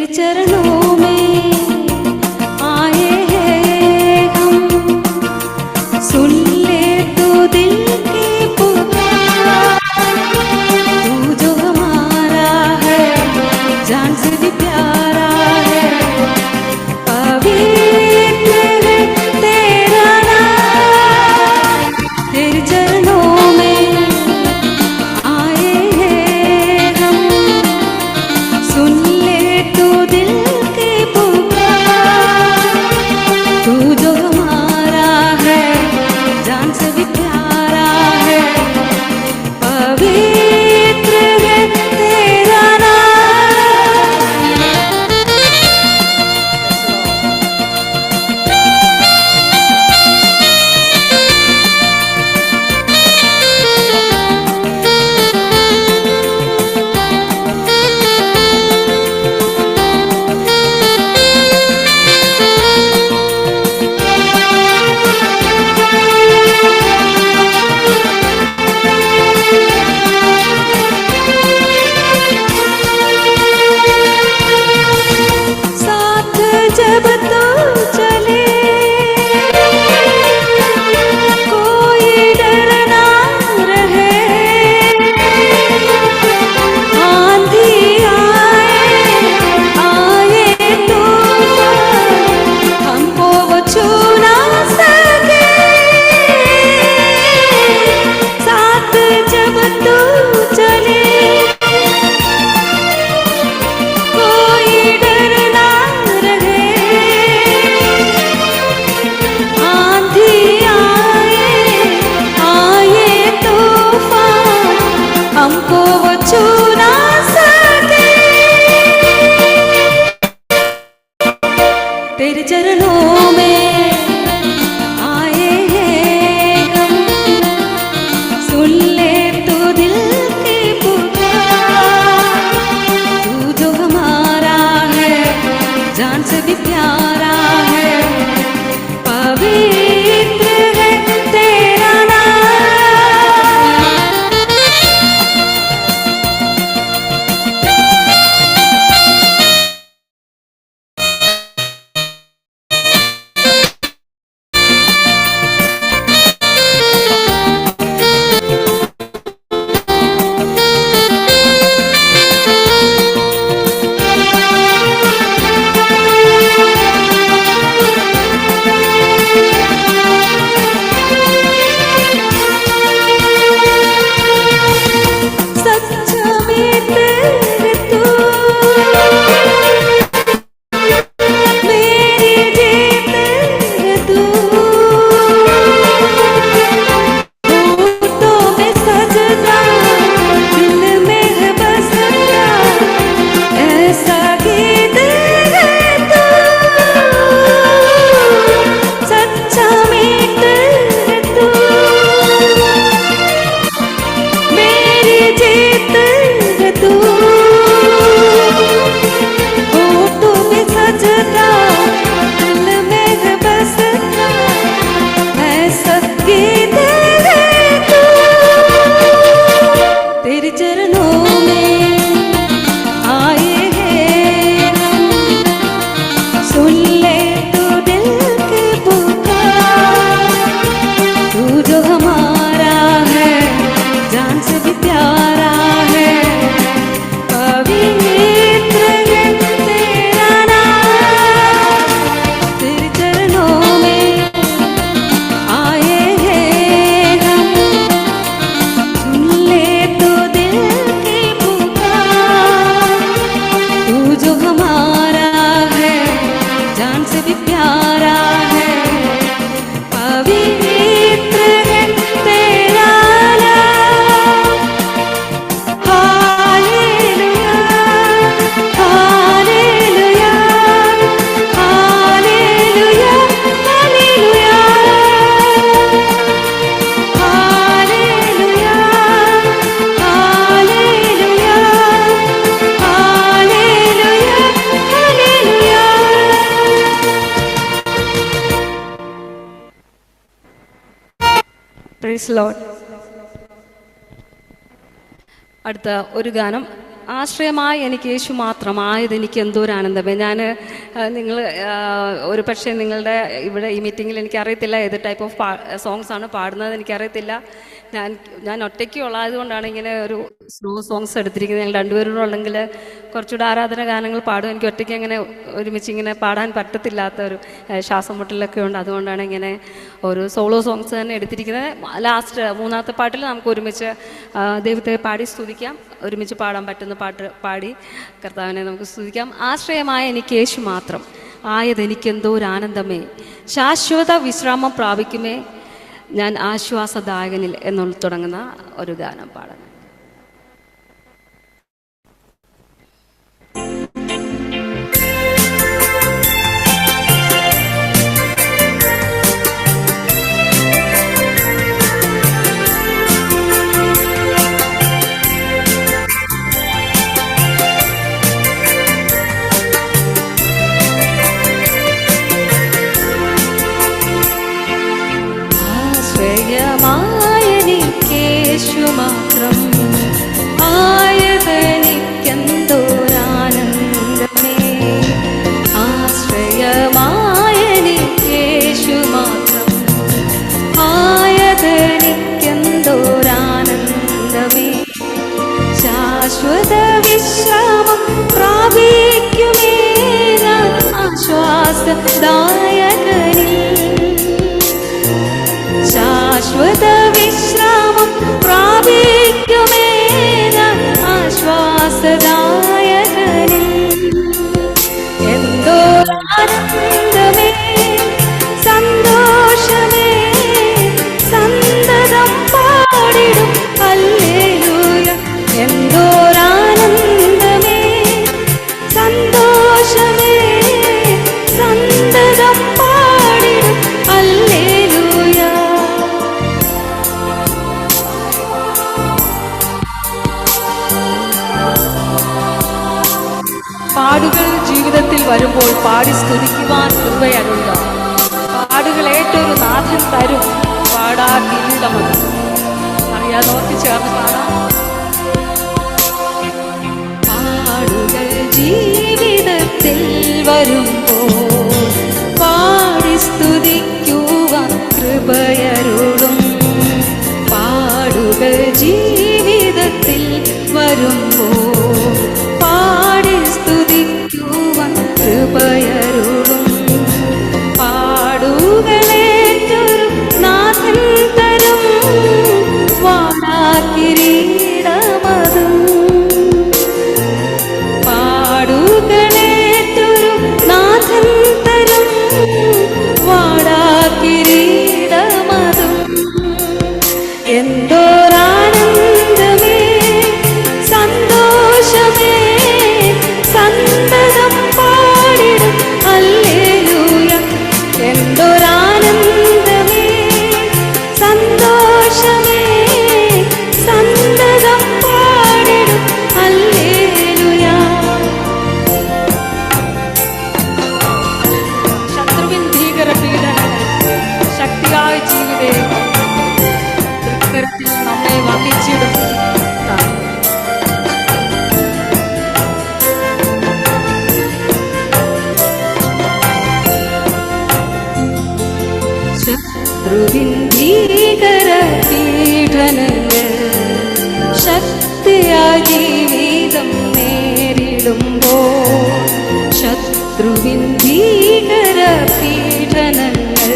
चरणों में आए हैं हम, सुन ले तो दिल की पुकार। तू जो हमारा है जान से भी प्यारा है, पवित्र है तेरा नाम। तेरे चरणों में आए हैं हम, सुन ले तो दिल की पुकार। तू जो हमारा है जान से भी प्यारा है, पवित्र है तेरा नाम। साथ जब तू चले कोई डर ना रहे, आंधी आए तूफान हमको वो छू ना सके। साथ जब तू चले कोई डर ना रहे, आंधी आए तूफान हमको वो छू ना सके। तेरे चरणों में आए हैं हम, सुन ले तो दिल की पुकार। तू जो हमारा है जान से भी प्यारा है, पवित्र है तेरा नाम। सच्चा मित्र तू, मेरी जीत तू, होठों में सजदा दिल में है बसता, ऐसा गीत है तू। सच्चा मित्र तू, मेरी जीत है तू, होठों में सजदा दिल में है बसता, ऐसा गीत है तू। तेरे चरणों में आए हैं हम, सुन ले तो दिल की पुकार। तू जो हमारा है जान से भी प्यारा है, पवित्र है तेरा नाम। तेरे चरणों में आए हैं हम, सुन ले तो दिल की पुकार। तू जो हमारा है जान से भी प्यारा है, पवित्र है तेरा नाम। Hallelujah, hallelujah, hallelujah, hallelujah, hallelujah, hallelujah, hallelujah, hallelujah. Praise Lord. അടുത്ത ഒരു ഗാനം ആശ്രയമായി എനിക്ക് യേശു മാത്രമായത് എനിക്ക് എന്തോ ഒരു ആനന്ദമേ. ഞാൻ നിങ്ങൾ ഒരു പക്ഷേ നിങ്ങളുടെ ഇവിടെ ഈ മീറ്റിങ്ങിൽ എനിക്കറിയത്തില്ല ഏത് ടൈപ്പ് ഓഫ് സോങ്സ് ആണ് പാടുന്നത്, എനിക്കറിയത്തില്ല. ഞാൻ ഒറ്റയ്ക്കുള്ളായത് കൊണ്ടാണ് ഇങ്ങനെ ഒരു സ്ലോ സോങ്സ് എടുത്തിരിക്കുന്നത്. ഞങ്ങൾ രണ്ടുപേരും ഉണ്ടെങ്കിൽ കുറച്ചുകൂടെ ആരാധന ഗാനങ്ങൾ പാടും. എനിക്ക് ഒറ്റയ്ക്ക് അങ്ങനെ ഒരുമിച്ച് ഇങ്ങനെ പാടാൻ പറ്റത്തില്ലാത്ത ഒരു ശ്വാസം മുട്ടലൊക്കെ ഉണ്ട്. അതുകൊണ്ടാണ് ഇങ്ങനെ ഒരു സോളോ സോങ്സ് തന്നെ എടുത്തിരിക്കുന്നത്. ലാസ്റ്റ് മൂന്നാമത്തെ പാട്ടിൽ നമുക്ക് ഒരുമിച്ച് ദൈവത്തെ പാടി സ്തുതിക്കാം. ഒരുമിച്ച് പാടാൻ പറ്റുന്ന പാട്ട് പാടി കർത്താവിനെ നമുക്ക് സ്തുതിക്കാം. ആശ്രയമായ എനിക്ക് യേശു മാത്രം ആയതെനിക്കെന്തോ ഒരു ആനന്ദമേ, ശാശ്വത വിശ്രാമം പ്രാപിക്കുമേ ഞാൻ ആശ്വാസദായകനിൽ എന്നുള്ള തുടങ്ങുന്ന ഒരു ഗാനം പാടാൻ. ആശ്രയമായെനിക്കേശു മാത്രം ആയതെനിക്കെന്തോരാനന്ദമേ, ആശ്രയമായെനിക്കേശു മാത്രം ആയതെനിക്കെന്തോരാനന്ദമേ, ശാശ്വത വിശ്രാമം പ്രാപിക്കുമേ ഞാൻ ആശ്വാസദായകനിൽ, ശാശ്വത വിശ്രാമം പ്രാപിക്കുമേ ഞാൻ ആശ്വാസദായകനിൽ, എന്തോരാനന്ദമേ സന്തോഷമേ സന്തതം പാടിടും ഹല്ലേലൂയ, എന്തോരാനന്ദമേ സന്തോഷമേ സന്തതം പാടിടും ഹല്ലേലൂയ. പാടുകൾ ജീവിതത്തിൽ വരുമ്പോൾ പാടി സ്തുതിക്കുവാൻ കൃപയരുക. പാടുകൾ ഏറ്റൊരു നാഥൻ തരും, പാടാ കിരീടമത്. അറിയാതോർത്ത് ചേർന്ന് പാടാം. പാടുകൾ ജീവിതത്തിൽ വരുമ്പോൾ പാടി സ്തുതിക്കുവാൻ കൃപയരുളും, പാടുകൾ ജീവിതത്തിൽ വരുമ്പോൾ പാടി സ്തുതിക്കുവാൻ കൃപയരുളും, പാടുകളേറ്റൊരു നാഥൻ തരും വാടാക്കിരീടമതും, പാടുകളേറ്റൊരു നാഥൻ തരും വാടാക്കിരീടമതും, എന്തോരാനന്ദമേ സന്തോഷമേ സന്തതം പാടിടും ഹല്ലേലൂയ, എന്തോരാനന്ദമേ സന്തോഷമേ സന്തതം പാടിടും ഹല്ലേലൂയ. ശത്രുവിൻ ഭീകര പീഡനങ്ങൾ ശക്തിയായ ജീവിതേ തൃക്കരത്തിൽ നമ്മെ വഹിച്ചിടും. ശത്രുവിൻ ഭീകര പീഡനങ്ങൾ ശക്തിയായ ജീവിതം നേരിടുമ്പോൾ, ശത്രുവിൻ ഭീകര പീഡനങ്ങൾ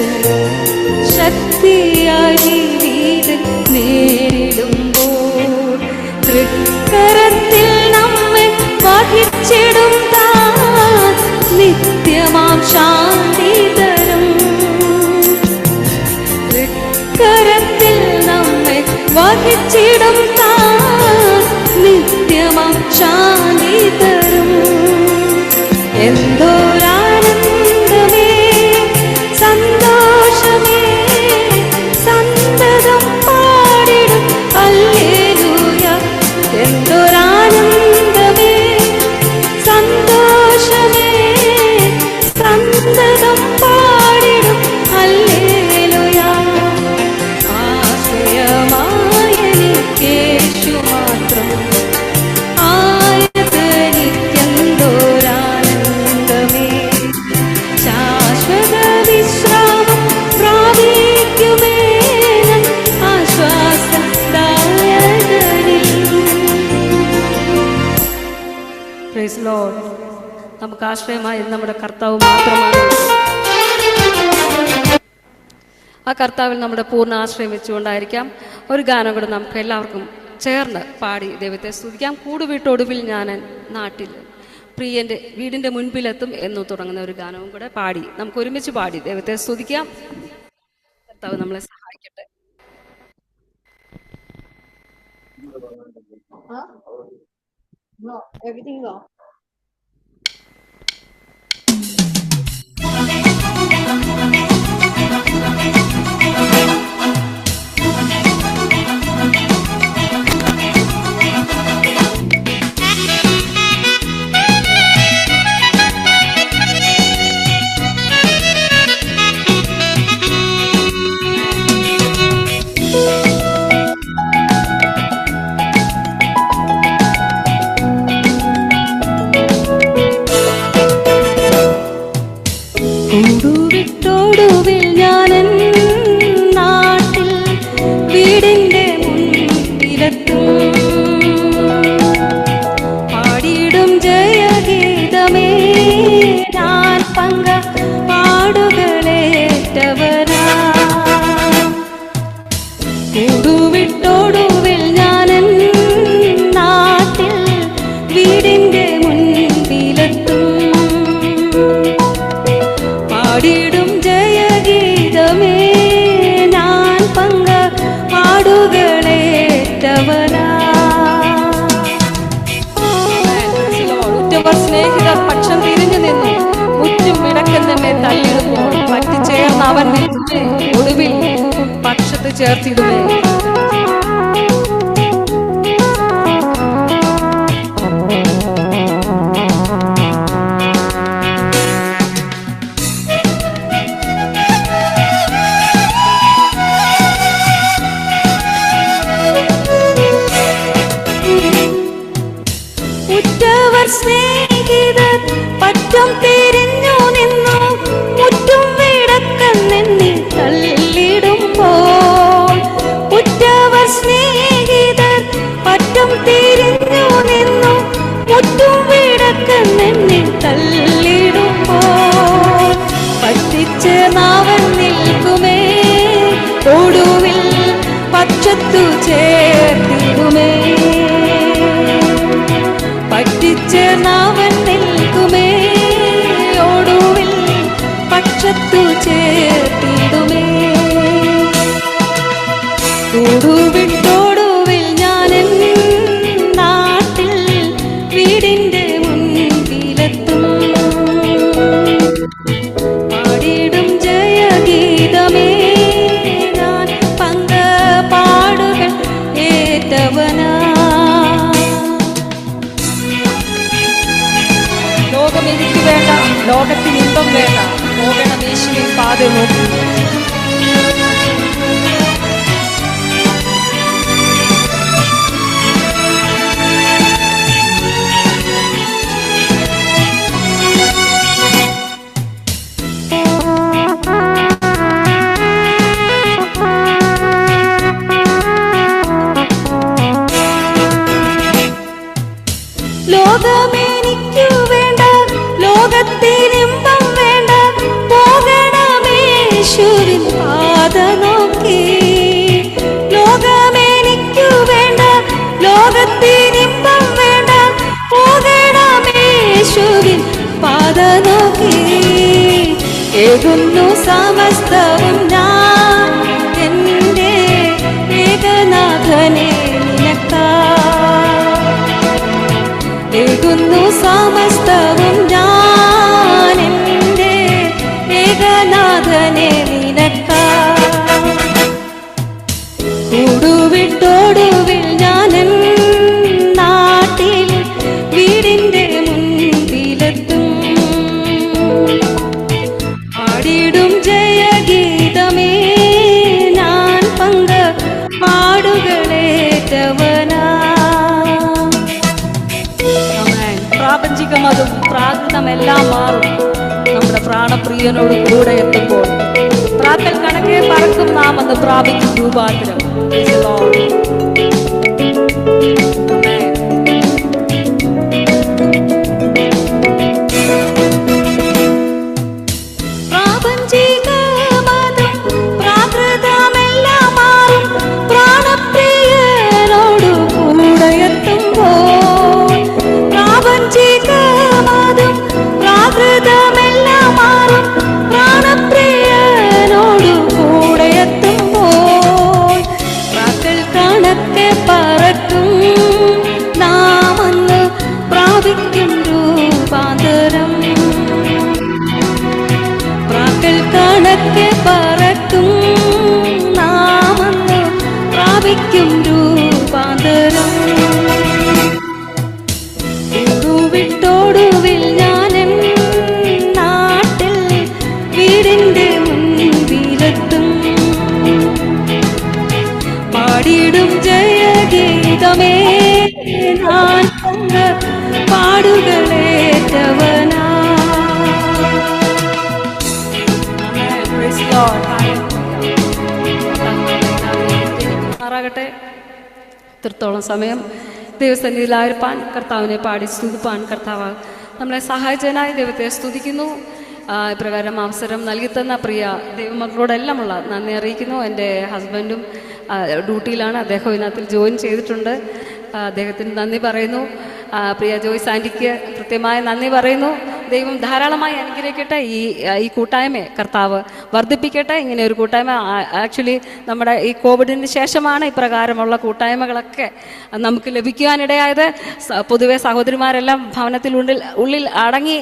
ശക്തിയായ ജീവിതം നേരിടുമ്പോൾ, തൃക്കരത്തിൽ നമ്മെ വഹിച്ചിടും താൻ നിത്യമാം ശാന്തി തരും, തൃക്കരത്തിൽ നമ്മെ വഹിച്ചിടും താൻ നിത്യമാം ശാന്തി തരും, എന്തോരാനന്ദമേ സന്തോഷമേ സന്തതം പാടിടും ഹല്ലേലൂയ, എന്തോരാനന്ദമേ സന്തോഷമേ സന്തതം പാടിടും ഹല്ലേലൂയ. ആശ്രയമായെനിക്കേശു മാത്രം ആയ ആശ്രയമായി നമ്മുടെ കർത്താവ് മാത്രമാണ്. ആ കർത്താവിൽ നമ്മുടെ പൂർണ്ണ ആശ്രയം വെച്ചുകൊണ്ടായിരിക്കാം ഒരു ഗാനം കൂടെ നമുക്ക് എല്ലാവർക്കും ചേർന്ന് പാടി ദൈവത്തെ സ്തുതിക്കാം. കൂടുവിട്ടൊടുവിൽ ഞാൻ നാട്ടിൽ പ്രിയൻ്റെ വീടിൻ്റെ മുൻപിലെത്തും എന്ന് തുടങ്ങുന്ന ഒരു ഗാനവും കൂടെ പാടി നമുക്ക് ഒരുമിച്ച് പാടി ദൈവത്തെ സ്തുതിക്കാം. കർത്താവ് നമ്മളെ സഹായിക്കട്ടെ. കൂടുവിട്ടോടുവിൽ ഞാൻ നാട്ടിൽ വീടിൻ്റെ മുൻപിലെത്തും. പാടിയിടും ജയഗീതമേ ഞാൻ പാടുകളേറ്റവനാ. കൂടുവിട്ടോടുവിൽ ഞാൻ നാട്ടിൽ വീടിൻ്റെ മുൻപിലെത്തും. പാടിടും ജയഗീതമേ ഞാൻ പാടുകളേറ്റവനാ. ഉറ്റവർ സ്നേഹിതർ പക്ഷം തിരിഞ്ഞു നിന്നു മുറ്റും മിടക്കെന്നെ തല്ലിടുമ്പോൾ പറ്റിച്ചേർന്ന് അവൻ നിൽക്കുമേ ഒടുവിൽ പക്ഷത്ത് ചേർത്തിടുമേ. ഉറ്റവർ സ്നേഹിതർ പറ്റം തിരിഞ്ഞു നിന്നു മുറ്റും വിടക്കെന്നെ തള്ളിടുമ്പോൾ. ഉറ്റവർ സ്നേഹിതർ പറ്റം തിരിഞ്ഞു നിന്നു മുറ്റും വിടക്കെന്നെ തള്ളിടുമ്പോൾ. പറ്റിച്ച് നാവൻ നിൽക്കുമേ ഒടുവിൽ പക്ഷത്തു ചേർത്തിടുമേ. പറ്റിച്ച് നാവൻ നിൽക്കുമേ ഒടുവിൽ പക്ഷത്തു ചേർത്തിടുമേ. കൂടുവിട്ടോടുവിൽ ഞാൻ നാട്ടിൽ വീടിൻ്റെ മുൻപിലെത്തും. പാടിടും ജയഗീതമേ ഞാൻ പാടുകൾ ഏറ്റവനാ. ലോകം എനിക്ക് വേണ്ട, ലോകത്തിന് ഇമ്പം വേണ്ട, പോകണം യേശുവിൻ പാത നോക്കി. ലോകമെനിക്കു വേണ്ട, ലോകത്തിനിമ്പം വേണ്ട, പോകണമേശുവിൻ പാത നോക്കി. ലോകമെനിക്കു വേണ്ട, ലോകത്തിനിമ്പം വേണ്ട, പോകണമേശുവിൻ പാത നോക്കി. ഏകുന്നു സമസ്തവും ഞാൻ എൻ്റെ ഏകനാഥനെ നിനക്കാ. ഏകുന്നു സമസ്തവും ഞാൻ എൻ്റെ ഏകനാഥനെ നിനക്കാ. കൂടുവിട്ടോടുവിൽ ഞാൻ നാട്ടിൽ വീടിൻ്റെ മുൻപിലെത്തും. പാടിടും ജയഗീതമേ ഞാൻ പാടുകളേറ്റവനാ. പ്രാപഞ്ചികമതും പ്രാകൃതമെല്ലാം മാറും നമ്മുടെ പ്രാണപ്രിയനോട് കൂടെ എത്തുമ്പോൾ. പ്രാക്കൽ കണക്കെ പറക്കും നാം എന്ന് പ്രാപിക്കും രൂപാന്തരം. Amen. ചെയ്യുമാറാകട്ടെ. ഇത്രത്തോളം സമയം ദൈവസന്നിധിയിലായിരിക്കാൻ, കർത്താവിനെ പാടി സ്തുതിപ്പാൻ കർത്താവ് നമ്മളെ സഹായിച്ചതിനായി ദൈവത്തെ സ്തുതിക്കുന്നു. ഇപ്രകാരം അവസരം നൽകിത്തന്ന പ്രിയ ദൈവമക്കളോടെല്ലാമുള്ള നന്ദി അറിയിക്കുന്നു. എൻ്റെ ഹസ്ബൻഡും ഡ്യൂട്ടിയിലാണ്, അദ്ദേഹം ഇതിനകത്തിൽ ജോയിൻ ചെയ്തിട്ടുണ്ട്. അദ്ദേഹത്തിന് നന്ദി പറയുന്നു. പ്രിയ ജോയ്സ് ആൻറ്റിക്ക് കൃത്യമായ നന്ദി പറയുന്നു. ദൈവം ധാരാളമായി അനുഗ്രഹിക്കട്ടെ. ഈ കൂട്ടായ്മയെ കർത്താവ് വർദ്ധിപ്പിക്കട്ടെ. ഇങ്ങനെ ഒരു കൂട്ടായ്മ ആക്ച്വലി നമ്മുടെ ഈ കോവിഡിന് ശേഷമാണ് ഇപ്രകാരമുള്ള കൂട്ടായ്മകളൊക്കെ നമുക്ക് ലഭിക്കുവാനിടയായത്. പൊതുവെ സഹോദരിമാരെല്ലാം ഉള്ളിൽ അടങ്ങി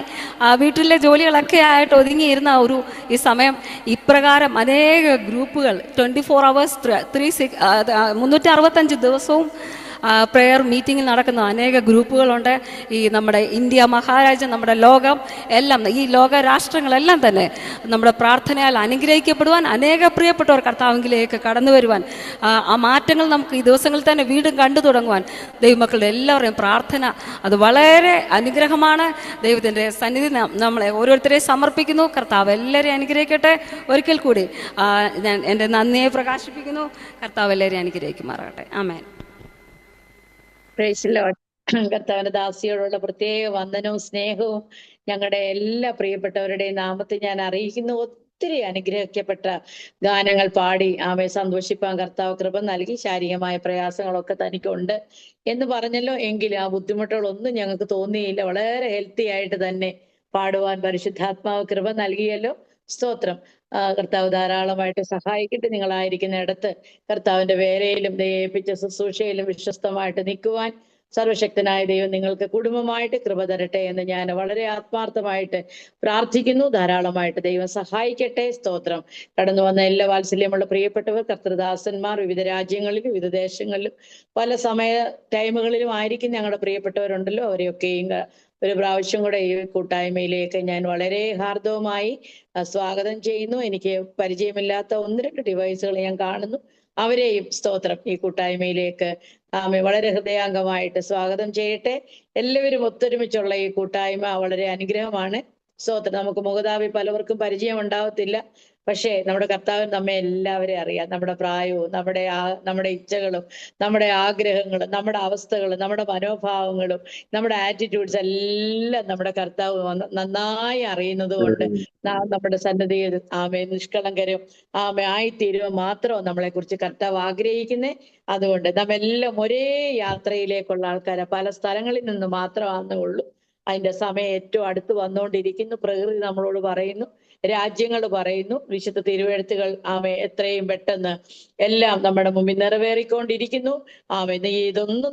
വീട്ടിലെ ജോലികളൊക്കെ ആയിട്ട് ഒതുങ്ങിയിരുന്ന ഈ സമയം ഇപ്രകാരം അനേക ഗ്രൂപ്പുകൾ 24 hours 365 ദിവസവും പ്രെയർ മീറ്റിംഗിൽ നടക്കുന്ന അനേക ഗ്രൂപ്പുകളുണ്ട്. ഈ നമ്മുടെ ഇന്ത്യ മഹാരാജ്യം, നമ്മുടെ ലോകം എല്ലാം, ഈ ലോക രാഷ്ട്രങ്ങളെല്ലാം തന്നെ നമ്മുടെ പ്രാർത്ഥനയാൽ അനുഗ്രഹിക്കപ്പെടുവാൻ, അനേക പ്രിയപ്പെട്ടവർ കർത്താവിലേക്ക് കടന്നു വരുവാൻ, ആ മാറ്റങ്ങൾ നമുക്ക് ഈ ദിവസങ്ങളിൽ തന്നെ വീണ്ടും കണ്ടു തുടങ്ങുവാൻ ദൈവമക്കളുടെ എല്ലാവരുടെയും പ്രാർത്ഥന അത് വളരെ അനുഗ്രഹമാണ്. ദൈവത്തിൻ്റെ സന്നിധി നമ്മളെ ഓരോരുത്തരെയും സമർപ്പിക്കുന്നു. കർത്താവ് എല്ലാവരെയും അനുഗ്രഹിക്കട്ടെ. ഒരിക്കൽ കൂടി ഞാൻ എൻ്റെ നന്ദിയെ പ്രകാശിപ്പിക്കുന്നു. കർത്താവ് എല്ലാവരെയും അനുഗ്രഹിക്കുമാറാകട്ടെ. ആമേൻ. കർത്താവിന്റെ ദാസിയോടുള്ള പ്രത്യേക വന്ദനവും സ്നേഹവും ഞങ്ങളുടെ എല്ലാ പ്രിയപ്പെട്ടവരുടെയും നാമത്തിൽ ഞാൻ അറിയിക്കുന്നു. ഒത്തിരി അനുഗ്രഹിക്കപ്പെട്ട ഗാനങ്ങൾ പാടി ആമയെ സന്തോഷിപ്പാൻ കർത്താവ് കൃപ നൽകി. ശാരീരികമായ പ്രയാസങ്ങളൊക്കെ തനിക്കുണ്ട് എന്ന് പറഞ്ഞല്ലോ, എങ്കിലും ആ ബുദ്ധിമുട്ടുകളൊന്നും ഞങ്ങൾക്ക് തോന്നിയില്ല. വളരെ ഹെൽത്തി ആയിട്ട് തന്നെ പാടുവാൻ പരിശുദ്ധാത്മാവ് കൃപ നൽകിയല്ലോ. സ്തോത്രം. കർത്താവ് ധാരാളമായിട്ട് സഹായിക്കട്ടെ. നിങ്ങളായിരിക്കുന്ന ഇടത്ത് കർത്താവിന്റെ വേലയിലും ദയേൽപ്പിച്ച ശുശ്രൂഷയിലും വിശ്വസ്തമായിട്ട് നിൽക്കുവാൻ സർവശക്തനായ ദൈവം നിങ്ങൾക്ക് കുടുംബമായിട്ട് കൃപ തരട്ടെ എന്ന് ഞാൻ വളരെ ആത്മാർത്ഥമായിട്ട് പ്രാർത്ഥിക്കുന്നു. ധാരാളമായിട്ട് ദൈവം സഹായിക്കട്ടെ. സ്തോത്രം. കടന്നു വന്ന എല്ലാ വാത്സല്യമുള്ള പ്രിയപ്പെട്ടവർ, കർത്തൃദാസന്മാർ, വിവിധ രാജ്യങ്ങളിലും വിവിധ ദേശങ്ങളിലും പല ടൈമുകളിലും ആയിരിക്കും ഞങ്ങളുടെ പ്രിയപ്പെട്ടവരുണ്ടല്ലോ. അവരെയൊക്കെയും ഒരു പ്രാവശ്യം കൂടെ ഈ കൂട്ടായ്മയിലേക്ക് ഞാൻ വളരെ ഹാർദവമായി സ്വാഗതം ചെയ്യുന്നു. എനിക്ക് പരിചയമില്ലാത്ത 1-2 ഡിവൈസുകൾ ഞാൻ കാണുന്നു. അവരെയും സ്തോത്രം ഈ കൂട്ടായ്മയിലേക്ക് വളരെ ഹൃദയാംഗമായിട്ട് സ്വാഗതം ചെയ്യട്ടെ. എല്ലാവരും ഒത്തൊരുമിച്ചുള്ള ഈ കൂട്ടായ്മ വളരെ അനുഗ്രഹമാണ്. സ്തോത്രം. നമുക്ക് മുഖതാവി പലവർക്കും പരിചയം ഉണ്ടാവത്തില്ല, പക്ഷേ നമ്മുടെ കർത്താവിന് നമ്മെ എല്ലാവരെയും അറിയാം. നമ്മുടെ പ്രായവും നമ്മുടെ ഇച്ഛകളും നമ്മുടെ ആഗ്രഹങ്ങളും നമ്മുടെ അവസ്ഥകളും നമ്മുടെ മനോഭാവങ്ങളും നമ്മുടെ ആറ്റിറ്റ്യൂഡ്സ് എല്ലാം നമ്മുടെ കർത്താവ് നന്നായി അറിയുന്നത് കൊണ്ട് നമ്മുടെ സന്നദ്ധിയിൽ നിഷ്കളങ്കരും ആയിത്തീരുക മാത്രം നമ്മളെ കുറിച്ച് കർത്താവ് ആഗ്രഹിക്കുന്നേ. അതുകൊണ്ട് നമ്മെല്ലാം ഒരേ യാത്രയിലേക്കുള്ള ആൾക്കാരെ, പല സ്ഥലങ്ങളിൽ നിന്ന് മാത്രമാണെന്നുള്ളൂ. അതിന്റെ സമയം ഏറ്റവും അടുത്ത് വന്നുകൊണ്ടിരിക്കുന്നു. പ്രകൃതി നമ്മളോട് പറയുന്നു, രാജ്യങ്ങൾ പറയുന്നു, വിശുദ്ധ തിരുവെഴുത്തുകൾ എത്രയും പെട്ടെന്ന് എല്ലാം നമ്മുടെ മുമ്പിൽ നിറവേറിക്കൊണ്ടിരിക്കുന്നു. ഇതൊന്നും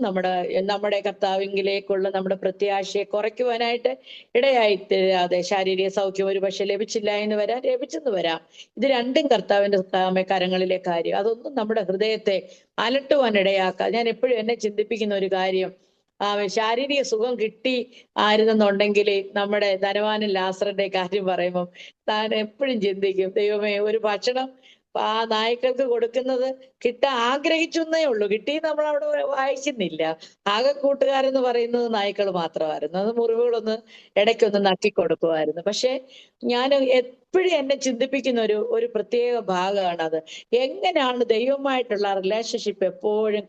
നമ്മുടെ കർത്താവിങ്കിലേക്കുള്ള നമ്മുടെ പ്രത്യാശയെ കുറയ്ക്കുവാനായിട്ട് ഇടയായി തീരാതെ, ശാരീരിക സൗഖ്യം ഒരു പക്ഷെ ലഭിച്ചില്ല എന്ന് വരാം, ലഭിച്ചെന്ന് വരാം. ഇത് രണ്ടും കർത്താവിന്റെ കരങ്ങളിലെ കാര്യം. അതൊന്നും നമ്മുടെ ഹൃദയത്തെ അലട്ടുവാൻ ഇടയാക്കാം. ഞാൻ എപ്പോഴും എന്നെ ചിന്തിപ്പിക്കുന്ന ഒരു കാര്യം, ശാരീരിക സുഖം കിട്ടി ആയിരുന്നെന്നുണ്ടെങ്കിൽ നമ്മുടെ ധനവാനും ലാസറിന്റെ കാര്യം പറയുമ്പോൾ താൻ എപ്പോഴും ചിന്തിക്കും, ദൈവമേ, ഒരു ഭക്ഷണം ആ നായ്ക്കൾക്ക് കൊടുക്കുന്നത് കിട്ടാൻ ആഗ്രഹിച്ചു എന്നേ ഉള്ളൂ, കിട്ടി നമ്മൾ അവിടെ വായിക്കുന്നില്ല. ആകെ കൂട്ടുകാരെന്ന് പറയുന്നത് നായ്ക്കൾ മാത്രമായിരുന്നു. അത് മുറിവുകളൊന്ന് ഇടയ്ക്കൊന്ന് നക്കി കൊടുക്കുമായിരുന്നു. പക്ഷെ ഞാൻ എപ്പോഴും എന്നെ ചിന്തിപ്പിക്കുന്ന ഒരു പ്രത്യേക ഭാഗമാണ് അത്. എങ്ങനെയാണ് ദൈവമായിട്ടുള്ള റിലേഷൻഷിപ്പ് എപ്പോഴും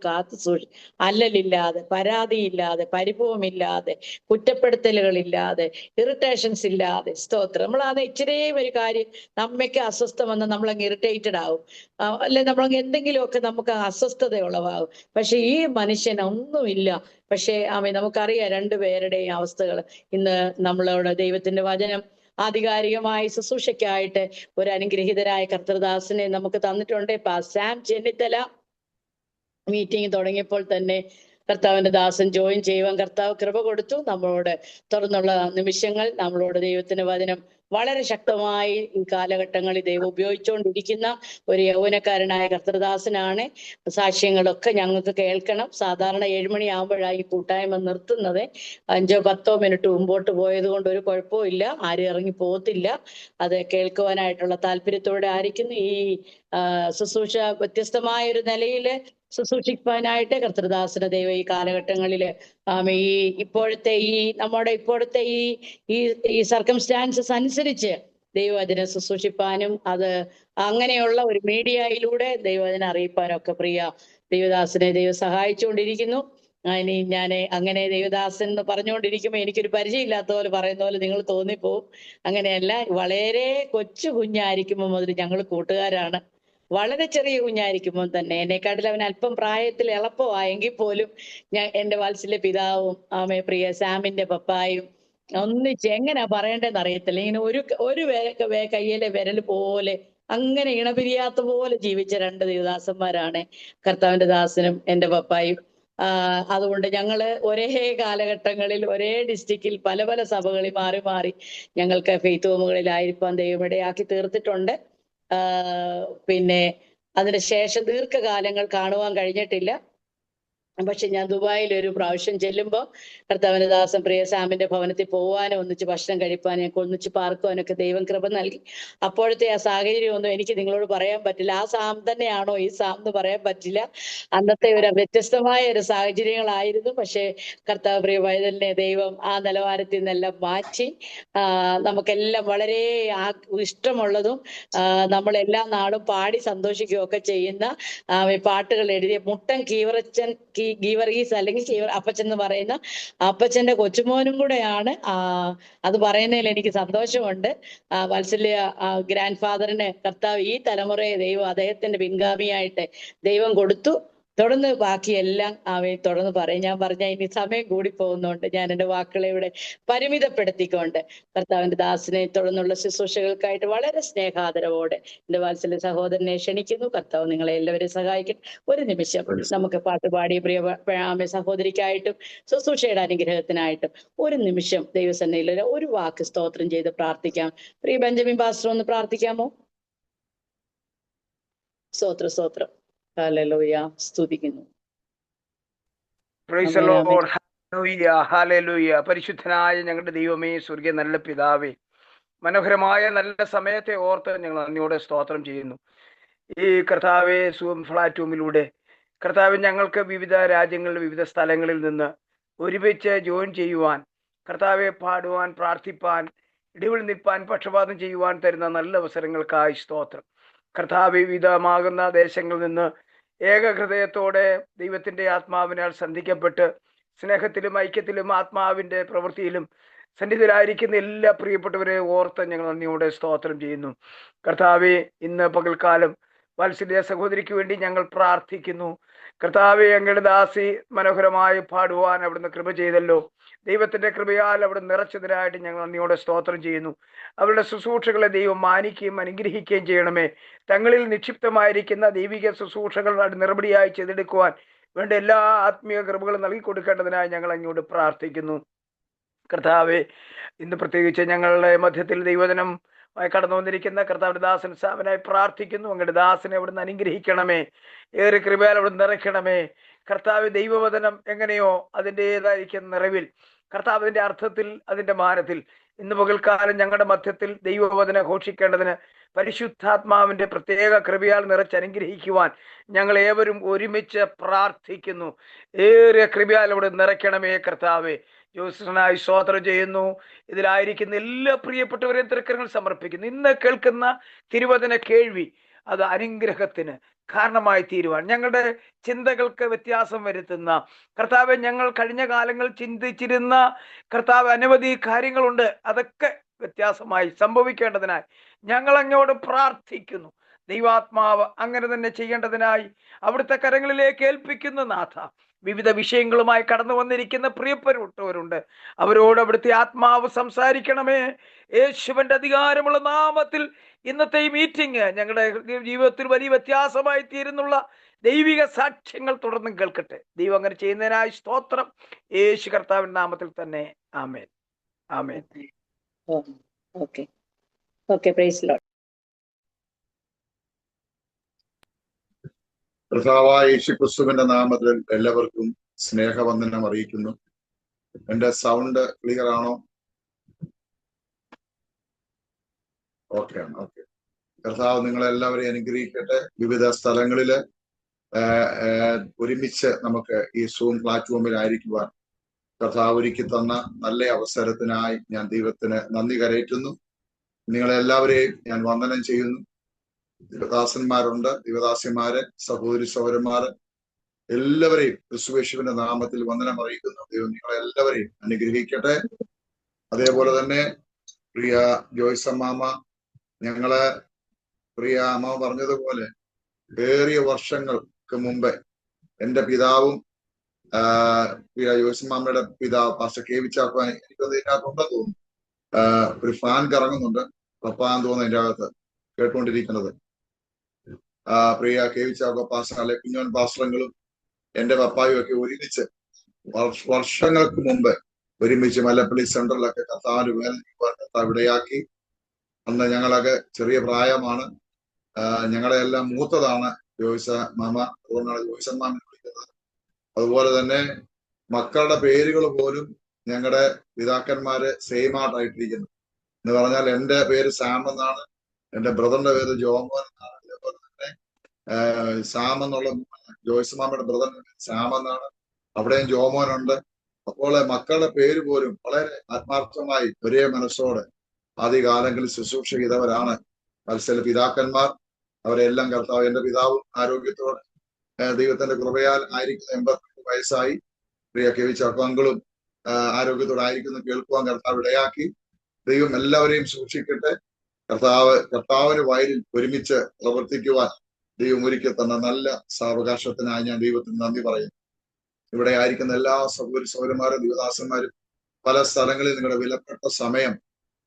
അല്ലലില്ലാതെ, പരാതിയില്ലാതെ, പരിഭവമില്ലാതെ, കുറ്റപ്പെടുത്തലുകളില്ലാതെ, ഇറിറ്റേഷൻസ് ഇല്ലാതെ, സ്തോത്രം. നമ്മളത് ഇച്ചിരിയും ഒരു കാര്യം നമ്മയ്ക്ക് അസ്വസ്ഥം വന്ന് നമ്മളങ്ങ് ഇറിറ്റേറ്റഡ് ആവും, അല്ലെ നമ്മളങ്ങ് എന്തെങ്കിലുമൊക്കെ നമുക്ക് അസ്വസ്ഥത ഉളവാകും. പക്ഷെ ഈ മനുഷ്യൻ ഒന്നുമില്ല. പക്ഷെ നമുക്കറിയാം രണ്ടുപേരുടെയും അവസ്ഥകൾ. ഇന്ന് നമ്മളോട് ദൈവത്തിന്റെ വചനം ആധികാരികമായി ശുശ്രൂഷയ്ക്കായിട്ട് ഒരു അനുഗ്രഹീതരായ കർത്തൃദാസനെ നമുക്ക് തന്നിട്ടുണ്ട്. സാം ചെന്നിത്തല മീറ്റിംഗ് തുടങ്ങിയപ്പോൾ തന്നെ കർത്താവിന്റെ ദാസൻ ജോയിൻ ചെയ്യുവാൻ കർത്താവ് കൃപ കൊടുത്തു. നമ്മളോട് തുറന്നുള്ള നിമിഷങ്ങൾ നമ്മളോട് ദൈവത്തിന്റെ വചനം വളരെ ശക്തമായി ഈ കാലഘട്ടങ്ങളിൽ ദൈവം ഉപയോഗിച്ചുകൊണ്ടിരിക്കുന്ന ഒരു യൗവനക്കാരനായ കർത്തൃദാസനാണ്. സാക്ഷ്യങ്ങളൊക്കെ ഞങ്ങൾക്ക് കേൾക്കണം. സാധാരണ 7 മണിയാകുമ്പോഴാണ് ഈ കൂട്ടായ്മ നിർത്തുന്നത്. 5-10 മിനിറ്റ് മുമ്പോട്ട് പോയത് കൊണ്ട് ഒരു കുഴപ്പവും ഇല്ല, ആരും ഇറങ്ങി പോകത്തില്ല. അത് കേൾക്കുവാനായിട്ടുള്ള താല്പര്യത്തോടെ ആയിരിക്കുന്നു ഈ ശുശ്രൂഷ വ്യത്യസ്തമായ ഒരു നിലയിൽ ശുശ്രൂഷിക്കാനായിട്ട് കർത്തൃദാസന ദൈവം ഈ കാലഘട്ടങ്ങളില് ഇപ്പോഴത്തെ നമ്മുടെ ഇപ്പോഴത്തെ ഈ സർക്കംസ്റ്റാൻസസ് അനുസരിച്ച് ദൈവവചനം ശുശ്രൂഷിപ്പാനും അത് അങ്ങനെയുള്ള ഒരു മീഡിയയിലൂടെ ദൈവവചനം അറിയിപ്പാനും ഒക്കെ പ്രിയ ദൈവദാസനെ ദൈവം സഹായിച്ചുകൊണ്ടിരിക്കുന്നു. ഇനി ഞാൻ അങ്ങനെ ദൈവദാസൻ എന്ന് പറഞ്ഞുകൊണ്ടിരിക്കുമ്പോൾ എനിക്കൊരു പരിചയമില്ലാത്ത പോലെ പറയുന്ന പോലെ നിങ്ങൾ തോന്നിപ്പോവും. അങ്ങനെയല്ല, വളരെ കൊച്ചു കുഞ്ഞായിരിക്കുമ്പോൾ മുതൽ ഞങ്ങൾ കൂട്ടുകാരാണ്. വളരെ ചെറിയ കുഞ്ഞായിരിക്കുമ്പോൾ തന്നെ എന്നെക്കാട്ടിൽ അവൻ അല്പം പ്രായത്തിൽ എളുപ്പമായെങ്കിൽ പോലും എൻ്റെ വാത്സല്യ പിതാവും പ്രിയ സാമിന്റെ പപ്പായും ഒന്നിച്ച് എങ്ങനെയാ പറയേണ്ടതെന്ന് അറിയത്തില്ല. ഇങ്ങനെ ഒരു കയ്യിലെ വിരൽ പോലെ അങ്ങനെ ഇണപിരിയാത്ത പോലെ ജീവിച്ച രണ്ട് ദൈവദാസന്മാരാണ് കർത്താവിന്റെ ദാസനും എൻ്റെ പപ്പായും. അതുകൊണ്ട് ഞങ്ങള് ഒരേ കാലഘട്ടങ്ങളിൽ ഒരേ ഡിസ്ട്രിക്റ്റിൽ പല പല സഭകളിൽ മാറി മാറി ഞങ്ങൾക്ക് ഫെയ്ത്ത് ഹോമുകളിലായിരിക്കാൻ ദൈവം ഇടയാക്കി തീർത്തിട്ടുണ്ട്. പിന്നെ അതിന് ശേഷം ദീർഘകാലങ്ങൾ കാണുവാൻ കഴിഞ്ഞിട്ടില്ല. പക്ഷെ ഞാൻ ദുബായിൽ ഒരു പ്രാവശ്യം ചെല്ലുമ്പോൾ കർത്താവിന്റെ ദാസൻ പ്രിയ സാമിന്റെ ഭവനത്തിൽ പോകാനും ഒന്നിച്ച് ഭക്ഷണം കഴിപ്പാനും ഞങ്ങൾക്ക് ഒന്നിച്ച് പാർക്കുവാനൊക്കെ ദൈവം കൃപ നൽകി. അപ്പോഴത്തെ ആ സാഹചര്യം ഒന്നും എനിക്ക് നിങ്ങളോട് പറയാൻ പറ്റില്ല. ആ സാം തന്നെയാണോ ഈ സാം എന്ന് പറയാൻ പറ്റില്ല. അന്നത്തെ ഒരു വ്യത്യസ്തമായ ഒരു സാഹചര്യങ്ങളായിരുന്നു. പക്ഷെ കർത്താവ് പ്രിയ വൈതലിനെ ദൈവം ആ നിലവാരത്തിൽ നിന്നെല്ലാം മാറ്റി നമുക്കെല്ലാം വളരെ ഇഷ്ടമുള്ളതും നമ്മളെല്ലാ നാളും പാടി സന്തോഷിക്കുകയൊക്കെ ചെയ്യുന്ന പാട്ടുകൾ എഴുതിയ മുട്ടൻ ഗീവർഗീസ് അല്ലെങ്കിൽ അപ്പച്ചൻ എന്ന് പറയുന്ന അപ്പച്ചന്റെ കൊച്ചുമോനും കൂടെയാണ്. അത് പറയുന്നതിൽ എനിക്ക് സന്തോഷമുണ്ട്. വാത്സല്യ ഗ്രാൻഡ് ഫാദറിന് കർത്താവ് ഈ തലമുറയെ ദൈവം അദ്ദേഹത്തിന്റെ പിൻഗാമിയായിട്ട് ദൈവം കൊടുത്തു. തുടർന്ന് ബാക്കിയെല്ലാം തുടർന്ന് പറയും. ഞാൻ പറഞ്ഞ ഇനി സമയം കൂടി പോകുന്നുണ്ട്. ഞാൻ എൻ്റെ വാക്കുകളെ ഇവിടെ പരിമിതപ്പെടുത്തിക്കൊണ്ട് കർത്താവിന്റെ ദാസനെ തുടർന്നുള്ള ശുശ്രൂഷകൾക്കായിട്ട് വളരെ സ്നേഹാദരവോടെ എൻ്റെ വാത്സല്യ സഹോദരനെ ക്ഷണിക്കുന്നു. കർത്താവ് നിങ്ങളെ എല്ലാവരെയും സഹായിക്കും. ഒരു നിമിഷം നമുക്ക് പാട്ടുപാടി പ്രിയ സഹോദരിക്കായിട്ടും ശുശ്രൂഷയുടെ അനുഗ്രഹത്തിനായിട്ടും ഒരു നിമിഷം ദൈവസന്നിധിയിൽ ഒരു വാക്ക് സ്തോത്രം ചെയ്ത് പ്രാർത്ഥിക്കാം. പ്രിയ ബെഞ്ചമിൻ പാസ്റ്റർ ഒന്ന് പ്രാർത്ഥിക്കാമോ? സ്തോത്രം. ഹല്ലേലൂയ, സ്തുതിക്കുന്നു. Price the Lord. Hallelujah, hallelujah. പരിശുദ്ധനായ ഞങ്ങളുടെ ദൈവമേ, സ്വർഗ്ഗീയ നല്ല പിതാവേ, മനോഹരമായ നല്ല സമയത്തെ ഓർത്ത് ഞങ്ങൾ നന്ദിയോടെ സ്തോത്രം ചെയ്യുന്നു. ഈ കർത്താവെ സൂം പ്ലാറ്റ്ഫോമിലൂടെ കർത്താവ് ഞങ്ങൾക്ക് വിവിധ രാജ്യങ്ങളിൽ വിവിധ സ്ഥലങ്ങളിൽ നിന്ന് ഒരുമിച്ച് ജോയിൻ ചെയ്യുവാൻ, കർത്താവെ പാടുവാൻ, പ്രാർത്ഥിപ്പാൻ, ഇടിവിൽ നിൽപ്പാൻ, പക്ഷപാതം ചെയ്യുവാൻ തരുന്ന നല്ല അവസരങ്ങൾക്കായി സ്തോത്രം. കർത്താവ് വിവിധമാകുന്ന ദേശങ്ങളിൽ നിന്ന് ഏകഹൃദയത്തോടെ ദൈവത്തിന്റെ ആത്മാവിനാൽ സന്ധിക്കപ്പെട്ട് സ്നേഹത്തിലും ഐക്യത്തിലും ആത്മാവിന്റെ പ്രവൃത്തിയിലും സന്നിധിയിലായിരിക്കുന്ന എല്ലാ പ്രിയപ്പെട്ടവരെ ഓർത്ത് ഞങ്ങൾ നന്ദിയോടെ സ്തോത്രം ചെയ്യുന്നു. കർത്താവെ, ഇന്ന് പകൽക്കാലം വാത്സല്യ സഹോദരിക്ക് വേണ്ടി ഞങ്ങൾ പ്രാർത്ഥിക്കുന്നു. കർത്താവെ, ഞങ്ങളുടെ ദാസി മനോഹരമായി പാടുവാൻ അവിടുന്ന് കൃപ ചെയ്തല്ലോ. ദൈവത്തിന്റെ കൃപയാൽ അവിടെ നിറച്ചതിനായിട്ട് ഞങ്ങൾ നന്ദിയോടെ സ്തോത്രം ചെയ്യുന്നു. അവരുടെ ശുശ്രൂഷകളെ ദൈവം മാനിക്കുകയും അനുഗ്രഹിക്കുകയും ചെയ്യണമേ. തങ്ങളിൽ നിക്ഷിപ്തമായിരിക്കുന്ന ദൈവിക ശുശ്രൂഷകൾ നിറപടിയായി ചെയ്തെടുക്കുവാൻ വേണ്ട എല്ലാ ആത്മീയ കൃപകളും നൽകി കൊടുക്കേണ്ടതിനായി ഞങ്ങൾ അങ്ങോട്ട് പ്രാർത്ഥിക്കുന്നു. കർത്താവെ, ഇന്ന് പ്രത്യേകിച്ച് ഞങ്ങളുടെ മധ്യത്തിൽ ദൈവജനം കടന്നു വന്നിരിക്കുന്ന കർത്താവിന്റെ ദാസൻ സാമനായി പ്രാർത്ഥിക്കുന്നു. അങ്ങയുടെ ദാസനെ അവിടുന്ന് അനുഗ്രഹിക്കണമേ. ഏറെ കൃപയാൽ അവിടുന്ന് നിറയ്ക്കണമേ. കർത്താവ് ദൈവവചനം എങ്ങനെയോ അതിൻ്റെതായിരിക്കുന്ന നിറവിൽ, കർത്താവിന്റെ അർത്ഥത്തിൽ, അതിന്റെ മാനത്തിൽ ഇന്ന് പകൽക്കാലം ഞങ്ങളുടെ മധ്യത്തിൽ ദൈവവചനം ഘോഷിക്കേണ്ടതിന് പരിശുദ്ധാത്മാവിന്റെ പ്രത്യേക കൃപയാൽ നിറച്ചനുഗ്രഹിക്കുവാൻ ഞങ്ങൾ ഏവരും ഒരുമിച്ച് പ്രാർത്ഥിക്കുന്നു. ഏറെ കൃപയാൽ അവിടെ നിറയ്ക്കണമേ കർത്താവെ. ജോസഫിനായി സ്തോത്രം ചെയ്യുന്നു. ഇതിലായിരിക്കുന്ന എല്ലാ പ്രിയപ്പെട്ടവരെയും തൃക്കരങ്ങൾ സമർപ്പിക്കുന്നു. ഇന്ന് കേൾക്കുന്ന തിരുവചന കേൾവി അത് അനുഗ്രഹത്തിന് കാരണമായി തീരുവാൻ, ഞങ്ങളുടെ ചിന്തകൾക്ക് വ്യത്യാസം വരുത്തുന്ന കർത്താവ്, ഞങ്ങൾ കഴിഞ്ഞ കാലങ്ങൾ ചിന്തിച്ചിരുന്ന കർത്താവ് അനവധി കാര്യങ്ങളുണ്ട്, അതൊക്കെ വ്യത്യാസമായി സംഭവിക്കേണ്ടതിനായി ഞങ്ങൾ അങ്ങോട്ട് പ്രാർത്ഥിക്കുന്നു. ദൈവാത്മാവ് അങ്ങനെ തന്നെ ചെയ്യേണ്ടതിനായി അവിടുത്തെ കരങ്ങളിലേക്ക് ഏൽപ്പിക്കുന്ന നാഥ. വിവിധ വിഷയങ്ങളുമായി കടന്നു വന്നിരിക്കുന്ന പ്രിയപ്പെട്ടവരുണ്ട്, അവരോട് അവിടുത്തെ ആത്മാവ് സംസാരിക്കണമേ. യേശുവിന്റെ അധികാരമുള്ള നാമത്തിൽ ഇന്നത്തെ ഈ മീറ്റിംഗ് ഞങ്ങളുടെ ജീവിതത്തിൽ വലിയ വ്യത്യാസമായി തീരുന്നുള്ള ദൈവിക സാക്ഷ്യങ്ങൾ തുടർന്നും കേൾക്കട്ടെ. ദൈവം അങ്ങനെ ചെയ്യുന്നതിനായി സ്തോത്രം. യേശു കർത്താവിന്റെ നാമത്തിൽ തന്നെ. ആമേൻ, ആമേൻ. Okay, praise the lord. കർത്താവായ യേശുക്രിസ്തുവിന്റെ നാമത്തിൽ എല്ലാവർക്കും സ്നേഹവന്ദനം അറിയിക്കുന്നു. എന്റെ സൗണ്ട് ക്ലിയർ ആണോ? ഓക്കെ. കർത്താവ് നിങ്ങളെല്ലാവരെയും അനുഗ്രഹിക്കട്ടെ. വിവിധ സ്ഥലങ്ങളില് ഒരുമിച്ച് നമുക്ക് ഈ സൂം പ്ലാറ്റ്ഫോമിലായിരിക്കുവാൻ കർത്താവ് ഒരുക്കി തന്ന നല്ല അവസരത്തിനായി ഞാൻ ദൈവത്തിന് നന്ദി കരയറ്റുന്നു. നിങ്ങളെല്ലാവരെയും ഞാൻ വന്ദനം ചെയ്യുന്നു. ദൈവദാസന്മാരുണ്ട്, ദൈവദാസ്യന്മാര്, സഹോദരി സഹോദരന്മാര്, എല്ലാവരെയും ക്രിസ്തുയേശുവിന്റെ നാമത്തിൽ വന്ദനം അറിയിക്കുന്നു. ദൈവം നിങ്ങളെല്ലാവരെയും അനുഗ്രഹിക്കട്ടെ. അതേപോലെ തന്നെ പ്രിയ ജോയ്സ് അമ്മാമ, ഞങ്ങള് പ്രിയ അമ്മ പറഞ്ഞതുപോലെ ഏറിയ വർഷങ്ങൾക്ക് മുമ്പേ എന്റെ പിതാവും പ്രിയ ജോയ്സ് അമ്മാമ്മയുടെ പിതാവ് പാസ്റ്റർ കെ വി ചാക്കോ, എനിക്കത് ഇതിനകത്തുണ്ടെന്ന് തോന്നുന്നു, ഒരു ഫാൻ കറങ്ങുന്നുണ്ട്, പപ്പാന്ന് തോന്നുന്നു അതിന്റെ അകത്ത് കേട്ടുകൊണ്ടിരിക്കുന്നത്. പ്രിയ കെ വി ചാക്കോ പാസ്റ്റർ, അല്ലെ കുഞ്ഞോൻ പാസ്റ്ററങ്ങളും എന്റെ പപ്പായും ഒക്കെ ഒരുമിച്ച് വർഷങ്ങൾക്ക് മുമ്പ് ഒരുമിച്ച് മലപ്പള്ളി സെൻട്രലൊക്കെ കർത്താവിന്റെ വേല കർത്താവ് ഇടയാക്കി. അന്ന് ഞങ്ങളൊക്കെ ചെറിയ പ്രായമാണ്, ഞങ്ങളെ എല്ലാം മൂത്തതാണ് ജോയ്സ മാമ, അതുകൊണ്ടാണ് ജോയ്സ മാമ വിളിക്കുന്നത്. അതുപോലെ തന്നെ മക്കളുടെ പേരുകൾ പോലും ഞങ്ങളുടെ പിതാക്കന്മാര് സെയിം ആയിട്ടിരിക്കുന്നു. എന്ന് പറഞ്ഞാൽ എന്റെ പേര് സാം എന്നാണ്, എന്റെ ബ്രദറിന്റെ പേര് ജോമോൻ എന്നാണ്. അതേപോലെ തന്നെ സാം എന്നുള്ള ജോയ്സ് മാമയുടെ ബ്രദറിന്റെ പേര് സാം എന്നാണ്, അവിടെയും ജോമോനുണ്ട്. അപ്പോൾ മക്കളുടെ പേര് പോലും വളരെ ആത്മാർത്ഥമായി ഒരേ മനസ്സോടെ ആദ്യകാലങ്ങളിൽ ശുശ്രൂഷ ചെയ്തവരാണ് മത്സര പിതാക്കന്മാർ. അവരെല്ലാം കർത്താവ്, എന്റെ പിതാവും ആരോഗ്യത്തോടെ ദൈവത്തിന്റെ കൃപയാൽ ആയിരിക്കുന്ന 88 വയസ്സായി. പ്രിയ കെ വി ചാക്കോങ്കളും ആരോഗ്യത്തോടെ ആയിരിക്കുന്ന കേൾക്കുവാൻ കർത്താവ് ഇടയാക്കി. ദൈവം എല്ലാവരെയും സൂക്ഷിക്കട്ടെ. കർത്താവിന് വയലിൽ ഒരുമിച്ച് പ്രവർത്തിക്കുവാൻ ദൈവം ഒരുക്കി തന്ന നല്ല സാവകാശത്തിനായി ഞാൻ ദൈവത്തിന് നന്ദി പറയുന്നു. ഇവിടെ ആയിരിക്കുന്ന എല്ലാ സഹോദരി സഹോദരന്മാരും ദൈവദാസന്മാരും പല സ്ഥലങ്ങളിൽ നിങ്ങളുടെ വിലപ്പെട്ട സമയം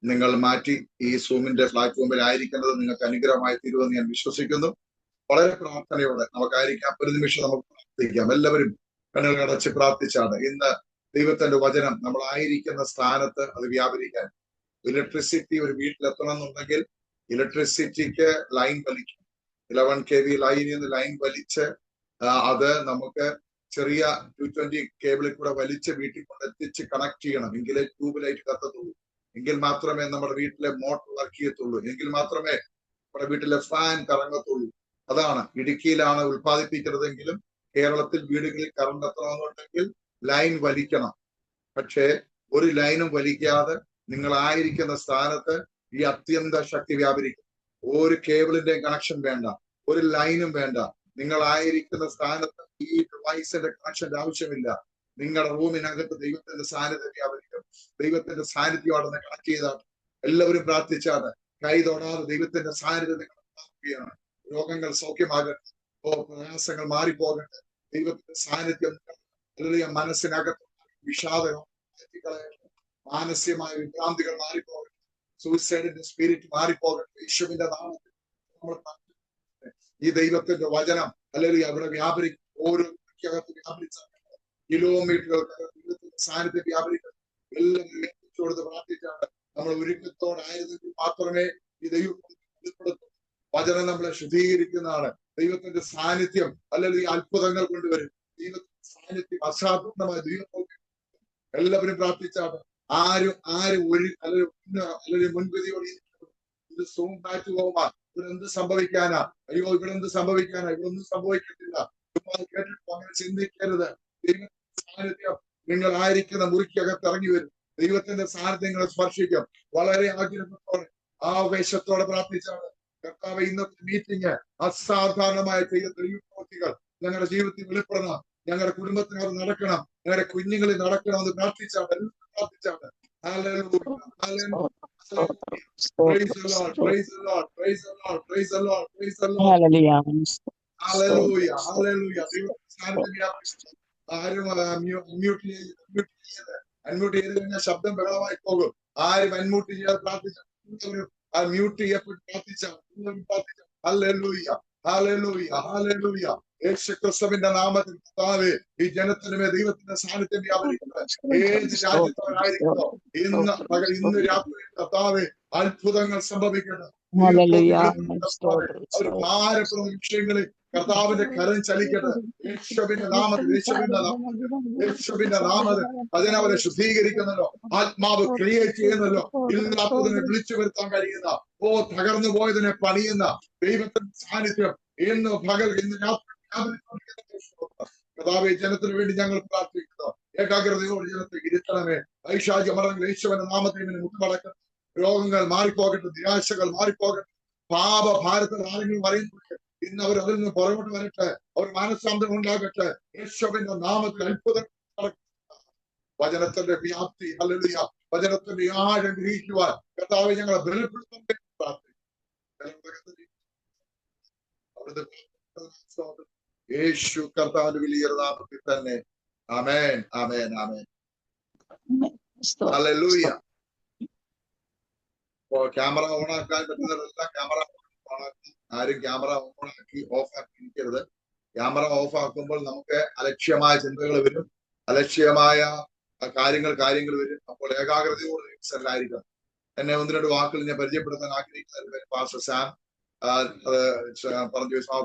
നിങ്ങൾ മാറ്റി ഈ സൂമിന്റെ പ്ലാറ്റ്ഫോമിൽ ആയിരിക്കുന്നത് നിങ്ങൾക്ക് അനുഗ്രഹമായി തീരുമെന്ന് ഞാൻ വിശ്വസിക്കുന്നു. വളരെ പ്രാർത്ഥനയോടെ നമുക്കായിരിക്കാം, ഒരു നിമിഷം നമുക്ക് പ്രാർത്ഥിക്കാം. എല്ലാവരും കണ്ണുകൾ അടച്ച് പ്രാർത്ഥിച്ചാണ് ഇന്ന് ദൈവത്തിന്റെ വചനം നമ്മളായിരിക്കുന്ന സ്ഥാനത്ത് അത് വ്യാപരിക്കാൻ. ഇലക്ട്രിസിറ്റി ഒരു വീട്ടിലെത്തണം എന്നുണ്ടെങ്കിൽ ഇലക്ട്രിസിറ്റിക്ക് ലൈൻ വലിക്കും. 11 kV ലൈനിൽ നിന്ന് ലൈൻ വലിച്ച് അത് നമുക്ക് ചെറിയ 220 കേബിളിൽ കൂടെ വലിച്ച് വീട്ടിൽ കൊണ്ട് എത്തിച്ച് കണക്ട് ചെയ്യണം. എങ്കിലേ ട്യൂബ് ലൈറ്റ് കത്തത്തുള്ളൂ, എങ്കിൽ മാത്രമേ നമ്മുടെ വീട്ടിലെ മോട്ടോർ വർക്ക് ചെയ്യത്തുള്ളൂ, എങ്കിൽ മാത്രമേ നമ്മുടെ വീട്ടിലെ ഫാൻ കറങ്ങത്തുള്ളൂ. അതാണ് ഇടുക്കിയിലാണ് ഉത്പാദിപ്പിക്കുന്നതെങ്കിലും കേരളത്തിൽ വീടുകളിൽ കറണ്ട് എത്തണമെന്നുണ്ടെങ്കിൽ ലൈൻ വലിക്കണം. പക്ഷേ ഒരു ലൈനും വലിക്കാതെ നിങ്ങളായിരിക്കുന്ന സ്ഥാനത്ത് ഈ അത്യന്ത ശക്തി വ്യാപരിക്കും. ഒരു കേബിളിന്റെ കണക്ഷൻ വേണ്ട, ഒരു ലൈനും വേണ്ട. നിങ്ങളായിരിക്കുന്ന സ്ഥാനത്ത് ഈ ഡിവൈസിന്റെ കണക്ഷന്റെ ആവശ്യമില്ല. നിങ്ങളുടെ റൂമിനകത്ത് ദൈവത്തിന്റെ സാന്നിധ്യം വ്യാപരിക്കും. ദൈവത്തിന്റെ സാന്നിധ്യം അവിടെ നിന്ന് കണക്ട് ചെയ്താണ്. എല്ലാവരും പ്രാർത്ഥിച്ചാണ് കൈ തൊടാതെ ദൈവത്തിന്റെ സാന്നിധ്യം നിങ്ങൾ പ്രാർത്ഥിക്കുകയാണ്. രോഗങ്ങൾ സൗഖ്യമാകട്ടെ, പ്രയാസങ്ങൾ മാറിപ്പോകട്ടെ. ദൈവത്തിന്റെ സാന്നിധ്യം മനസ്സിനകത്ത് വിഷാദം, മാനസികമായ വിഭ്രാന്തികൾ മാറിപ്പോകട്ടെ, സൂയിസൈഡിന്റെ സ്പിരിറ്റ് മാറിപ്പോകട്ടെ. യേശുവിന്റെ നാമത്തിൽ നമ്മൾ ഈ ദൈവത്തിന്റെ വചനം അല്ലെങ്കിൽ അവിടെ വ്യാപരിക്കും. ഓരോ അകത്ത് വ്യാപരിച്ച കിലോമീറ്ററുകൾക്ക് ദൈവത്തിന്റെ സാന്നിധ്യം വ്യാപരിക്കും. എല്ലാം കൊടുത്ത് പ്രാർത്ഥിച്ചാണ് നമ്മൾ ഒരുക്കത്തോടായിരുന്നെങ്കിൽ മാത്രമേ ഈ ദൈവം വെളിപ്പെടുത്തും. വചനം നമ്മളെ ശുദ്ധീകരിക്കുന്നതാണ്. ദൈവത്തിന്റെ സാന്നിധ്യം അല്ലെങ്കിൽ ഈ അത്ഭുതങ്ങൾ കൊണ്ടുവരും. ദൈവത്തിന്റെ സാന്നിധ്യം അസാധാരണമായ ദൈവം. എല്ലാവരും പ്രാർത്ഥിച്ചാണ്. ആരും ഒരു അല്ലെങ്കിൽ മുൻവിധിയോടെ ഇത് സൂം ബാറ്റ് പോകാൻ ഇവിടെ എന്ത് സംഭവിക്കാനാ, അയ്യോ ഇവിടെ എന്ത് സംഭവിക്കാനാ, ഇവിടെ ഒന്നും സംഭവിക്കത്തില്ല, കേട്ടിട്ട് അങ്ങനെ ചിന്തിക്കരുത്. ദൈവത്തിന്റെ സാന്നിധ്യം നിങ്ങൾ ആയിരിക്കുന്ന മുറിക്കകത്ത് ഇറങ്ങി വരും. ദൈവത്തിന്റെ സാന്നിധ്യം നിങ്ങളെ സ്പർശിക്കും. വളരെ ആഗ്രഹത്തോടെ ആവേശത്തോടെ പ്രാർത്ഥിച്ചാണ് കർത്താവ് ഇന്നത്തെ മീറ്റിംഗ് അസാധാരണമായ പ്രവൃത്തികൾ ഞങ്ങളുടെ ജീവിതത്തിൽ വെളിപ്പെടണം, ഞങ്ങളുടെ കുടുംബത്തിനകത്ത് നടക്കണം, ഞങ്ങളുടെ കുഞ്ഞുങ്ങളിൽ നടക്കണമെന്ന് പ്രാർത്ഥിച്ചാണ്. പ്രാർത്ഥിച്ചാണ്. Praise the Lord, praise the Lord, praise the Lord, praise the Lord, praise the Lord. Hallelujah. Hallelujah, hallelujah. ആരും അൺമ്യൂട്ട് ചെയ്ത് കഴിഞ്ഞാൽ ശബ്ദം ബഹളമായി പോകും. ആരും അൺമ്യൂട്ട് ചെയ്യാതെ പ്രാർത്ഥിച്ചാൽ മ്യൂട്ട് ചെയ്യപ്പെട്ട് പ്രാർത്ഥിച്ചാൽ ഹല്ലേലൂയ, ഹല്ലേലൂയ, ഹല്ലേലൂയ. യേശുക്രിസ്തുവിന്റെ നാമത്തിൽ കർത്താവേ ഈ ജനത്തിനുമേ ദൈവത്തിന്റെ സാന്നിധ്യം വ്യാപരിക്കുന്നത്. ഏത് രാജ്യത്തവരായിരിക്കുന്നോ ഇന്ന് രാത്രി കർത്താവേ അത്ഭുതങ്ങൾ സംഭവിക്കണം. അവർ ഭാരപ്പെടുന്ന വിഷയങ്ങളിൽ കർത്താവിന്റെ കരം ചലിക്കട്ടെ. യേശുവിന്റെ നാമത്തിൽ, യേശുവിന്റെ നാമത്തിൽ അതിനവരെ ശുദ്ധീകരിക്കുന്നല്ലോ, ആത്മാവ് ക്രിയേറ്റ് ചെയ്യുന്നല്ലോ, ഇല്ലാത്തതിനെ വിളിച്ചു വരുത്താൻ കഴിയുന്ന, തകർന്നു പോയതിനെ പണിയുന്ന ദൈവത്തിന്റെ സാന്നിധ്യം ഇന്ന് പകൽ ഇന്ന് രാത്രി കർത്താവേ ജനത്തിന് വേണ്ടി ഞങ്ങൾ പ്രാർത്ഥിക്കുന്നു. ഏകാഗ്രതയോട് ജനത്തെ ഇരുത്തണമേ. ഐഷാജ് മറങ്ങൾ യേശുവിന്റെ നാമത്തിൽ മുട്ടുമടക്കണം. രോഗങ്ങൾ മാറിപ്പോകട്ടെ, നിരാശകൾ മാറിപ്പോകട്ടെ. പാപഭാരത്തിൽ ആരെങ്കിലും പറയുന്നുണ്ട്, ഇന്ന് അവർ അതിൽ നിന്ന് പുറകോട്ട് വരട്ടെ, അവർ മാനസാന്തരം ഉണ്ടാകട്ടെ. യേശുവിന്റെ നാമത്തിൽ അത്ഭുതം വചനത്തിന്റെ വ്യാപ്തി, ഹല്ലേലൂയ, വചനത്തിന്റെ ആഴം ഗ്രഹിക്കുവാൻ കർത്താവേ ഞങ്ങളെ ബലപ്പെടുത്താൻ യേശു കർത്താവിന്റെ വലിയ നാമത്തിൽ തന്നെ. ആമേൻ, ആമേൻ, ആമേൻ. ഹല്ലേലൂയ. ക്യാമറ ഓൺ ആക്കാൻ പറ്റുന്നവരെല്ലാം ക്യാമറ ഓണാക്കി. ആരും ക്യാമറ ഓണാക്കി ഓഫ് ആക്കി ഇരിക്കരുത്. ക്യാമറ ഓഫ് ആക്കുമ്പോൾ നമുക്ക് അലക്ഷ്യമായ ചിന്തകൾ വരും, അലക്ഷ്യമായ കാര്യങ്ങൾ വരും. അപ്പോൾ ഏകാഗ്രതയോട് എല്ലായിരിക്കും. എന്നെ ഒന്ന് രണ്ട് വാക്കുകൾ ഞാൻ പരിചയപ്പെടുത്താൻ ആഗ്രഹിക്കുന്ന പാസ്റ്റർ സാം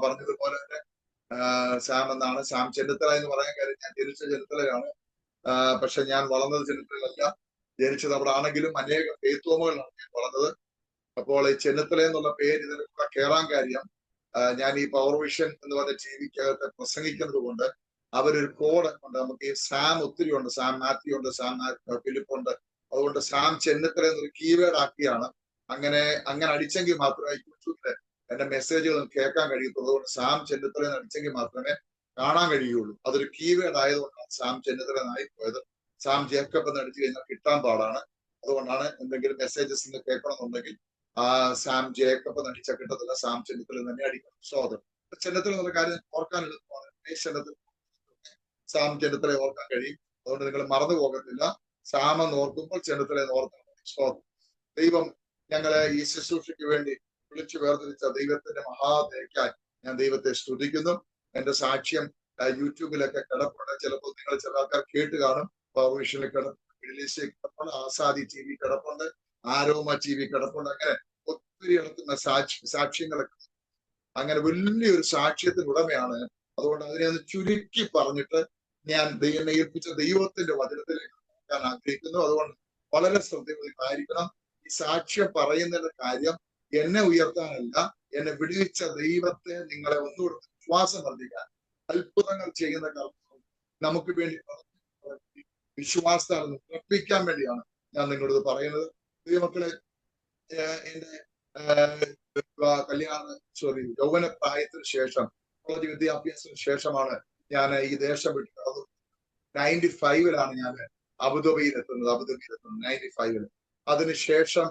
പറഞ്ഞതുപോലെ തന്നെ സാം എന്നാണ്. സാം ചെന്നിത്തല എന്ന് പറയാൻ കാര്യം, ഞാൻ ജനിച്ച ചെന്നിത്തലയാണ്. പക്ഷെ ഞാൻ വളർന്നത് ചെന്നിത്തലയല്ല. ജനിച്ചത് അവിടെ ആണെങ്കിലും അനേക ഫെയ്ത്തോമുകളിലാണ് ഞാൻ വളർന്നത്. അപ്പോൾ ഈ ചെന്നിത്തല എന്നുള്ള പേര് ഇതിന് കൂടെ കയറാൻ കാര്യം, ഞാൻ ഈ പവർ വിഷൻ എന്ന് പറഞ്ഞ ടിവിക്കകത്ത് പ്രസംഗിക്കുന്നത് കൊണ്ട് അവരൊരു കോഡ് ഉണ്ട്. നമുക്ക് ഈ സാം ഒത്തിരി ഉണ്ട്, സാം മാത്യു ഉണ്ട്, സാം ഫിലിപ്പ് ഉണ്ട്. അതുകൊണ്ട് സാം ചെന്നിത്തല എന്നൊരു കീവേഡ് ആക്കിയാണ്. അങ്ങനെ അടിച്ചെങ്കിൽ മാത്രമേ യൂട്യൂബില് എന്റെ മെസ്സേജുകൾ കേൾക്കാൻ കഴിയത്തുള്ളൂ. അതുകൊണ്ട് സാം ചെന്നിത്തല എന്ന് അടിച്ചെങ്കിൽ മാത്രമേ കാണാൻ കഴിയുള്ളൂ. അതൊരു കീവേഡ് ആയതുകൊണ്ടാണ് സാം ചെന്നിത്തല എന്നായി പോയത്. സാം ജേക്കബ് എന്ന് അടിച്ചു കഴിഞ്ഞാൽ കിട്ടാൻ പാടാണ്. അതുകൊണ്ടാണ് എന്തെങ്കിലും മെസ്സേജസ് കേൾക്കണമെന്നുണ്ടെങ്കിൽ സാം ജേക്കബ് എന്ന് അടിച്ചാൽ കിട്ടത്തില്ല, സാം ചെന്നിത്തല തന്നെ അടിക്കണം. സ്വാതന്ത്ര്യം ചെന്നിത്തല എന്നുള്ള കാര്യം ഓർക്കാൻ എളുപ്പമാണ്. സാം ചെന്നിത്തല ഓർക്കാൻ കഴിയും. അതുകൊണ്ട് നിങ്ങൾ മറന്നു പോകത്തില്ല. സാം എന്ന് ഓർക്കുമ്പോൾ ചെന്നിത്തല എന്ന് ഓർക്കാൻ സ്വാതന്ത്ര്യം. ദൈവം ഞങ്ങളെ ഈ ശുശ്രൂഷയ്ക്ക് വേണ്ടി വിളിച്ചു വേർതിരിച്ച ദൈവത്തിന്റെ മഹാദയക്കായി ഞാൻ ദൈവത്തെ സ്തുതിക്കുന്നു. എന്റെ സാക്ഷ്യം യൂട്യൂബിലൊക്കെ കിടപ്പുണ്ട്. ചിലപ്പോൾ നിങ്ങൾ ചില ആൾക്കാർ കേട്ട് കാണും. പവർവിഷനിൽ കിടപ്പുണ്ട്, ആസാദി TV കിടപ്പുണ്ട്, ആരോമ TV കിടപ്പുണ്ട്. അങ്ങനെ ഒത്തിരി ഇടത്തുന്ന സാക്ഷ്യങ്ങളൊക്കെ, അങ്ങനെ വലിയൊരു സാക്ഷ്യത്തിന് ഉടമയാണ്. അതുകൊണ്ട് അതിനെ ഒന്ന് ചുരുക്കി പറഞ്ഞിട്ട് ഞാൻ എന്നെ ഏൽപ്പിച്ച ദൈവത്തിന്റെ വചനത്തിലേക്ക് നോക്കാൻ ആഗ്രഹിക്കുന്നു. അതുകൊണ്ട് വളരെ ശ്രദ്ധയോടായിരിക്കണം. ഈ സാക്ഷ്യം പറയുന്നതിന്റെ കാര്യം എന്നെ ഉയർത്താനല്ല, എന്നെ വിടുവിച്ച ദൈവത്തെ നിങ്ങളെ ഒന്നുകൂടെ വിശ്വാസം വർദ്ധിക്കാൻ, അത്ഭുതങ്ങൾ ചെയ്യുന്ന കാലത്ത് നമുക്ക് വേണ്ടി വിശ്വാസത്താൽ ഉറപ്പിക്കാൻ വേണ്ടിയാണ് ഞാൻ നിങ്ങളോട് പറയുന്നത്. ദൈവമക്കളെ, എന്റെ യൗവന പ്രായത്തിന് ശേഷം, കോളേജ് വിദ്യാഭ്യാസത്തിന് ശേഷമാണ് ഞാൻ ഈ ദേശം വിട്ടത്. 95-ലാണ് ഞാൻ അബുദാബിയിൽ എത്തുന്നത്. 95-ല്. അതിനുശേഷം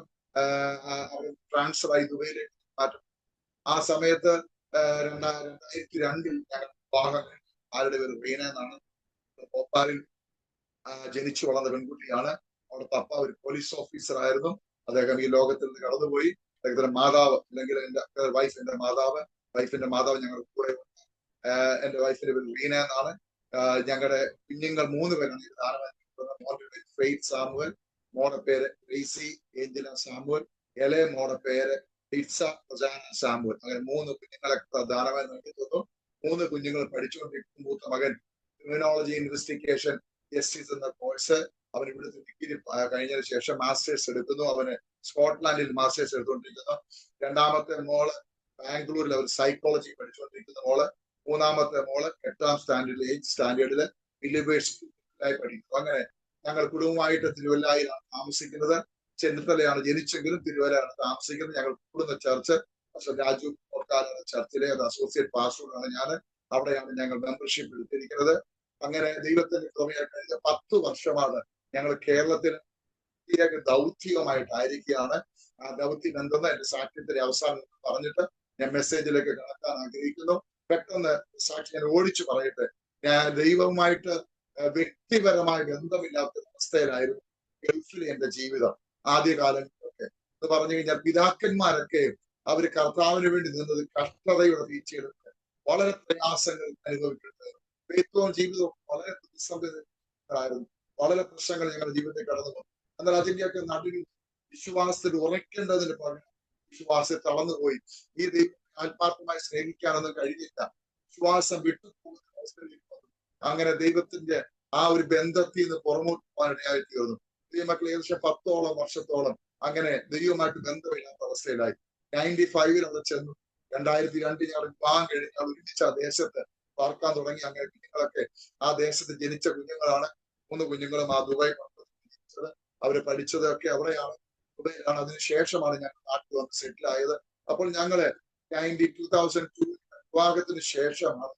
ട്രാൻസ്ഫർ ആയി ദുബൈയിലേക്ക് മാറ്റും. ആ സമയത്ത് 2002-ൽ ഞങ്ങൾ വിവാഹം. ആരുടെ പേര് റീന എന്നാണ്. ഭോപ്പാലിൽ ജനിച്ചു വളർന്ന പെൺകുട്ടിയാണ്. അവിടുത്തെ അപ്പ ഒരു പോലീസ് ഓഫീസർ ആയിരുന്നു. അദ്ദേഹം ഈ ലോകത്തിൽ നിന്ന് കടന്നുപോയി. അദ്ദേഹത്തിന്റെ മാതാവ്, അല്ലെങ്കിൽ എന്റെ വൈഫിന്റെ മാതാവ് ഞങ്ങളുടെ കൂടെ ഉണ്ട്. എന്റെ വൈഫിന്റെ പേര് റീന എന്നാണ്. ഞങ്ങളുടെ കുഞ്ഞുങ്ങൾ 3 പേരാണ്. മോന്റെ പേര് ഫെയ്ത്ത് സാമുവൽ, മോടെ പേര് റേസി ഏഞ്ചല സാമുവൽ, ഇളയ മോടെ പേര് ഹിറ്റ്സ സാമുവൽ. അങ്ങനെ 3 കുഞ്ഞുങ്ങളെ ദാനമായി നൽകി തന്നു. 3 കുഞ്ഞുങ്ങൾ പഠിച്ചുകൊണ്ടിരിക്കും. മൂത്ത മകൻ ക്രിമിനോളജി ഇൻവെസ്റ്റിഗേഷൻ ജസ്റ്റിസ് എന്ന കോഴ്സ് അവൻ ഇവിടുത്തെ ഡിഗ്രി കഴിഞ്ഞതിന് ശേഷം മാസ്റ്റേഴ്സ് എടുക്കുന്നു. അവന് സ്കോട്ട്ലാൻഡിൽ മാസ്റ്റേഴ്സ് എടുത്തുകൊണ്ടിരിക്കുന്നു. 2ാമത്തെ മോള് ബാംഗ്ലൂരിൽ അവർ സൈക്കോളജി പഠിച്ചുകൊണ്ടിരിക്കുന്ന മോള്. 3ാമത്തെ മോള് 8ാം സ്റ്റാൻഡേർഡില് യൂണിവേഴ്സിറ്റിയിലായി പഠിക്കുന്നു. അങ്ങനെ ഞങ്ങൾ കുടുംബമായിട്ട് തിരുവല്ലയിലാണ് താമസിക്കുന്നത്. ചെന്നിത്തലയാണ് ജനിച്ചെങ്കിലും തിരുവല്ലയാണ് താമസിക്കുന്നത്. ഞങ്ങൾ കൂടുന്ന ചർച്ച് രാജു ഓർക്കാലാണ് ചർച്ചിലെ അസോസിയേറ്റ് പാസ്റ്ററാണ് ഞാൻ. അവിടെയാണ് ഞങ്ങൾ മെമ്പർഷിപ്പ് എടുത്തിരിക്കുന്നത്. അങ്ങനെ ദൈവത്തിന്റെ കൃപയായി കഴിഞ്ഞ 10 വർഷമാണ് ഞങ്ങൾ കേരളത്തിൽ പ്രത്യേക ദൗത്യമായിട്ടായിരിക്കുകയാണ്. ആ ദൗത്യം എന്തെന്ന് എന്റെ സാക്ഷ്യത്തിന്റെ അവസാനം പറഞ്ഞിട്ട് ഞാൻ മെസ്സേജിലേക്ക് കടക്കാൻ ആഗ്രഹിക്കുന്നു. പെട്ടെന്ന് സാക്ഷി ഞാൻ ഓടിച്ചു പറയട്ടെ. ഞാൻ ദൈവവുമായിട്ട് വ്യക്തിപരമായ ബന്ധമില്ലാത്ത അവസ്ഥയിലായിരുന്നു ഗൾഫിലെ എന്റെ ജീവിതം ആദ്യകാലങ്ങളിലൊക്കെ. എന്ന് പറഞ്ഞു കഴിഞ്ഞാൽ പിതാക്കന്മാരൊക്കെ അവര് കർത്താവിന് വേണ്ടി നിന്നത് കഷ്ടതയുടെ വീഴ്ചയെടുത്ത് വളരെ പ്രയാസങ്ങൾ അനുഭവിച്ചിട്ടുണ്ട്. ഏറ്റവും ജീവിതം വളരെ പ്രതിസന്ധികളായിരുന്നു. വളരെ പ്രശ്നങ്ങൾ ഞങ്ങളുടെ ജീവിതത്തിൽ കടന്നു വന്നു. എന്നാൽ അതിന്റെയൊക്കെ നടുവിൽ വിശ്വാസത്തിൽ ഉറയ്ക്കേണ്ടതിന് പകരം വിശ്വാസത്തെ തളർന്നുപോയി. ഈ ദൈവത്തെ ആത്മാർത്ഥമായി സ്നേഹിക്കാനൊന്നും കഴിഞ്ഞില്ല. വിശ്വാസം വിട്ടുപോകുന്ന അവസ്ഥയിലേക്ക് വന്നു. അങ്ങനെ ദൈവത്തിന്റെ ആ ഒരു ബന്ധത്തിൽ നിന്ന് പുറമോട്ട് പോകാനിടയായി തീർന്നു. ദൈവമക്കൾ ഏകദേശം 10ഓളം വർഷത്തോളം അങ്ങനെ ദൈവമായിട്ട് ബന്ധമില്ലാത്ത അവസ്ഥയിലായി. 95-ൽ അവിടെ ചെന്നു. 2002 ഞങ്ങൾ വിവാഹം കഴിഞ്ഞ് ഞങ്ങൾ ഒരുമിച്ച് ആ ദേശത്ത് പാർക്കാൻ തുടങ്ങി. അങ്ങനെ കുഞ്ഞുങ്ങളൊക്കെ ആ ദേശത്ത് ജനിച്ച കുഞ്ഞുങ്ങളാണ്. 3 കുഞ്ഞുങ്ങളും ആ ദുബായ് ജനിച്ചത്. അവര് പഠിച്ചതൊക്കെ അവിടെയാണ്. ദുബൈയിലാണ്. അതിനുശേഷമാണ് ഞങ്ങൾ നാട്ടിൽ വന്ന് സെറ്റിൽ ആയത്. അപ്പോൾ ഞങ്ങള് 2002 വിവാഹത്തിന് ശേഷമാണ്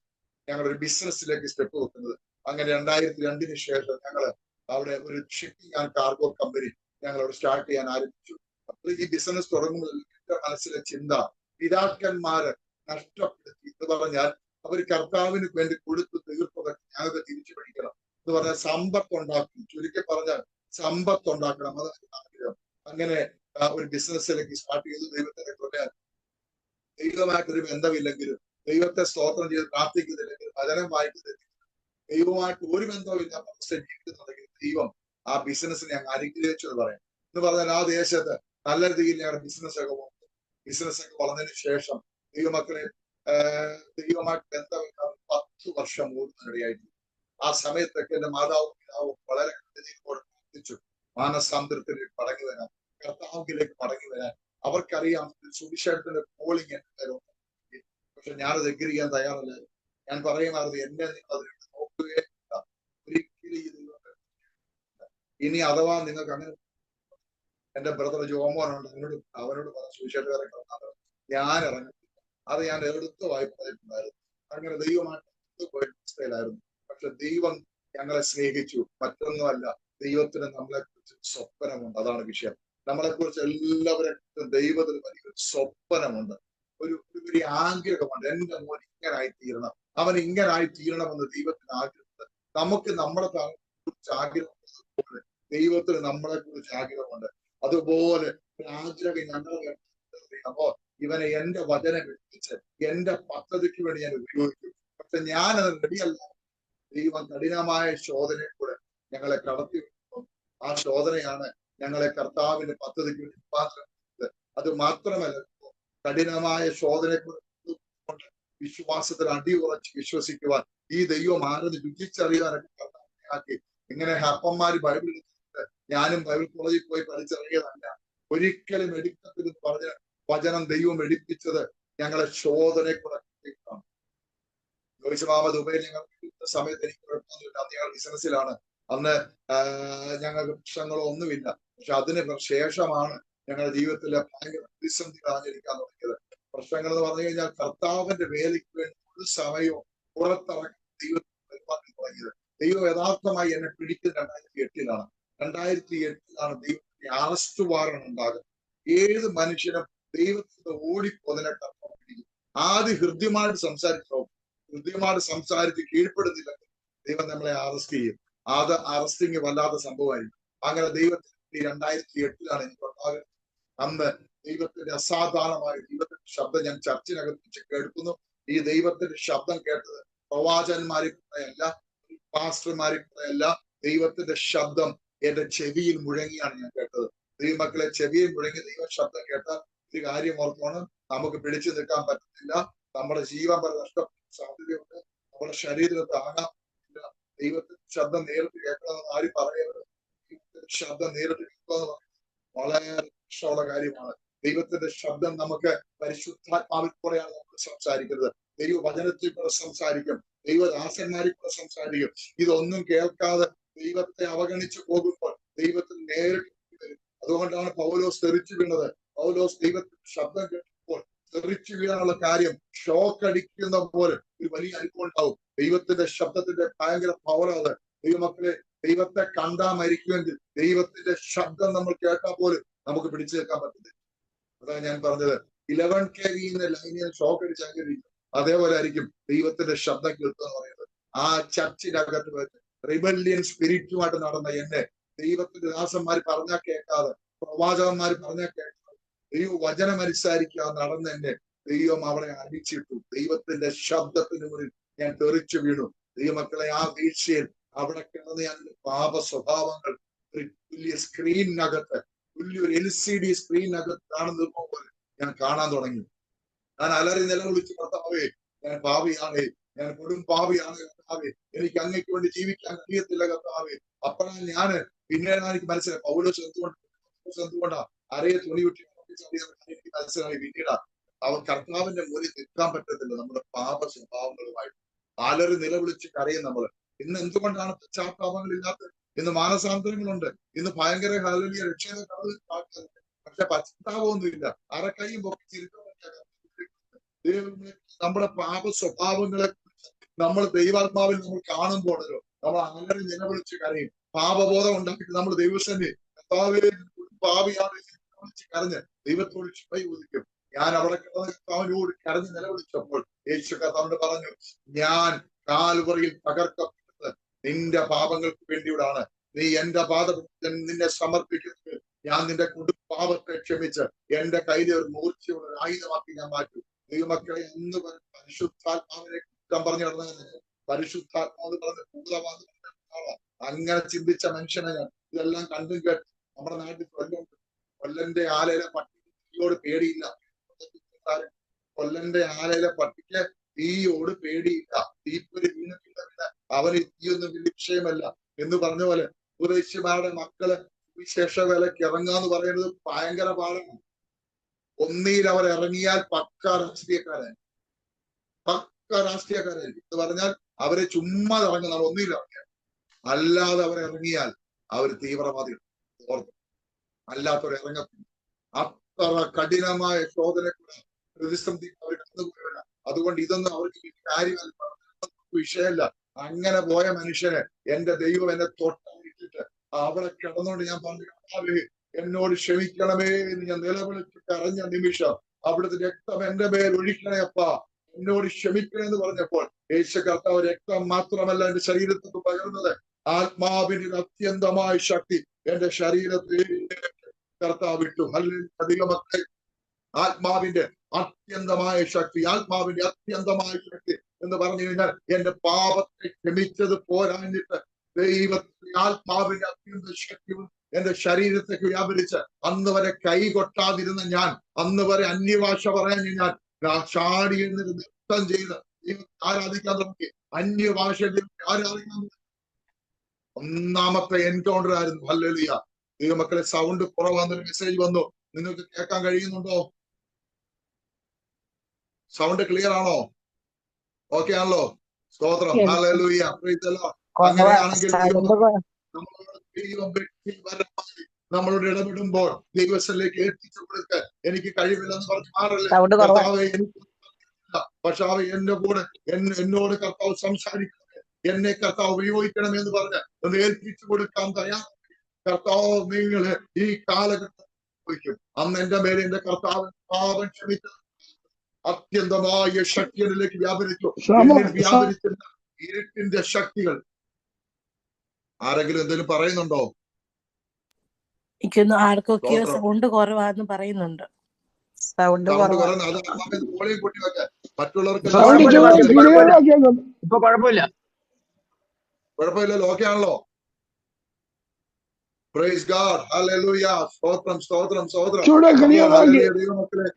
ഞങ്ങൾ ഒരു ബിസിനസ്സിലേക്ക് സ്റ്റെപ്പ് വെക്കുന്നത്. അങ്ങനെ 2002 ശേഷം ഞങ്ങള് അവിടെ ഒരു ഷിപ്പിംഗ് ആൻഡ് കാർഗോ കമ്പനി ഞങ്ങൾ അവിടെ സ്റ്റാർട്ട് ചെയ്യാൻ ആരംഭിച്ചു. അപ്പോൾ ഈ ബിസിനസ് തുടങ്ങുമ്പോൾ എന്റെ മനസ്സിലെ ചിന്ത, പിതാക്കന്മാര് നഷ്ടപ്പെടുത്തി എന്ന് പറഞ്ഞാൽ അവർ കർത്താവിന് വേണ്ടി കൊടുത്തു തീർപ്പതൊക്കെ ഞങ്ങൾക്ക് തിരിച്ചു പിടിക്കണം എന്ന് പറഞ്ഞാൽ സമ്പത്ത് ഉണ്ടാക്കും. ചുരുക്കി പറഞ്ഞാൽ സമ്പത്ത് ഉണ്ടാക്കണം, അതാണ് ആഗ്രഹം. അങ്ങനെ ഒരു ബിസിനസ്സിലേക്ക് സ്റ്റാർട്ട് ചെയ്തു. ദൈവത്തിന്റെ കൃപയാൽ ദൈവമായിട്ടൊരു ബന്ധമില്ലെങ്കിലും, ദൈവത്തെ സ്തോത്രം ചെയ്ത് പ്രാർത്ഥിക്കുന്നില്ലെങ്കിലും, വചനം വായിക്കുന്നില്ലെങ്കിലും, ദൈവമായിട്ട് ഒരു ബന്ധമില്ലാത്ത അവസ്ഥ ജീവിക്കുന്നുണ്ടെങ്കിൽ ദൈവം ആ ബിസിനസ്സിനെ ഞങ്ങൾ അനുഗ്രഹിച്ചു എന്ന് പറയാം. എന്ന് പറഞ്ഞാൽ ആ ദേശത്ത് നല്ല രീതിയിൽ ഞങ്ങളുടെ ബിസിനസ്സൊക്കെ വളർന്നതിന് ശേഷം ദൈവമക്കളെ ദൈവമായിട്ട് ബന്ധമില്ലാതെ 10 വർഷം ഓടുന്നതിനിടയായിട്ട് ആ സമയത്തൊക്കെ എന്റെ മാതാവും പിതാവും വളരെ കൃത്യതയോടെ പ്രാർത്ഥിച്ചു മാനസാന്തരത്തിലേക്ക് മടങ്ങി വരാൻ, കർത്താവിലേക്ക് മടങ്ങി വരാൻ. അവർക്കറിയാം സുവിശേഷത്തിന്റെ കോളിങ് എന്റെ പേരുണ്ട്. പക്ഷെ ഞാനത് എഗ്രി ചെയ്യാൻ തയ്യാറല്ലായിരുന്നു. ഞാൻ പറയുമായിരുന്നു, എന്നെ നിങ്ങൾ അതിലേക്ക് നോക്കുകയില്ല, ഒരിക്കലും ഈ ദൈവത്തെ. ഇനി അഥവാ നിങ്ങൾക്ക് അങ്ങനെ, എന്റെ ബ്രദർ ജോമോനുണ്ട്, അവനോട് പറഞ്ഞ സുവിശേഷകാരെ ഞാൻ ഇറങ്ങത്തില്ല. അത് ഞാൻ എടുത്തുമായി പറഞ്ഞിട്ടുണ്ടായിരുന്നു. അങ്ങനെ ദൈവമായിട്ട് പോയ അവസ്ഥയിലായിരുന്നു. പക്ഷെ ദൈവം ഞങ്ങളെ സ്നേഹിച്ചു, മറ്റൊന്നുമല്ല, ദൈവത്തിന് നമ്മളെ കുറിച്ച് സ്വപ്നമുണ്ട്. അതാണ് വിഷയം. നമ്മളെ കുറിച്ച് എല്ലാവരും ദൈവത്തിന് വലിയൊരു സ്വപ്നമുണ്ട്, ഒരു ആഗ്രഹമുണ്ട്. എന്റെ മോൻ ഇങ്ങനായി തീരണം, അവൻ ഇങ്ങനായി തീരണമെന്ന് ദൈവത്തിന് ആഗ്രഹമുണ്ട്. നമുക്ക് നമ്മളെ കുറിച്ച് ആഗ്രഹമുള്ളതുപോലെ ദൈവത്തിന് നമ്മളെ കുറിച്ച് ആഗ്രഹമുണ്ട്. അതുപോലെ ഒരു ആഗ്രഹം ഞങ്ങളുടെ അപ്പോ ഇവനെ എന്റെ വചനം എടുപ്പിച്ച് എന്റെ പദ്ധതിക്ക് വേണ്ടി ഞാൻ ഉപയോഗിക്കും. പക്ഷെ ഞാനത് റെഡിയല്ല. ദൈവം കഠിനമായ ശോധനയിൽ കൂടെ ഞങ്ങളെ കടത്തി വിടുന്നു. ആ ശോധനയാണ് ഞങ്ങളെ കർത്താവിന്റെ പദ്ധതിക്ക് വേണ്ടി രൂപാന്തരപ്പെടുന്നത്. അത് മാത്രമല്ല, കഠിനമായ ശോധനയെ കൊണ്ട് വിശ്വാസത്തിൽ അടിയുറച്ച് വിശ്വസിക്കുവാൻ, ഈ ദൈവം ആരെന്ന് രുചിച്ചറിയാനൊക്കെ കർത്താവിനെ ആക്കി. ഇങ്ങനെ ഹപ്പന്മാര് ബൈബിളിൽ ഞാനും ബൈബിൾ കോളേജിൽ പോയി പഠിച്ചിറങ്ങിയതല്ല. ഒരിക്കലും എടുക്കത്തിൽ പറഞ്ഞ വചനം ദൈവം എടുപ്പിച്ചത് ഞങ്ങളെ ശോധനയെ കൂടെ ആണ്. ജോയിസ് ദുബൈയിൽ ഞങ്ങൾ സമയത്ത് എനിക്ക് കുഴപ്പമൊന്നുമില്ല. അന്ന് ഞങ്ങൾ ബിസിനസ്സിലാണ്. അന്ന് ഞങ്ങൾക്ക് പ്രശ്നങ്ങളോ ഒന്നുമില്ല. പക്ഷെ അതിന് ശേഷമാണ് ഞങ്ങളുടെ ജീവിതത്തിലെ ഭയങ്കര പ്രതിസന്ധി ആചരിക്കാൻ തുടങ്ങിയത്. പ്രശ്നങ്ങൾ എന്ന് പറഞ്ഞു കഴിഞ്ഞാൽ കർത്താവിന്റെ വേലയ്ക്ക് വേണ്ടി ഒരു സമയവും പുറത്തിറങ്ങി ദൈവത്തിന് പരിപാടി തുടങ്ങിയത്. ദൈവം യഥാർത്ഥമായി എന്നെ പിടിക്കുന്നത് 2008 2008 ദൈവത്തിന്റെ അറസ്റ്റ് വാറണ്ട് ഉണ്ടാകുന്നത്. ഏത് മനുഷ്യനും ദൈവത്തിന്റെ ഓടിപ്പോതിനെ കർത്താവ് പിടിക്കും. ആദ്യം ഹൃദ്യമായിട്ട് സംസാരിച്ച് കീഴ്പ്പെടുന്നില്ല, ദൈവം നമ്മളെ അറസ്റ്റ് ചെയ്യും. അത് അറസ്റ്റിങ് വല്ലാത്ത സംഭവമായിരിക്കും. അങ്ങനെ ദൈവത്തിന് 2008 എനിക്ക് ഉണ്ടാകുന്നത്. അന്ന് ദൈവത്തിന്റെ അസാധാരണമായ ദൈവത്തിന്റെ ശബ്ദം ഞാൻ ചർച്ചിനകത്ത് വെച്ച് കേൾക്കുന്നു. ഈ ദൈവത്തിന്റെ ശബ്ദം കേട്ടത് പ്രവാചകന്മാരെ കൂടെയല്ല, പാസ്റ്റർമാരെ കൂടെയല്ല. ദൈവത്തിന്റെ ശബ്ദം എന്റെ ചെവിയിൽ മുഴങ്ങിയാണ് ഞാൻ കേട്ടത്. ദൈവമക്കളെ, ചെവിയിൽ മുഴങ്ങി ദൈവ ശബ്ദം കേട്ടാൽ ഒരു കാര്യം ഓർത്തോണം, നമുക്ക് പിടിച്ചു നിൽക്കാൻ പറ്റത്തില്ല. നമ്മുടെ ജീവൻ വരെ നഷ്ടപ്പെടാൻ സാധ്യതയുണ്ട്. നമ്മുടെ ശരീരത്തിന് താങ്ങാൻ പറ്റില്ല. ദൈവത്തിന്റെ ശബ്ദം നേരിട്ട് കേൾക്കണമെന്ന് ആരും പറയരുത്. ദൈവത്തിന്റെ ശബ്ദം നേരിട്ട് കേൾക്കുക എന്ന് പറയുന്നത് വളരെ ഇഷ്ടമുള്ള കാര്യമാണ്. ദൈവത്തിന്റെ ശബ്ദം നമുക്ക് പരിശുദ്ധാത്മാവിൽ കൂടെയാണ് നമ്മൾ സംസാരിക്കുന്നത്. ദൈവവചനത്തിൽ കൂടെ സംസാരിക്കും, ദൈവദാസന്മാരിൽ കൂടെ സംസാരിക്കും. ഇതൊന്നും കേൾക്കാതെ ദൈവത്തെ അവഗണിച്ചു പോകുമ്പോൾ ദൈവത്തിന് നേരിട്ട് വരും. അതുകൊണ്ടാണ് പൗലോസ് തെറിച്ചു വീണത്. പൗലോസ് ദൈവത്തിന്റെ ശബ്ദം കേട്ടപ്പോൾ തെറിച്ചു വീഴാനുള്ള കാര്യം ഷോക്ക് അടിക്കുന്ന പോലെ ഒരു വലിയ അനുഭവം ഉണ്ടാവും. ദൈവത്തിന്റെ ശബ്ദത്തിന്റെ ഭയങ്കര പവറാണ്. ദൈവമക്കളെ, ദൈവത്തെ കണ്ടാ മരിക്കുമെങ്കിൽ ദൈവത്തിന്റെ ശബ്ദം നമ്മൾ കേട്ടാൽ പോലും നമുക്ക് പിടിച്ചു നിൽക്കാൻ പറ്റില്ല. അതാണ് ഞാൻ പറഞ്ഞത്. 11 kV ലൈനിൽ ഷോക്ക് അടിച്ചാൽ അതേപോലെ ആയിരിക്കും ദൈവത്തിന്റെ ശബ്ദം കേൾക്കുക എന്ന് പറയുന്നത്. ആ ചർച്ചിനകത്ത് വെച്ച് റിബല്യൻ സ്പിരിറ്റുമായിട്ട് നടന്ന എന്നെ ദൈവത്തിന്റെ ദാസന്മാർ പറഞ്ഞാൽ കേൾക്കാതെ, പ്രവാചകന്മാർ പറഞ്ഞാൽ കേൾക്കാതെ, ദൈവ വചനം അനുസരിക്കാതെ നടന്ന എന്നെ ദൈവം അവിടെ അടിച്ചിട്ടു. ദൈവത്തിന്റെ ശബ്ദത്തിന് മുന്നിൽ ഞാൻ തെറിച്ചു വീണു. ദൈവമക്കളെ, ആ വീഴ്ചയിൽ അവിടെ കിടന്ന് ഞാൻ പാപ സ്വഭാവങ്ങൾ വലിയ സ്ക്രീനിനകത്ത്, വലിയൊരു LCD സ്ക്രീനിനകത്ത് കാണുന്നത് പോലെ ഞാൻ കാണാൻ തുടങ്ങി. ഞാൻ അലറി നിലവിളിച്ച്, കർത്താവേ, ഞാൻ പാപിയാണ്, ഞാൻ കൊടും പാപിയാണ് കർത്താവേ, എനിക്ക് അങ്ങേക്ക് വേണ്ടി ജീവിക്കാൻ കഴിയത്തില്ല കർത്താവേ. അപ്പോഴാണ് ഞാന് പിന്നീട് എനിക്ക് മനസ്സിലായി പൗലോസ് എന്തുകൊണ്ടാ അരയെ തുണി വിട്ടി എനിക്ക് മനസ്സിലായി. പിന്നീട് അവൻ കർത്താവിന്റെ മുന്നിൽ നിൽക്കാൻ പറ്റത്തില്ല നമ്മുടെ പാപ സ്വഭാവങ്ങളുമായി. അലറി നിലവിളിച്ച് കരയും നമ്മള്. ഇന്ന് എന്തുകൊണ്ടാണ് പശ്ചാത്താപങ്ങളില്ലാത്തത്? ഇന്ന് മാനസാന്തരങ്ങളുണ്ട്. ഇന്ന് ഭയങ്കര ഹല്ലേലൂയ രക്ഷയുടെ കടലിൽ പക്ഷെ പശ്ചാത്താപമൊന്നുമില്ല. അറക്കൈയും പൊക്കിച്ചിരിക്കും. ദൈവമേ, നമ്മുടെ പാപ സ്വഭാവങ്ങളെ നമ്മൾ ദൈവാത്മാവിൽ നമ്മൾ കാണുമ്പോഴല്ലോ നമ്മൾ അങ്ങനെ നിലവിളിച്ച് കരയും. പാപബോധം ഉണ്ടാക്കിയിട്ട് നമ്മൾ ദൈവസന്നെ പാപിയാണ് കരഞ്ഞ് ദൈവത്തോട് ക്ഷമ ചോദിക്കും. ഞാൻ അവിടെ കിടന്ന കർത്താവിനോട് കരഞ്ഞ് നിലവിളിച്ചപ്പോൾ യേശു കർത്താവിനോട് പറഞ്ഞു, ഞാൻ കാൽവറിയിൽ തകർക്കപ്പെട്ടത് നിന്റെ പാപങ്ങൾക്ക് വേണ്ടിയോടാണ്. നീ എന്റെ നിന്നെ സമർപ്പിക്കുന്നത് ഞാൻ നിന്റെ പാപത്തെ ക്ഷമിച്ച് എന്റെ കയ്യിലെ ഒരു മൂർച്ചയുള്ള ഒരു ആയുധമാക്കി ഞാൻ മാറ്റും. ദൈവമക്കളെ എന്ന് പരിശുദ്ധാത്മാവിനെ കുറ്റം പറഞ്ഞു നടന്നത് പരിശുദ്ധാത്മാവ് പറഞ്ഞ് ഭൂതമാണെന്ന് അങ്ങനെ ചിന്തിച്ച മനുഷ്യനെ ഞാൻ ഇതെല്ലാം കണ്ടും കേട്ട് നമ്മുടെ നാട്ടിൽ കൊല്ലന്റെ ആലയിലെ പട്ടിയോട് പേടിയില്ല. കൊല്ലന്റെ ആലയിലെ പട്ടിക്ക് തീയോട് പേടിയില്ല. തീപ്പൊരി വീണിട്ടില്ല, പിന്നെ അവന് തീയൊന്നും വലിയ വിഷയമല്ല എന്ന് പറഞ്ഞ പോലെ ഉപദേശിമാരുടെ മക്കള് വിശേഷ വിലക്ക് ഇറങ്ങാന്ന് പറയുന്നത് ഭയങ്കര പാടാണ്. ഒന്നിയിൽ അവർ ഇറങ്ങിയാൽ പക്ക രാഷ്ട്രീയക്കാരായിരിക്കും എന്ന് പറഞ്ഞാൽ അവരെ ചുമ്മാ ഇറങ്ങുന്നതാണ്. ഒന്നിയിൽ ഇറങ്ങിയാൽ, അല്ലാതെ അവർ ഇറങ്ങിയാൽ അവർ തീവ്രവാദികൾ. ഓർമ്മ അല്ലാത്തവർ ഇറങ്ങത്തില്ല. അത്ര കഠിനമായ ശോധന പ്രതിസന്ധി അവർ കടന്നുപോയില്ല. അതുകൊണ്ട് ഇതൊന്നും അവർക്ക് കാര്യമല്ല, വിഷയമല്ല. അങ്ങനെ പോയ മനുഷ്യന് എന്റെ ദൈവം എന്നെ തൊട്ടിട്ട് അവിടെ കിടന്നുകൊണ്ട് ഞാൻ പറഞ്ഞു, എന്നോട് ക്ഷമിക്കണമേ എന്ന് ഞാൻ നിലവിളിച്ച് കരഞ്ഞ നിമിഷം അവിടുത്തെ രക്തം എന്റെ മേൽ ഒഴിക്കണേപ്പാ, എന്നോട് ക്ഷമിക്കണേ എന്ന് പറഞ്ഞപ്പോൾ യേശു കർത്താവ് രക്തം മാത്രമല്ല എന്റെ ശരീരത്തിൽ പകർന്നത്, ആത്മാവിന്റെ അത്യന്തമായ ശക്തി എന്റെ ശരീരത്തിൽ കർത്താവ് വിട്ടു. അല്ലെങ്കിൽ മക്കളെ, ആത്മാവിന്റെ അത്യന്തമായ ശക്തി, ആത്മാവിന്റെ അത്യന്തമായ ശക്തി എന്ന് പറഞ്ഞു കഴിഞ്ഞാൽ എന്റെ പാപത്തെ ക്ഷമിച്ചത് പോരാഞ്ഞിട്ട് ദൈവത്തിന്റെ ആത്മാവിന്റെ അത്യന്ത ശക്തിയും എന്റെ ശരീരത്തേക്ക് വ്യാപരിച്ച് അന്ന് വരെ കൈ കൊട്ടാതിരുന്ന ഞാൻ, അന്ന് വരെ അന്യഭാഷ പറയാൻ ഞാൻ ചാടിയിൽ നിന്ന് നൃത്തം ചെയ്ത് ആരാധിക്കാൻ തുടങ്ങി. അന്യഭാഷയിൽ ആരാധിക്കാൻ ഒന്നാമത്തെ എൻകൗണ്ടർ ആയിരുന്നു. ഹല്ലേലൂയ. ദൈവമക്കളെ, സൗണ്ട് കുറവാന്നൊരു മെസ്സേജ് വന്നു. നിങ്ങൾക്ക് കേൾക്കാൻ കഴിയുന്നുണ്ടോ? സൗണ്ട് ക്ലിയർ ആണോ? ഓക്കെ ആണല്ലോ? സ്തോത്രം. ഹല്ലേലൂയ. അങ്ങനെയാണെങ്കിൽ നമ്മളോട് ഇടപെടുമ്പോൾ ദൈവത്തിലേക്ക് എത്തിച്ചു കൊടുക്ക. എനിക്ക് കഴിവില്ലെന്ന് പറഞ്ഞ് മാറല്ലേ കർത്താവ്, എനിക്ക് പക്ഷെ അവ എന്റെ കൂടെ എന്നോട് കർത്താവ് സംസാരിക്കണമേ, എന്നെ കർത്താവ് ഉപയോഗിക്കണമെന്ന് പറഞ്ഞ് ഒന്ന് ഏൽപ്പിച്ചു കൊടുക്കാൻ തയ്യാർ. കർത്താവ് നിങ്ങള് ഈ കാലഘട്ടം ഉപയോഗിക്കും. അന്ന് എന്റെ മേലെ എന്റെ കർത്താവ് പാപം ക്ഷമിച്ച അത്യന്തമായ ശക്തികളിലേക്ക് വ്യാപരിച്ചു. വ്യാപരിച്ചിരുന്ന ഇരുട്ടിന്റെ ശക്തികൾ. ആരെങ്കിലും എന്തെങ്കിലും പറയുന്നുണ്ടോ? ആർക്കൊക്കെയോ സൗണ്ട് കുറവാന്ന് പറയുന്നുണ്ട്. സൗണ്ട് കുറയുന്നു. അത് വോളിയം കൂട്ടി വെക്ക. മറ്റുള്ളവർക്ക് ഇപ്പൊ കുഴപ്പമില്ലല്ലോ? ഓക്കെ ആണല്ലോ? Praise God. ഹല്ലേലൂയ. സ്തോത്രം, സ്തോത്രം, സ്തോത്രം. ദൈവമക്കളെ,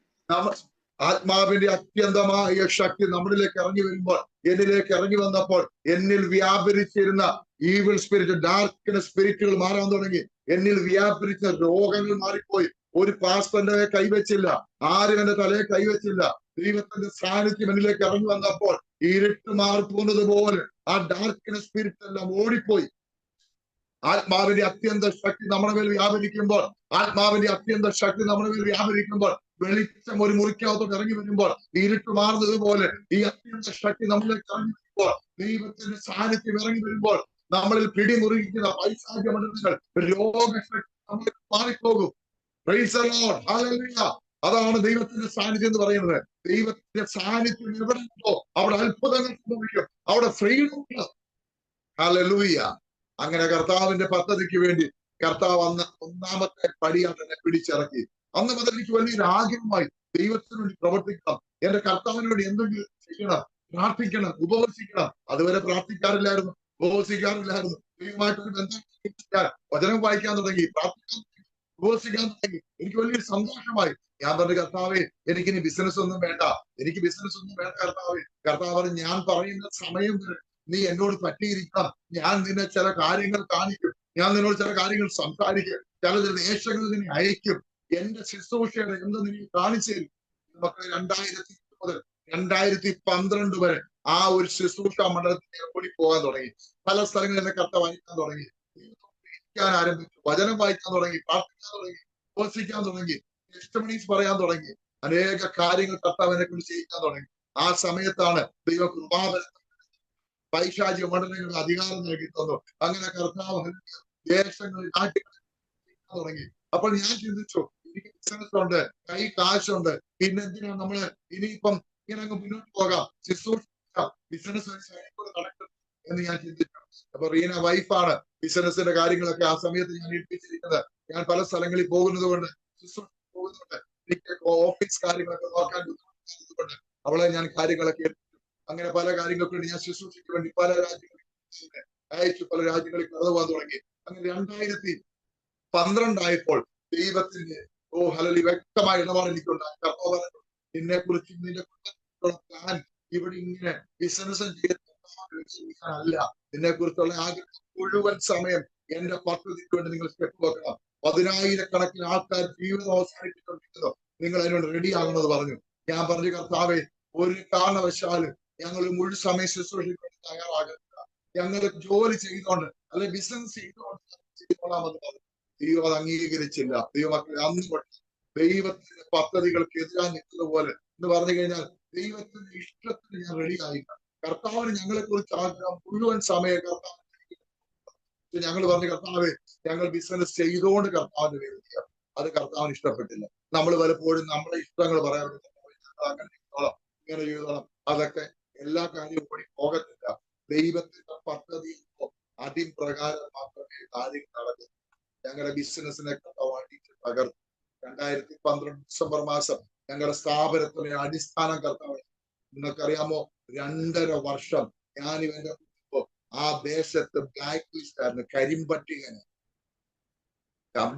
ആത്മാവിന്റെ അത്യന്തമായ ശക്തി നമ്മളിലേക്ക് ഇറങ്ങി വരുമ്പോൾ, എന്നിലേക്ക് ഇറങ്ങി വന്നപ്പോൾ എന്നിൽ വ്യാപരിച്ചിരുന്ന ഈവിൾ സ്പിരിറ്റ്, ഡാർക്ക്നെസ് സ്പിരിറ്റുകൾ മാറാൻ തുടങ്ങി. എന്നിൽ വ്യാപരിച്ച രോഗങ്ങൾ മാറിപ്പോയി. ഒരു പാസ്റ്ററിന്റെ കൈവച്ചില്ല, ആരും എന്റെ തലയെ കൈവച്ചില്ല. ദൈവത്തിന്റെ സാന്നിധ്യം എന്നിലേക്ക് ഇറങ്ങി വന്നപ്പോൾ ഇരുട്ട് മാറിപ്പോകുന്നത് പോലെ ആ ഡാർക്ക്നെസ് സ്പിരിറ്റ് എല്ലാം ഓടിപ്പോയി. ആത്മാവിന്റെ അത്യന്ത ശക്തി നമ്മുടെ മേൽ വ്യാപരിക്കുമ്പോൾ, ആത്മാവിന്റെ അത്യന്ത ശക്തി നമ്മുടെ മേൽ വ്യാപരിക്കുമ്പോൾ, വെളിച്ചം ഒരു മുറിക്കകത്തോട്ട് ഇറങ്ങി വരുമ്പോൾ ഇരുട്ട് മാറുന്നത് പോലെ ഈ അത്യന്ത ശക്തി നമ്മളിലേക്ക് ഇറങ്ങി വരുമ്പോൾ, ദൈവത്തിന്റെ സാന്നിധ്യം ഇറങ്ങി വരുമ്പോൾ നമ്മളിൽ പിടിമുറുകിക്കുന്ന പൈശാചികമണ്ഡലങ്ങൾ, രോഗശക്തി നമ്മൾ മാറിപ്പോകും. Price the Lord. ഹല്ലേലൂയ. അതാണ് ദൈവത്തിന്റെ സാന്നിധ്യം എന്ന് പറയുന്നത്. ദൈവത്തിന്റെ സാന്നിധ്യം എവിടെ ഉണ്ടോ അവിടെ അത്ഭുതങ്ങൾ സംഭവിക്കും, അവിടെ ഫ്രീഡം ഉണ്ട്. ഹല്ലേലൂയ. അങ്ങനെ കർത്താവിന്റെ പദ്ധതിക്ക് വേണ്ടി കർത്താവ് അന്ന് ഒന്നാമത്തെ പടിയാണ് എന്നെ പിടിച്ചിറക്കി. അന്ന് മുതൽ എനിക്ക് വലിയൊരു ആഗ്രഹമായി ദൈവത്തിന് വേണ്ടി പ്രവർത്തിക്കണം, എന്റെ കർത്താവിന് വേണ്ടി എന്തെങ്കിലും ചെയ്യണം, പ്രാർത്ഥിക്കണം, ഉപവസിക്കണം. അതുവരെ പ്രാർത്ഥിക്കാറില്ലായിരുന്നു, ഉപവസിക്കാറില്ലായിരുന്നു. ദൈവമായിട്ടൊരു ബന്ധം വചനം വായിക്കാൻ തുടങ്ങി, പ്രാർത്ഥിക്കാൻ തുടങ്ങി, ഉപവസിക്കാൻ തുടങ്ങി. എനിക്ക് വലിയൊരു സന്തോഷമായി. ഞാൻ പറഞ്ഞു, കർത്താവേ, എനിക്കിനി ബിസിനസ് ഒന്നും വേണ്ട, എനിക്ക് ബിസിനസ് ഒന്നും വേണ്ട കർത്താവേ. കർത്താവ് ഞാൻ പറയുന്ന സമയം വരെ നീ എന്നോട് പറ്റിയിരിക്കണം. ഞാൻ നിന്നെ ചില കാര്യങ്ങൾ കാണിക്കും, ഞാൻ നിന്നോട് ചില കാര്യങ്ങൾ സംസാരിക്കും, ചില ദേശങ്ങളിൽ നിന്നെ അയക്കും, എന്റെ ശുശ്രൂഷയുടെ എന്ന് നിന്നെ കാണിച്ചു തരും. മക്കളെ, 2000 മുതൽ 2012 വരെ ആ ഒരു ശുശ്രൂഷ മണ്ഡലത്തിൽ ഓടിപ്പോകാൻ തുടങ്ങി. പല സ്ഥലങ്ങളിൽ എന്നെ കർത്താവ് അയക്കാൻ തുടങ്ങി, ആരംഭിച്ചു, വചനം വായിക്കാൻ തുടങ്ങി, പ്രാർത്ഥിക്കാൻ തുടങ്ങി. ഉപസിക്കാൻ തുടങ്ങി, ടെസ്റ്റിമണീസ് പറയാൻ തുടങ്ങി, അനേക കാര്യങ്ങൾ കർത്താവിനെ കൊണ്ട് ചെയ്യിക്കാൻ തുടങ്ങി. ആ സമയത്താണ് ദൈവ കൃപാവരം പൈശാചിക മണ്ഡലങ്ങൾക്ക് അധികാരം നൽകി തന്നു. അങ്ങനെ കർത്താവ് ദേശങ്ങളിൽ നാട്ടുകളിൽ തുടങ്ങി. അപ്പോൾ ഞാൻ ചിന്തിച്ചു, എനിക്ക് ബിസിനസ് ഉണ്ട്, കൈ കാശുണ്ട്, പിന്നെ എന്തിനാ നമ്മള് ഇനിയിപ്പം ഇങ്ങനെ അങ്ങ് മുന്നോട്ട് പോകാം, ശുശ്രൂഷിക്കാം, ബിസിനസ് നടക്കും എന്ന് ഞാൻ ചിന്തിച്ചു. അപ്പൊ റീന വൈഫാണ് ബിസിനസിന്റെ കാര്യങ്ങളൊക്കെ ആ സമയത്ത് ഞാൻ ഏൽപ്പിച്ചിരിക്കുന്നത്. ഞാൻ പല സ്ഥലങ്ങളിൽ പോകുന്നത് കൊണ്ട്, ശുശ്രൂഷ പോകുന്നുണ്ട്, എനിക്ക് ഓഫീസ് കാര്യങ്ങളൊക്കെ നോക്കാൻ കൊണ്ട് അവളെ ഞാൻ കാര്യങ്ങളൊക്കെ അങ്ങനെ പല കാര്യങ്ങൾക്ക് വേണ്ടി ഞാൻ ശുശ്രൂഷയ്ക്ക് വേണ്ടി പല രാജ്യങ്ങളിൽ അയച്ചു, പല രാജ്യങ്ങളിൽ കടന്നു പോകാൻ തുടങ്ങി. അങ്ങനെ 2012 ദൈവത്തിന്റെ ഹല്ലേലൂയ വ്യക്തമായ ഇടപാട് എനിക്കുണ്ടായി. കർത്താവ് പറഞ്ഞു, നിന്നെ കുറിച്ച് നിന്റെ പ്ലാൻ ഇവിടെ ഇങ്ങനെ ബിസിനസ്സും അല്ല, നിന്നെ കുറിച്ചുള്ള ആഗ്രഹം മുഴുവൻ സമയം എന്റെ പദ്ധതിക്ക് വേണ്ടി നിങ്ങൾ സ്റ്റെപ്പ് വെക്കണം. 10,000-കണക്കിന് ആൾക്കാർ ജീവിതം അവസാനിപ്പിച്ചുകൊണ്ടിരിക്കുന്നു, നിങ്ങൾ അതിനോട് റെഡി ആകണമെന്ന് പറഞ്ഞു. ഞാൻ പറഞ്ഞു, കർത്താവെ, ഒരു കാരണവശാലും ഞങ്ങൾ മുഴു സമയ ശുശ്രൂഷയ്ക്ക് വേണ്ടി തയ്യാറാകുന്നില്ല, ഞങ്ങൾ ജോലി ചെയ്തുകൊണ്ട് അല്ലെ ബിസിനസ് ചെയ്തോളാമെന്ന് പറഞ്ഞു. ദൈവം അത് അംഗീകരിച്ചില്ല. ദൈവമക്കളെ, അന്ന് തൊട്ട് ദൈവത്തിന്റെ പദ്ധതികൾക്ക് എതിരായി നിൽക്കുന്ന പോലെ എന്ന് പറഞ്ഞു കഴിഞ്ഞാൽ ദൈവത്തിന്റെ ഇഷ്ടത്തിന് ഞാൻ റെഡിയായി. കർത്താവിന് ഞങ്ങളെ കുറിച്ച് ആഗ്രഹം മുഴുവൻ സമയം കർത്താവ് ഞങ്ങൾ പറഞ്ഞു, കർത്താവെ, ഞങ്ങൾ ബിസിനസ് ചെയ്തുകൊണ്ട് കർത്താവിന് വേദിക്കാം. അത് കർത്താവിന് ഇഷ്ടപ്പെട്ടില്ല. നമ്മൾ പലപ്പോഴും നമ്മുടെ ഇഷ്ടങ്ങൾ പറയാറുണ്ട്, അങ്ങനെ ചെയ്തോളാം, ഇങ്ങനെ ചെയ്തോളാം. അതൊക്കെ എല്ലാ കാര്യവും കൂടി പോകത്തില്ല. ദൈവത്തിന്റെ പദ്ധതി അതിപ്രകാരം മാത്രമേ കാര്യങ്ങൾ നടക്കൂ. ഞങ്ങളുടെ ബിസിനസിനെ കർത്താവ് അടിച്ച് തകർത്തു. 2012 ഡിസംബർ മാസം ഞങ്ങളുടെ സ്ഥാപനത്തിന്റെ അടിസ്ഥാനം കർത്താവ്, നിങ്ങൾക്കറിയാമോ, 2.5 വർഷം ഞാൻ ഇവന്റെ ആ ദേശത്ത് ബ്ലാക്ക് ലിസ്റ്റ് ആയിരുന്നു, കരിമ്പട്ടികന്.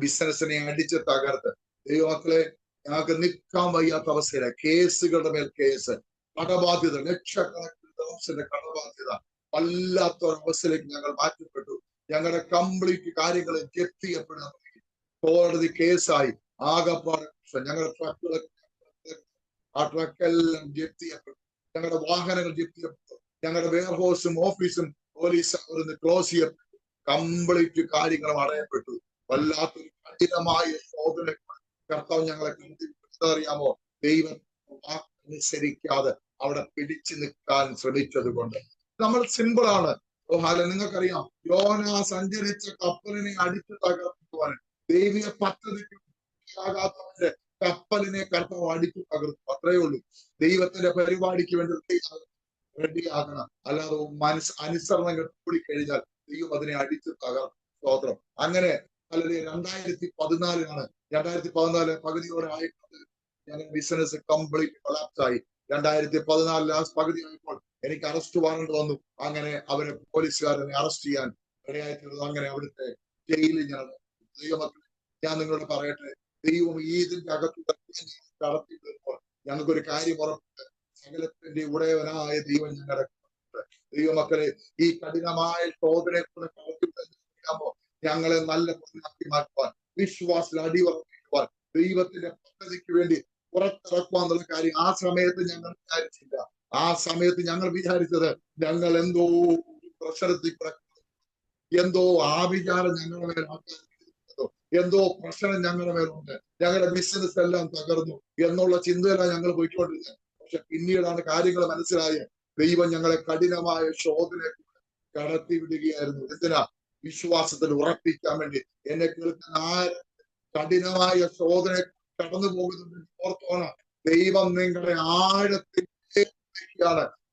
ബിസിനസിനെ അടിച്ച് തകർത്ത് ദൈവമക്കളെ, ഞങ്ങൾക്ക് നിൽക്കാൻ വയ്യാത്ത അവസ്ഥയില, കേസുകളുടെ മേൽ കേസ്, കടബാധ്യത, ലക്ഷക്കണക്കിന് ദിവസത്തിന്റെ കടബാധ്യത, വല്ലാത്തൊരവസ്ഥയിലേക്ക് ഞങ്ങൾ മാറ്റപ്പെട്ടു. ഞങ്ങളുടെ കംപ്ലീറ്റ് കാര്യങ്ങൾ ജപ്തി ചെയ്യപ്പെടുക, കോടതി കേസായി, ആകപ്പാട് ഞങ്ങളുടെ ട്രക്കെല്ലാം ജപ്തി ചെയ്യപ്പെട്ടു, ഞങ്ങളുടെ വാഹനങ്ങൾ ജപ്തി ചെയ്യപ്പെട്ടു, ഞങ്ങളുടെ വെയർഹൗസും ഓഫീസും പോലീസ് അവരൊന്ന് ക്ലോസ് ചെയ്യപ്പെട്ടു, കംപ്ലീറ്റ് കാര്യങ്ങൾ അടയപ്പെട്ടു. വല്ലാത്തൊരു കഠിനമായ ശോധന കർത്താവ് ഞങ്ങളെ അറിയാമോ, ദൈവം അനുസരിക്കാതെ അവിടെ പിടിച്ചു നിൽക്കാൻ ശ്രമിച്ചത് കൊണ്ട്. നമ്മൾ സിമ്പിളാണ്. നിങ്ങൾക്കറിയാം, യോന സഞ്ചരിച്ച കപ്പലിനെ അടിച്ചു തകർക്കുവാൻ ദൈവിക പദ്ധതിക്ക് ആകാത്തവന്റെ കപ്പലിനെ കർത്താവ് അടിച്ചു തകർത്തു. അത്രയേ ഉള്ളൂ. ദൈവത്തിന്റെ പരിപാടിക്ക് വേണ്ടി റെഡിയാകണം. അല്ലാതെ അനുസരണം കൂടിക്കഴിഞ്ഞാൽ ദൈവം അതിനെ അടിച്ചു തകർക്കും. സ്തോത്രം. അങ്ങനെ അല്ലെങ്കിൽ 2014 2014 പകുതിയോടെ ആയിക്കൊണ്ട് ഞങ്ങൾ ബിസിനസ് കംപ്ലീറ്റ് കൊളാപ്സ് ആയി. 2014 ലാസ്റ്റ് പകുതി ആയപ്പോൾ എനിക്ക് അറസ്റ്റ് വാറണ്ട് വന്നു. അങ്ങനെ അവരെ പോലീസുകാരനെ അറസ്റ്റ് ചെയ്യാൻ ഇടയായിട്ടുള്ളത്. അങ്ങനെ അവിടുത്തെ ജയിലിൽ ഞാൻ നിങ്ങളോട് പറയട്ടെ, ദൈവം ഇതിന്റെ അകത്ത് കടത്തി വരുമ്പോൾ ഞങ്ങൾക്കൊരു കാര്യം ഉറപ്പുണ്ട്, സകലത്തിന്റെ ഉടയവനായ ദൈവം ഞങ്ങളുടെ ദൈവമക്കളെ ഈ കഠിനമായ ശോധനയെ കൂടെ കടത്തിവിടുമ്പോ ഞങ്ങളെ നല്ല പൊന്നാക്കി മാറ്റുവാൻ, വിശ്വാസത്തിൽ അടിയുറപ്പിക്കുവാൻ, ദൈവത്തിന്റെ പദ്ധതിക്ക് വേണ്ടി പുറത്തിറക്കുവാൻ എന്നുള്ള കാര്യം ആ സമയത്ത് ഞങ്ങൾ വിചാരിച്ചില്ല. ആ സമയത്ത് ഞങ്ങൾ വിചാരിച്ചത് ഞങ്ങൾ എന്തോ പ്രശ്നത്തിൽ എന്തോ ആഭിചാരം ഞങ്ങളുടെ മേൽ എന്തോ പ്രശ്നം ഞങ്ങളുടെ മേലുണ്ട്, ഞങ്ങളുടെ ബിസിനസ് എല്ലാം തകർന്നു എന്നുള്ള ചിന്തയിലാണ് ഞങ്ങൾ പോയിക്കൊണ്ടിരുന്നത്. പക്ഷെ പിന്നീടാണ് കാര്യങ്ങൾ മനസ്സിലായത്. ദൈവം ഞങ്ങളെ കഠിനമായ ശോധനയെ കടത്തി വിടുകയായിരുന്നു. എന്തിനാ? വിശ്വാസത്തിൽ ഉറപ്പിക്കാൻ വേണ്ടി. എന്നെ കേൾക്കുന്ന കഠിനമായ ശോധന കടന്നു പോകുന്നുണ്ട് ഓർത്തോണം, ദൈവം നിങ്ങളെ ആഴത്തിൽ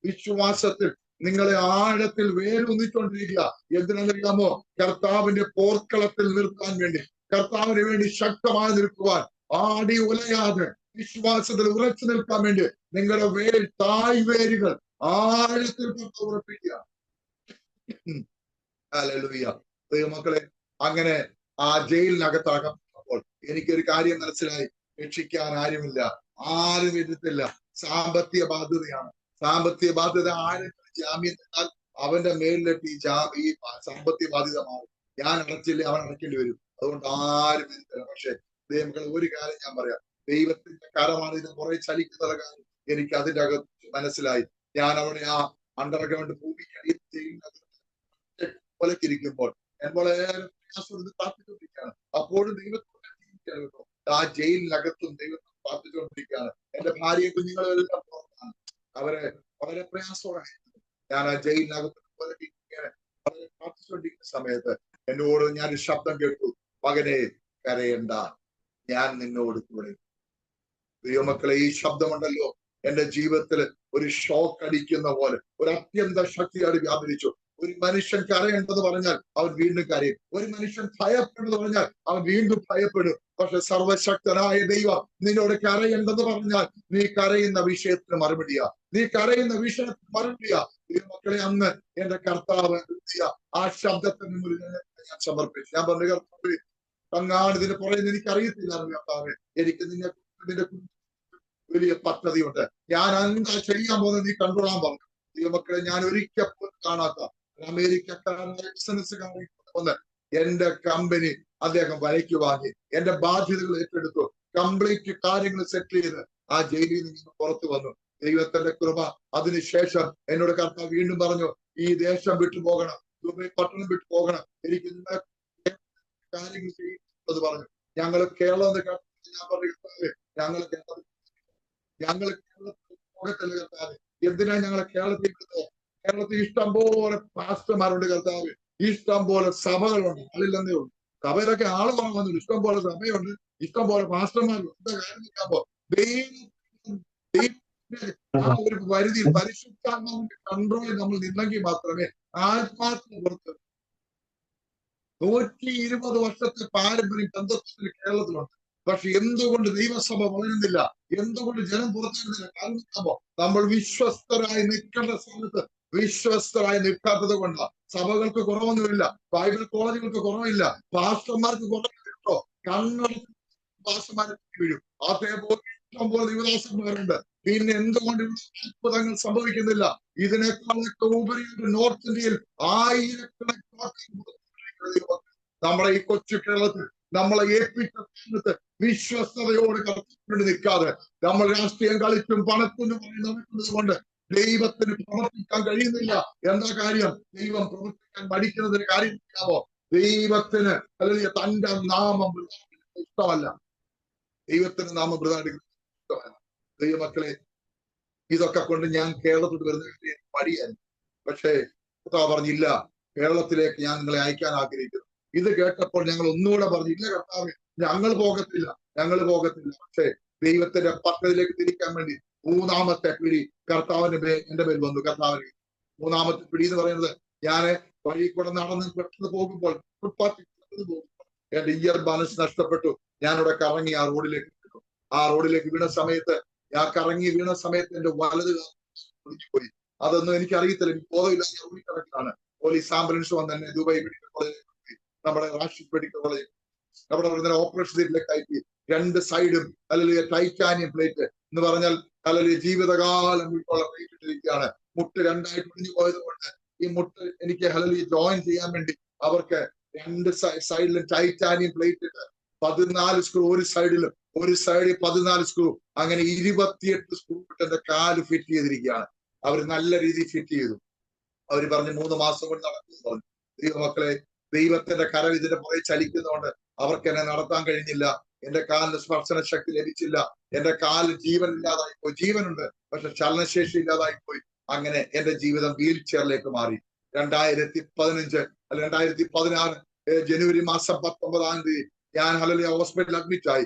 വിശ്വാസത്തിൽ നിങ്ങളെ ആഴത്തിൽ വേരൂന്നിക്കൊണ്ടിരിക്കുക. എന്തിനാണെന്നറിയാമോ? കർത്താവിന്റെ പോർക്കളത്തിൽ നിർത്താൻ വേണ്ടി, കർത്താവിന് വേണ്ടി ശക്തമായി നിൽക്കുവാൻ, ആടി ഉലയാതെ വിശ്വാസത്തിൽ ഉറച്ചു നിൽക്കാൻ വേണ്ടി നിങ്ങളുടെ തായ്വേരുകൾ ആഴത്തിൽ ഉറപ്പിക്കുക. ഹല്ലേലൂയ. ദൈവമക്കളെ, അങ്ങനെ ആ ജയിലിനകത്താകപ്പെട്ടപ്പോൾ എനിക്കൊരു കാര്യം മനസ്സിലായി, രക്ഷിക്കാൻ ആരുമില്ല, ആരും എഴുത്തില്ല. സാമ്പത്തിക ബാധ്യതയാണ്. സാമ്പത്തിക ബാധ്യത ആരും ജാമ്യം തന്നാൽ അവന്റെ മേലിലേക്ക് ഈ സാമ്പത്തിക ബാധ്യത മാറും. ഞാൻ അടച്ചില്ലേ അവൻ അടയ്ക്കേണ്ടി വരും. അതുകൊണ്ട് ആരും എഴുത്തില്ല. പക്ഷെ ദൈവമക്കളെ, ഒരു കാര്യം ഞാൻ പറയാം, ദൈവത്തിന്റെ കരമാണ് ഇത് കുറെ ചലിക്കുന്ന കാര്യം എനിക്ക് അതിന്റെ അകത്ത് മനസ്സിലായി. ഞാൻ അവിടെ ആ അണ്ടർഗ്രൗണ്ട് ഭൂമിക്കടിയിരിക്കുമ്പോൾ ഞാൻ വളരെ കാത്തിക്കൊണ്ടിരിക്കുകയാണ്. അപ്പോഴും ദൈവത്തോടെ ജീവിക്കുകയാണ് കേട്ടോ. ആ ജയിലിനകത്തും ദൈവം പ്രാർത്ഥിച്ചുകൊണ്ടിരിക്കുകയാണ്. എന്റെ ഭാര്യയും കുഞ്ഞുങ്ങളും എല്ലാം പുറത്താണ്. അവരെ വളരെ പ്രയാസമാണ്. ഞാൻ ആ ജയിലിനകത്ത് വളരെ പ്രാർത്ഥിച്ചുകൊണ്ടിരിക്കുന്ന സമയത്ത് എന്നോട് ഞാനൊരു ശബ്ദം കേട്ടു, മകനെ കരയണ്ട, ഞാൻ നിന്നോട് കൂടെ. ദൈവമക്കളെ, ഈ ശബ്ദമുണ്ടല്ലോ എന്റെ ജീവിതത്തിൽ ഒരു ഷോക്ക് അടിക്കുന്ന പോലെ ഒരു അത്യന്ത ശക്തിയോട് വ്യാപരിച്ചു. ഒരു മനുഷ്യൻ കരയുണ്ടെന്ന് പറഞ്ഞാൽ അവൻ വീണ്ടും കരയും. ഒരു മനുഷ്യൻ ഭയപ്പെടുന്നു പറഞ്ഞാൽ അവൻ വീണ്ടും ഭയപ്പെടും. പക്ഷെ സർവശക്തനായ ദൈവം നിന്നോട് കരയുണ്ടെന്ന് പറഞ്ഞാൽ നീ കരയുന്ന വിഷയത്തിന് മറുപടിയാ, നീ കരയുന്ന വിഷയത്തിന് മറുപടിയാ. ദൈവമക്കളെ, അന്ന് എന്റെ കർത്താവ് ആ ശബ്ദത്തിന് മുന്നിൽ ഞാൻ സമർപ്പിച്ചു. ഞാൻ പറഞ്ഞു, കർത്താവ് അങ്ങാണ് ഇതിന് പറയുന്നത് എനിക്കറിയത്തില്ലായിരുന്നു കർത്താവ്, എനിക്ക് നിന്റെ വലിയ പദ്ധതിയുണ്ട്, ഞാൻ എന്താ ചെയ്യാൻ പോകുന്നത് നീ കണ്ടോളാൻ പറഞ്ഞു. ദൈവമക്കളെ, ഞാൻ ഒരിക്കൽ പോലും കാണാത്ത അമേരിക്കക്കാരനായ ബിസിനസ്സുകാരൻ വന്ന് എന്റെ കമ്പനി അദ്ദേഹം വിലയ്ക്ക് വാങ്ങി, എന്റെ ബാധ്യതകൾ ഏറ്റെടുത്തു, കംപ്ലീറ്റ് കാര്യങ്ങൾ സെറ്റിൽ ചെയ്ത് ആ ജയിലിൽ നിന്ന് പുറത്തു വന്നു. ദൈവത്തിന്റെ കൃപ. അതിനുശേഷം എന്നോട് കർത്താവ് വീണ്ടും പറഞ്ഞു, ഈ ദേശം വിട്ടു പോകണം, ദുബായ് പട്ടണം വിട്ടു പോകണം, എനിക്ക് കാര്യങ്ങൾ ചെയ്യുന്നത് പറഞ്ഞു. ഞങ്ങൾ കേരളം എന്ന് കേട്ടത് ഞാൻ പറഞ്ഞു, ഞങ്ങൾ കേരളത്തിൽ പോകത്തില്ല കർത്താവ്. എന്തിനാ ഞങ്ങളെ കേരളത്തിൽ വിടുന്നത്? കേരളത്തിൽ ഇഷ്ടം പോലെ പാസ്റ്റർമാരുണ്ട് കർത്താവ്, ഇഷ്ടം പോലെ സഭകളുണ്ട്. അതില്ലെന്നേ ഉള്ളൂ. സഭയിലൊക്കെ ആള് കുറവൊന്നുമില്ല, ഇഷ്ടം പോലെ സഭയുണ്ട്, ഇഷ്ടം പോലെ പാസ്റ്റർമാരുണ്ട്. എന്താ കാര്യം നിൽക്കുമ്പോ ആ ഒരു പരിധിയിൽ പരിശുദ്ധാത്മാവിന്റെ കൺട്രോളിൽ നമ്മൾ നിന്നെങ്കിൽ മാത്രമേ ആത്മാർത്ഥ പുറത്ത് 120 വർഷത്തെ പാരമ്പര്യം ബന്ധത്തിൽ കേരളത്തിലുണ്ട്. പക്ഷെ എന്തുകൊണ്ട് ദൈവസഭ വളരുന്നില്ല? എന്തുകൊണ്ട് ജനം പുറത്തുവരുന്നില്ല? കാരണം നമ്മൾ വിശ്വസ്തരായി നിൽക്കേണ്ട സമയത്ത് വിശ്വസ്തരായി നിൽക്കാത്തത് കൊണ്ടാണ്. സഭകൾക്ക് കുറവൊന്നുമില്ല, ബൈബിൾ കോളേജുകൾക്ക് കുറവില്ല, പാസ്റ്റർമാർക്ക് കുറവില്ലോ. കണ്ണട പാസ്റ്റർമാർക്ക് വീഴും. അതേപോലെ ഇഷ്ടംപോലെ യുവദാസന്മാരുണ്ട്. പിന്നെ എന്തുകൊണ്ട് അത്ഭുതങ്ങൾ സംഭവിക്കുന്നില്ല? ഇതിനേക്കാളൊക്കെ ഉപരി നോർത്ത് ഇന്ത്യയിൽ ആയിരക്കണക്കിന് നമ്മുടെ ഈ കൊച്ചു കേരളത്തിൽ നമ്മളെ ഏൽപ്പിച്ച വിശ്വസ്തയോട് കടത്തിക്കൊണ്ട് നിൽക്കാതെ നമ്മൾ രാഷ്ട്രീയം കളിച്ചും പണത്തിനും നടക്കുന്നത് കൊണ്ട് ദൈവത്തിന് പ്രവർത്തിക്കാൻ കഴിയുന്നില്ല. എന്താ കാര്യം? ദൈവം പ്രവർത്തിക്കാൻ പഠിക്കുന്നതിന് കാര്യം ഇല്ലാവോ? ദൈവത്തിന് അല്ലെങ്കിൽ തന്റെ നാമം ഇഷ്ടമല്ല, ദൈവത്തിന് നാമം പ്രധാനിക്കുന്നത് ഇഷ്ടമല്ല. ദൈവമക്കളെ, ഇതൊക്കെ കൊണ്ട് ഞാൻ കേരളത്തിൽ വരുന്ന മടിയായി. പക്ഷേ പറഞ്ഞില്ല, കേരളത്തിലേക്ക് ഞാൻ നിങ്ങളെ അയക്കാൻ ആഗ്രഹിക്കുന്നു. ഇത് കേട്ടപ്പോൾ ഞങ്ങൾ ഒന്നുകൂടെ പറഞ്ഞു, ഇല്ല കർത്താവ്, ഞങ്ങൾ പോകത്തില്ല. പക്ഷേ ദൈവത്തിന്റെ പദ്ധതിയിലേക്ക് തിരിക്കാൻ വേണ്ടി മൂന്നാമത്തെ പിടി കർത്താവിന്റെ എന്റെ പേര് വന്നു. കർത്താവിന് മൂന്നാമത്തെ പിടി എന്ന് പറയുന്നത്, ഞാൻ വഴി കൂടെ നടന്ന് പെട്ടെന്ന് പോകുമ്പോൾ എന്റെ ഇയർ ബാലൻസ് നഷ്ടപ്പെട്ടു. ഞാനിവിടെ കറങ്ങി ആ റോഡിലേക്ക് വീണു. ആ റോഡിലേക്ക് വീണ സമയത്ത് വീണ സമയത്ത് എന്റെ വലത് പോയി. അതൊന്നും എനിക്ക് അറിയത്തില്ല, എനിക്ക് ബോധമില്ലാതെ റോഡിൽ കിടക്കാണ്. പോലീസ് ആംബുലൻസ് വന്ന് എന്നെ ദുബായ് മെഡിക്കൽ കോളേജിൽ, നമ്മുടെ റാഷിദ് മെഡിക്കൽ കോളേജ്, അവിടെ ഓപ്പറേഷൻ തിയേറ്ററിലേക്ക് കയറ്റി. രണ്ട് സൈഡും അല്ലെങ്കിൽ ടൈറ്റാനിയം പ്ലേറ്റ് എന്ന് പറഞ്ഞാൽ അല്ലെങ്കിൽ ജീവിതകാലം വീട്ടുള്ള പ്ലേറ്റ് ഇട്ടിരിക്കുകയാണ്. മുട്ട് രണ്ടായിട്ട് ഒടിഞ്ഞു പോയത് കൊണ്ട് ഈ മുട്ട് എനിക്ക് ഹലലി ജോയിൻ ചെയ്യാൻ വേണ്ടി അവർക്ക് രണ്ട് സൈഡിലും ടൈറ്റാനിയം പ്ലേറ്റ് ഇട്ട് 14 സ്ക്രൂ ഒരു സൈഡിൽ 14 സ്ക്രൂ, അങ്ങനെ 28 സ്ക്രൂ ഇട്ട് എന്റെ കാല് ഫിറ്റ് ചെയ്തിരിക്കുകയാണ്. അവർ നല്ല രീതിയിൽ ഫിറ്റ് ചെയ്തു. അവർ പറഞ്ഞ് 3 മാസം കൊണ്ട് നടക്കുന്നു പറഞ്ഞു. ദൈവമക്കളെ, ദൈവത്തിന്റെ കരം ഇതിന്റെ പുറകെ ചലിക്കുന്നതുകൊണ്ട് അവർക്ക് എന്നെ നടത്താൻ കഴിഞ്ഞില്ല. എന്റെ കാലിന് സ്പർശന ശക്തി ലഭിച്ചില്ല. എന്റെ കാല് ജീവൻ ഇല്ലാതായി പോയി. ജീവനുണ്ട്, പക്ഷെ ചലനശേഷി ഇല്ലാതായി പോയി. അങ്ങനെ എന്റെ ജീവിതം വീൽ ചെയറിലേക്ക് മാറി. 2015 അല്ല 2016 ജനുവരി മാസം 19 തീയതി ഞാൻ ഹോസ്പിറ്റലിൽ അഡ്മിറ്റ് ആയി.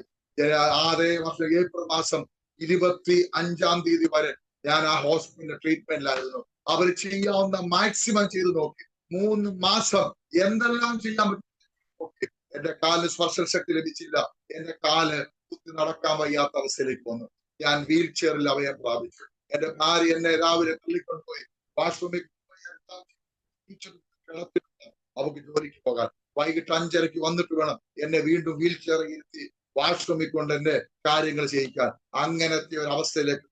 അതേ വർഷം ഏപ്രിൽ മാസം 25 തീയതി വരെ ഞാൻ ആ ഹോസ്പിറ്റലിന്റെ ട്രീറ്റ്മെന്റിലായിരുന്നു. അവർ ചെയ്യാവുന്ന മാക്സിമം ചെയ്തു നോക്കി. 3 മാസം എന്തെല്ലാം ചെയ്യാൻ പറ്റും. എന്റെ കാലിന് സ്പർശന ശക്തി ലഭിച്ചില്ല. എന്റെ കാല് കുത്തി നടക്കാൻ വയ്യാത്ത അവസ്ഥയിലേക്ക് വന്നു. ഞാൻ വീൽ ചെയറിൽ അഭയം പ്രാപിച്ചു. എന്റെ ഭാര്യ എന്നെ രാവിലെ തള്ളിക്കൊണ്ടുപോയി വാഷ്റൂമിൽ അവർക്ക് ജോലിക്ക് പോകാൻ. വൈകിട്ട് 5:30 വന്നിട്ട് വേണം എന്നെ വീണ്ടും വീൽ ചെയറിൽ ഇരുത്തി വാഷ്റൂമിൽ കൊണ്ട് എന്റെ കാര്യങ്ങൾ ചെയ്യിക്കാൻ. അങ്ങനത്തെ ഒരു അവസ്ഥയിലേക്ക്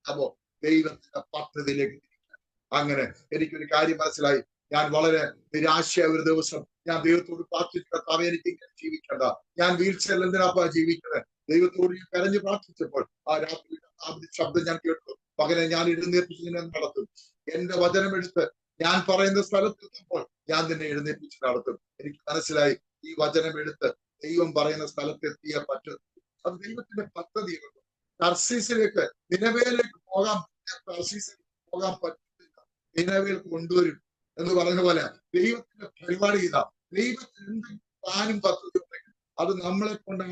അപ്പോ ദൈവത്തിന്റെ പദ്ധതിയിലേക്ക് തിരിക്കാൻ. അങ്ങനെ എനിക്കൊരു കാര്യം മനസ്സിലായി. ഞാൻ വളരെ നിരാശയായ ഒരു ദിവസം ഞാൻ ദൈവത്തോട് പ്രാർത്ഥിച്ചിട്ട് എനിക്ക് ഇങ്ങനെ ജീവിക്കണ്ട, ഞാൻ വീൽ ചെയറിൽ എന്തിനാ ജീവിക്കുന്നത്? ദൈവത്തോട് ഞാൻ കരഞ്ഞു പ്രാർത്ഥിച്ചപ്പോൾ ആ രാത്രി ശബ്ദം ഞാൻ കേട്ടു, മകനെ ഞാൻ എഴുന്നേൽപ്പിച്ച് നിന്നെ നടത്തും. എന്റെ വചനമെടുത്ത് ഞാൻ പറയുന്ന സ്ഥലത്തെത്തുമ്പോൾ ഞാൻ നിന്നെ എഴുന്നേൽപ്പിച്ച് നടത്തും. എനിക്ക് മനസ്സിലായി, ഈ വചനം എടുത്ത് ദൈവം പറയുന്ന സ്ഥലത്തെത്തിയേ പറ്റും. അത് ദൈവത്തിന്റെ പദ്ധതിയാണ്. തർസീസിലേക്ക്, നിനവേലേക്ക് പോകാൻ പറ്റില്ല, നിനവേൽ കൊണ്ടുവരും എന്ന് പറഞ്ഞ പോലെ ദൈവത്തിന്റെ പരിപാടി ഇതാ. ദൈവത്തിന് എന്തെങ്കിലും പ്ലാനും പദ്ധതി ഉണ്ടെങ്കിൽ അത് നമ്മളെ കൊണ്ട്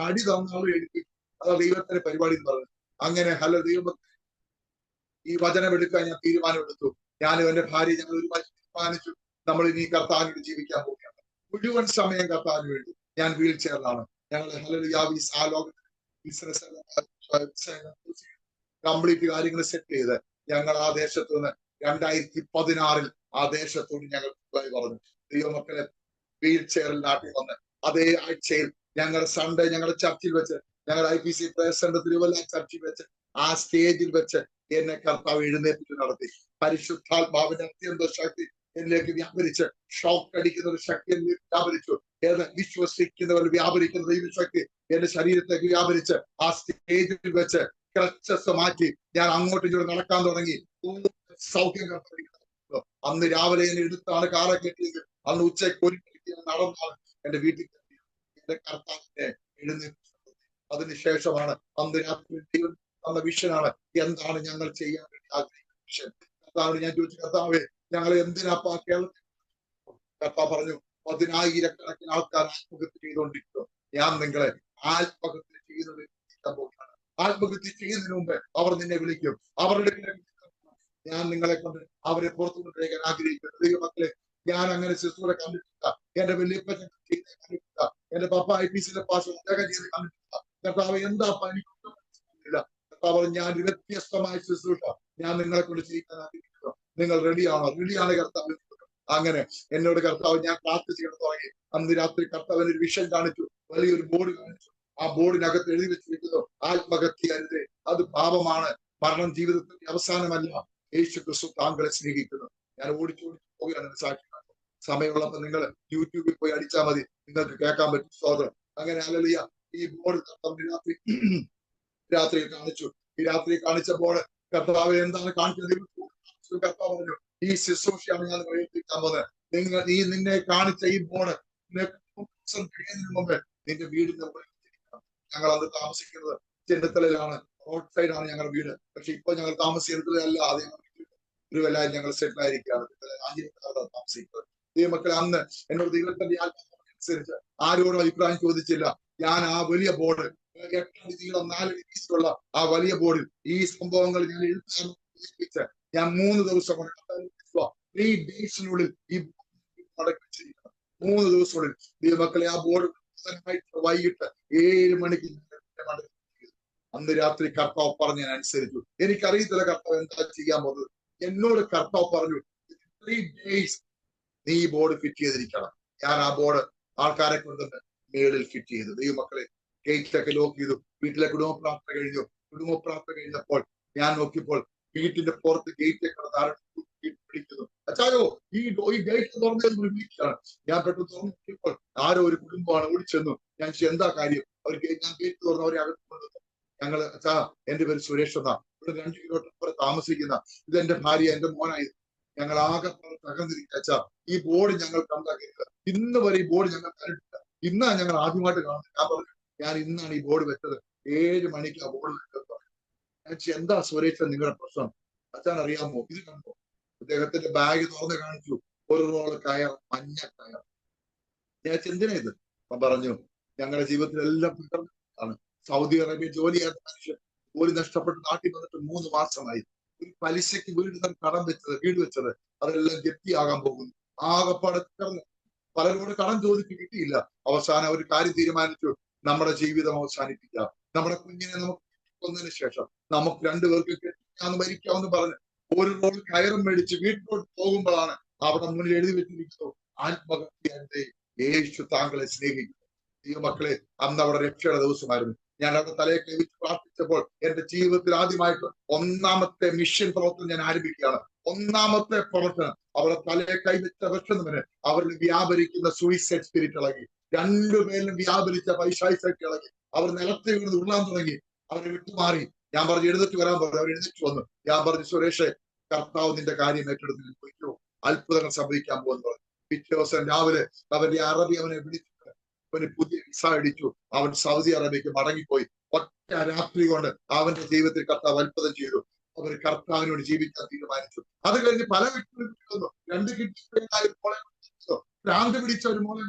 അടി തന്നാലും എഴുതി. അതാ ദൈവത്തിന്റെ പരിപാടി എന്ന് പറയുന്നത്. അങ്ങനെ ദൈവം ഈ വചനം എടുക്കാൻ ഞാൻ തീരുമാനമെടുത്തു. ഞാനും എന്റെ ഭാര്യ ഞങ്ങൾ ഒരു തീരുമാനിച്ചു, നമ്മൾ ഇനി കർത്താവിന് ജീവിക്കാൻ പോവുകയാണ്. മുഴുവൻ സമയം കർത്താവിന് വേണ്ടി. ഞാൻ വീൽ ചെയറിലാണ്. ഞങ്ങൾ ബിസിനസ് കംപ്ലീറ്റ് കാര്യങ്ങൾ സെറ്റ് ചെയ്ത് ഞങ്ങൾ ആ ദേശത്ത് നിന്ന് 2016 ആ ദേശത്തോട് ഞങ്ങൾ പറഞ്ഞു. ദൈവമക്കളെ വീൽ ചെയറിൽ നാട്ടിൽ വന്ന് അതേ ആഴ്ചയിൽ ഞങ്ങൾ സൺഡേ ഞങ്ങളുടെ ചർച്ചിൽ വെച്ച്, ഞങ്ങളുടെ IPC പ്രയർ സെന്റർ തിരുവല്ല ചർച്ചിൽ വെച്ച് ആ സ്റ്റേജിൽ വെച്ച് എന്നെ കർത്താവ് എഴുന്നേൽപ്പിച്ച് നടത്തി. പരിശുദ്ധാത്മാവിന്റെ അത്യന്ത ശക്തി എന്നിലേക്ക് വ്യാപരിച്ച്, ഷോക്ക് അടിക്കുന്ന ഒരു ശക്തി എന്നിലേക്ക് വ്യാപരിച്ചു. എന്ന് വിശ്വസിക്കുന്നവർ വ്യാപരിക്കുന്ന ദൈവശക്തി എന്റെ ശരീരത്തേക്ക് വ്യാപരിച്ച് ആ സ്റ്റേജിൽ വെച്ച് ക്രച്ചസ് മാറ്റി ഞാൻ അങ്ങോട്ടും ഇങ്ങോട്ടും നടക്കാൻ തുടങ്ങി. സൗഖ്യം കർത്താവ്. അന്ന് രാവിലെ എന്നെ എടുത്താണ് കാറെ കെട്ടിയത്. അന്ന് ഉച്ചയ്ക്ക് ഒരു നടന്നാണ് എന്റെ വീട്ടിൽ എന്റെ കർത്താവിനെ എഴുന്നേൽപ്പിച്ചത്. അതിനുശേഷമാണ് അന്ന് രാത്രി ദൈവം തന്ന വിഷനാണ് എന്താണ് ഞങ്ങൾ ചെയ്യാൻ വേണ്ടി ആഗ്രഹിക്കുന്ന വിഷൻ. കർത്താവിന് ഞാൻ ചോദിച്ചു, കർത്താവെ ഞങ്ങളെ എന്തിനാപ്പാ കേരളത്തിൽ? കർത്താവ് പറഞ്ഞു, 10,000-കണക്കിന് ആൾക്കാർ ആത്മഹത്യ ചെയ്തുകൊണ്ടിരിക്കുന്നു. ഞാൻ നിങ്ങളെ ആത്മഹത്യ ചെയ്യുന്നത് പോവുകയാണ്. ആത്മഹത്യ ചെയ്യുന്നതിന് മുമ്പ് അവർ നിന്നെ വിളിക്കും. അവരുടെ ഞാൻ നിങ്ങളെ കൊണ്ട് അവരെ പുറത്തു കൊണ്ടുവരാൻ ആഗ്രഹിക്കുന്നു. ദൈവമക്കളെ, ഞാൻ അങ്ങനെ ശുശ്രൂഷ കണ്ടിട്ടില്ല. എന്റെ വലിയപ്പച്ചൻ ചെയ്ത് കണ്ടിട്ടില്ല. എന്റെ പപ്പ IPCയിലെ പാസ് അദ്ദേഹം ചെയ്ത് കണ്ടിട്ടില്ല. കർത്താവ് എന്താ പനിക്കില്ല. കർത്താവ് ഞാൻ വ്യത്യസ്തമായ ശുശ്രൂഷ ഞാൻ നിങ്ങളെ കൊണ്ട് ചെയ്യാൻ ആഗ്രഹിക്കുന്നു. നിങ്ങൾ റെഡിയാണോ? റെഡിയാണ് കർത്താവ്. അങ്ങനെ എന്നോട് കർത്താവ് ഞാൻ പ്രാർത്ഥിച്ചു തുടങ്ങി. അന്ന് രാത്രി കർത്താവിന് ഒരു വിഷൻ കാണിച്ചു, വലിയൊരു ബോർഡ് കാണിച്ചു. ആ ബോർഡിനകത്ത് എഴുതി വെച്ചിരിക്കുന്നു, ആത്മഹത്യ അരുത്, അത് പാപമാണ്, മരണം ജീവിതത്തിന്റെ അവസാനമല്ല, യേശു ക്രിസ്തു താങ്കളെ സ്നേഹിക്കുന്നു. ഞാൻ ഓടിച്ചു പോവുകയാണ് സാക്ഷി. സമയമുള്ളപ്പോൾ നിങ്ങൾ യൂട്യൂബിൽ പോയി അടിച്ചാൽ മതി, നിങ്ങൾക്ക് കേൾക്കാൻ പറ്റും. സ്തോത്രം. അങ്ങനെ ഹല്ലേലൂയ. ഈ ബോർഡ് രാത്രി കാണിച്ചു. ഈ രാത്രി കാണിച്ചപ്പോൾ കർത്താവ് എന്താണ് കാണിച്ചത്? കർത്താവ് പറഞ്ഞു, ഈ ശുശ്രൂഷയാണ് ഞാൻ പ്രയോഗിക്കാൻ പോകുന്നത്. നിന്നെ കാണിച്ച ഈ ബോർഡ് കഴിയുന്നതിന് മുമ്പ് നിന്റെ വീടിന്റെ ഞങ്ങൾ അത് താമസിക്കുന്നത് ചെന്നിത്തലയിലാണ്, റോഡ് സൈഡാണ് ഞങ്ങളുടെ വീട്. പക്ഷെ ഇപ്പൊ ഞങ്ങൾ താമസിക്കുന്നതല്ല, അത് ഒരു വല്ലാതെ ഞങ്ങൾ സെറ്റിൽ ആയിരിക്കുകയാണ്. താമസിക്കുന്നത്. ദൈവമക്കളെ, അന്ന് എന്നോട് ദൈവത്തിന്റെ അനുസരിച്ച് ആരോടും അഭിപ്രായം ചോദിച്ചില്ല. ഞാൻ ആ വലിയ ബോർഡ് 8 അടി നീളം 4 അടി വീതിയുള്ള ആ വലിയ ബോർഡിൽ ഈ സംഭവങ്ങൾ ഞാൻ എഴുതാൻ ഞാൻ 3 ദിവസം കൊണ്ട് 3 ഡേയ്സിനുള്ളിൽ ഈ മടക്കി വെച്ചിരിക്കണം. 3 ദിവസത്തിനുള്ളിൽ ദൈവമക്കളെ ആ ബോർഡ് വൈകിട്ട് 7 മണിക്ക് അന്ന് രാത്രി കർത്താവ് പറഞ്ഞ് ഞാൻ അനുസരിച്ചു. എനിക്കറിയത്തില്ല കർത്താവ് എന്താ ചെയ്യാൻ പോകുന്നത്. എന്നോട് കർത്താവ് പറഞ്ഞു, 3 days നീ ഈ ബോർഡ് ഫിറ്റ് ചെയ്തിരിക്കണം. ഞാൻ ആ ബോർഡ് ആൾക്കാരെ കൊണ്ടുവന്ന് മേളിൽ ഫിറ്റ് ചെയ്തു. ദൈവമക്കളെ, ഗേറ്റൊക്കെ ലോക്ക് ചെയ്തു. വീട്ടിലെ കുടുംബ പ്രാർത്ഥന കഴിഞ്ഞു. കുടുംബ പ്രാർത്ഥന കഴിഞ്ഞപ്പോൾ ഞാൻ നോക്കിയപ്പോൾ വീട്ടിന്റെ പുറത്ത് ഗേറ്റ് പിടിക്കുന്നു. അച്ചായോ, ഈ ഗേറ്റ് തുറന്നത് വിളിക്കുകയാണ്. ഞാൻ പെട്ടെന്ന് തുറന്നു നോക്കിയപ്പോൾ ആരോ ഒരു കുടുംബമാണ് ഓടിച്ചെന്നു. ഞാൻ എന്താ കാര്യം? ഞാൻ ഗേറ്റ് തുറന്ന് അവരെ അകത്ത് കൊണ്ടുവന്നു. ഞങ്ങൾ അച്ഛാ, എന്റെ പേര് സുരേഷ് എന്നാ, ഇവിടെ 2 കിലോമീറ്റർ താമസിക്കുന്ന, ഇതെന്റെ ഭാര്യ, എന്റെ മോനായത്. ഞങ്ങൾ ആകെ തകർന്നിരിക്കുക. അച്ഛാ, ഈ ബോർഡ് ഞങ്ങൾ കണ്ടാക്കിയില്ല. ഇന്ന് വരെ ഈ ബോർഡ് ഞങ്ങൾ കണ്ടിട്ടില്ല. ഇന്നാ ഞങ്ങൾ ആദ്യമായിട്ട് കാണുന്നത്. ഞാൻ പറഞ്ഞു, ഞാൻ ഇന്നാണ് ഈ ബോർഡ് വെച്ചത്. 7 മണിക്ക് ആ ബോർഡ് വെച്ചത്. എന്താ സുരേഷ് നിങ്ങളുടെ പ്രശ്നം? അച്ഛൻ അറിയാമോ? ഇത് കണ്ടോ? അദ്ദേഹത്തിന്റെ ബാഗ് തുറന്ന് കാണിച്ചു. ഒരു റോള് കയർ, മഞ്ഞ കയർ. ഞാൻ എന്തിനാ ഇത്? പറഞ്ഞു, ഞങ്ങളുടെ ജീവിതത്തിൽ എല്ലാം ആണ്. സൗദി അറേബ്യ ജോലിയായിരുന്ന മനുഷ്യൻ ജോലി നഷ്ടപ്പെട്ട് നാട്ടിൽ വന്നിട്ട് 3 മാസമായി. ഒരു പലിശയ്ക്ക് വീട് വെച്ചത് അതെല്ലാം ജപ്തിയാകാൻ പോകുന്നു. ആകെപ്പാടെ പലരോട് കടം ചോദിച്ച് കിട്ടിയില്ല. അവസാനം ഒരു കാര്യം തീരുമാനിച്ചു, നമ്മുടെ ജീവിതം അവസാനിപ്പിക്കാം. നമ്മുടെ കുഞ്ഞിനെ നമുക്ക് കൊന്നതിന് ശേഷം നമുക്ക് 2 പേർക്ക് കെട്ടിക്കാന്ന് മരിക്കാമെന്ന് പറഞ്ഞ് ഒരു റോൾ കയറും മേടിച്ച് വീട്ടിലോട്ട് പോകുമ്പോഴാണ് അവിടെ മുന്നിൽ എഴുതി വെച്ചിരിക്കുന്നു, ആത്മഹത്യ യേശു താങ്കളെ സ്നേഹിക്കുന്നു. ദൈവമക്കളെ, അന്ന് അവിടെ രക്ഷയുടെ ദിവസമായിരുന്നു. ഞാൻ അവിടെ തലയെ കൈവച്ച് പ്രാർത്ഥിച്ചപ്പോൾ എന്റെ ജീവിതത്തിൽ ആദ്യമായിട്ട് 1ാമത്തെ മിഷൻ പ്രവർത്തനം ഞാൻ ആരംഭിക്കുകയാണ്. 1ാമത്തെ പ്രവർത്തനം അവിടെ തലയെ കൈവച്ച വെക്കുന്നവന് അവരിൽ വ്യാപരിക്കുന്ന സൂയിസൈഡ് സ്പിരിറ്റ് ഇളകി. 2 പേരിലും വ്യാപരിച്ച പൈശാചിക ഇളകി. അവർ നിലത്ത് വീണ് ഉരുളാൻ തുടങ്ങി. അവരെ വിട്ടുമാറി. ഞാൻ പറഞ്ഞു, എഴുന്നേറ്റ് വരാൻ പറഞ്ഞു. അവർ എഴുന്നേറ്റ് വന്നു. ഞാൻ പറഞ്ഞു, സുരേഷ്, കർത്താവ് നിന്റെ കാര്യം ഏറ്റെടുത്ത് പോയിക്കോ, അത്ഭുതങ്ങൾ സംഭവിക്കാൻ പോകുന്നു പറഞ്ഞു. പിറ്റേ ദിവസം രാവിലെ അവന്റെ അറബി അവനെ വിളിച്ചിട്ട് അവന് പുതിയ വിസ അടിച്ചു. അവൻ സൗദി അറേബ്യക്ക് മടങ്ങിപ്പോയി. ഒറ്റ രാത്രി കൊണ്ട് അവന്റെ ജീവിതത്തിൽ കർത്താവ് അത്ഭുതം ചെയ്തു. അവർ കർത്താവിനോട് ജീവിക്കാൻ തീരുമാനിച്ചു. അത് കഴിഞ്ഞ് പല വ്യക്തികളും 2 കിട്ടിയാലും ഭ്രാന്ത് പിടിച്ച ഒരു മോളെ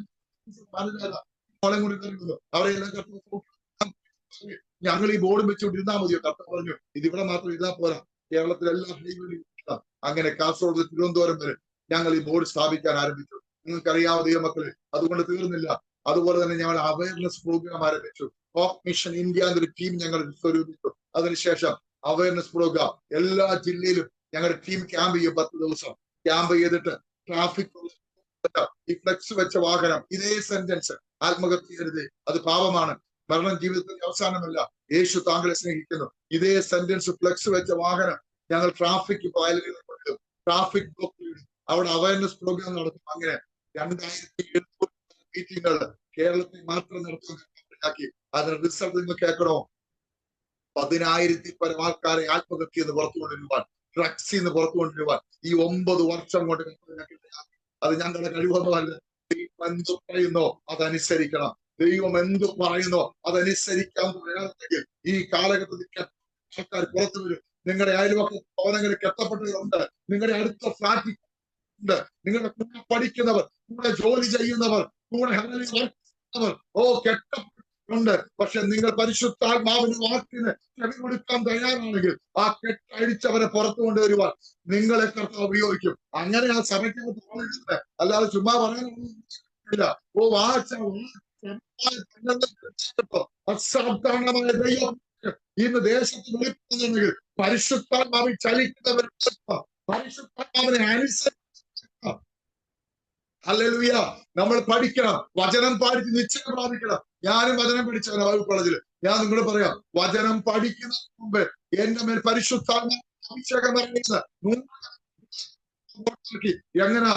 കൂടി കരുതുന്നു. അവരെല്ലാം ഞങ്ങൾ ഈ ബോർഡും വെച്ചുകൊണ്ടിരുന്നാൽ മതിയോ? കർത്താവ് പറഞ്ഞു ഇതിവിടെ മാത്രം ഇരുന്നാൽ പോരാ, കേരളത്തിലെല്ലാം അങ്ങനെ കാസർഗോഡ് തിരുവനന്തപുരം വരെ ഞങ്ങൾ ഈ ബോർഡ് സ്ഥാപിക്കാൻ ആരംഭിച്ചു. നിങ്ങൾക്കറിയാവുന്ന ദൈവമക്കളെ, അതുകൊണ്ട് തീർന്നില്ല. അതുപോലെ തന്നെ ഞങ്ങൾ അവയർനെസ് പ്രോഗ്രാം ആരംഭിച്ചു. ഹോപ്പ് മിഷൻ ഇന്ത്യ എന്നൊരു ടീം ഞങ്ങൾ സ്വരൂപിച്ചു. അതിനുശേഷം അവയർനെസ് പ്രോഗ്രാം എല്ലാ ജില്ലയിലും ഞങ്ങളുടെ ടീം ക്യാമ്പ് ചെയ്യും. 10 ദിവസം ക്യാമ്പ് ചെയ്തിട്ട് ട്രാഫിക് ഈ ഫ്ലെക്സ് വെച്ച വാഹനം, ഇതേ സെന്റൻസ്, ആത്മഹത്യ ചെയ്യരുത്, അത് പാപമാണ്, മരണം ജീവിതത്തിന്റെ അവസാനമല്ല, യേശു താങ്കളെ സ്നേഹിക്കുന്നു, ഇതേ സെന്റൻസ് ഫ്ലെക്സ് വെച്ച വാഹനം ഞങ്ങൾ ട്രാഫിക് കൊണ്ടിടും. ട്രാഫിക് ബ്ലോക്കിലിടും. അവിടെ അവയർനെസ് പ്രോഗ്രാം നടത്തും. അങ്ങനെ 2700 മീറ്റിങ്ങുകൾ കേരളത്തിൽ മാത്രം നടത്താൻ. അതിന് റിസൾട്ട് നിങ്ങൾ കേൾക്കണോ? 10,000-ൽ പരം ആൾക്കാരെ ആത്മഹത്യ എന്ന് പുറത്തു കൊണ്ടുവരുവാൻ, ഡ്രഗ്സിൽ നിന്ന് പുറത്തു കൊണ്ടുവരുവാൻ ഈ 9 വർഷം കൊണ്ട് അത് ഞങ്ങളുടെ കഴിവൊന്നുമല്ല. ദൈവം എന്ത് പറയുന്നോ അതനുസരിക്കണം. ദൈവം എന്ത് പറയുന്നോ അതനുസരിക്കാൻ പറയാമെങ്കിൽ ഈ കാലഘട്ടത്തിൽ ആൾക്കാർ പുറത്തു വരും. നിങ്ങളുടെ അയൽവക്ക ഭവനങ്ങളിൽ കെട്ടപ്പെട്ടവരുണ്ട്, നിങ്ങളുടെ അടുത്ത ഫ്ലാറ്റിൽ ഉണ്ട്, നിങ്ങളുടെ കൂടെ പഠിക്കുന്നവർ, കൂടെ ജോലി ചെയ്യുന്നവർ, കൂടെ ചെയ്യുന്നവർ, കെട്ടപ്പെട്ടിട്ടുണ്ട്. പക്ഷെ നിങ്ങൾ പരിശുദ്ധാത്മാവിന്റെ വാക്കിന് ചെവി കൊടുക്കാൻ തയ്യാറാണെങ്കിൽ ആ കെട്ടഴിച്ചവരെ പുറത്തു കൊണ്ടുവരുവാൻ നിങ്ങളെ കർത്താവ് ഉപയോഗിക്കും. അങ്ങനെ ആ സഭയ്ക്കകത്ത് പറയുന്നത് അല്ലാതെ ചുമ്മാ പറയാനില്ല. അസാധാരണമായ ദൈവം ഇന്ന് ദേശത്ത് വിളിക്കുന്നുണ്ടെങ്കിൽ പരിശുദ്ധാത്മാവിൽ ചലിക്കുന്നവർ പരിശുദ്ധാത്മാവിനെ അനുസരിച്ച് ഹല്ലേലൂയ. നമ്മൾ പഠിക്കണം, വചനം പഠിച്ച് നിശ്ചയം പ്രാപിക്കണം. ഞാനും വചനം പഠിച്ചവനാ ബൈബിൾ കോളേജിൽ. ഞാൻ നിങ്ങളോട് പറയാം, വചനം പഠിക്കുന്നതിന് മുമ്പ് എന്റെ മേൽ പരിശുദ്ധാത്മാവ് അഭിഷേകം എങ്ങനാ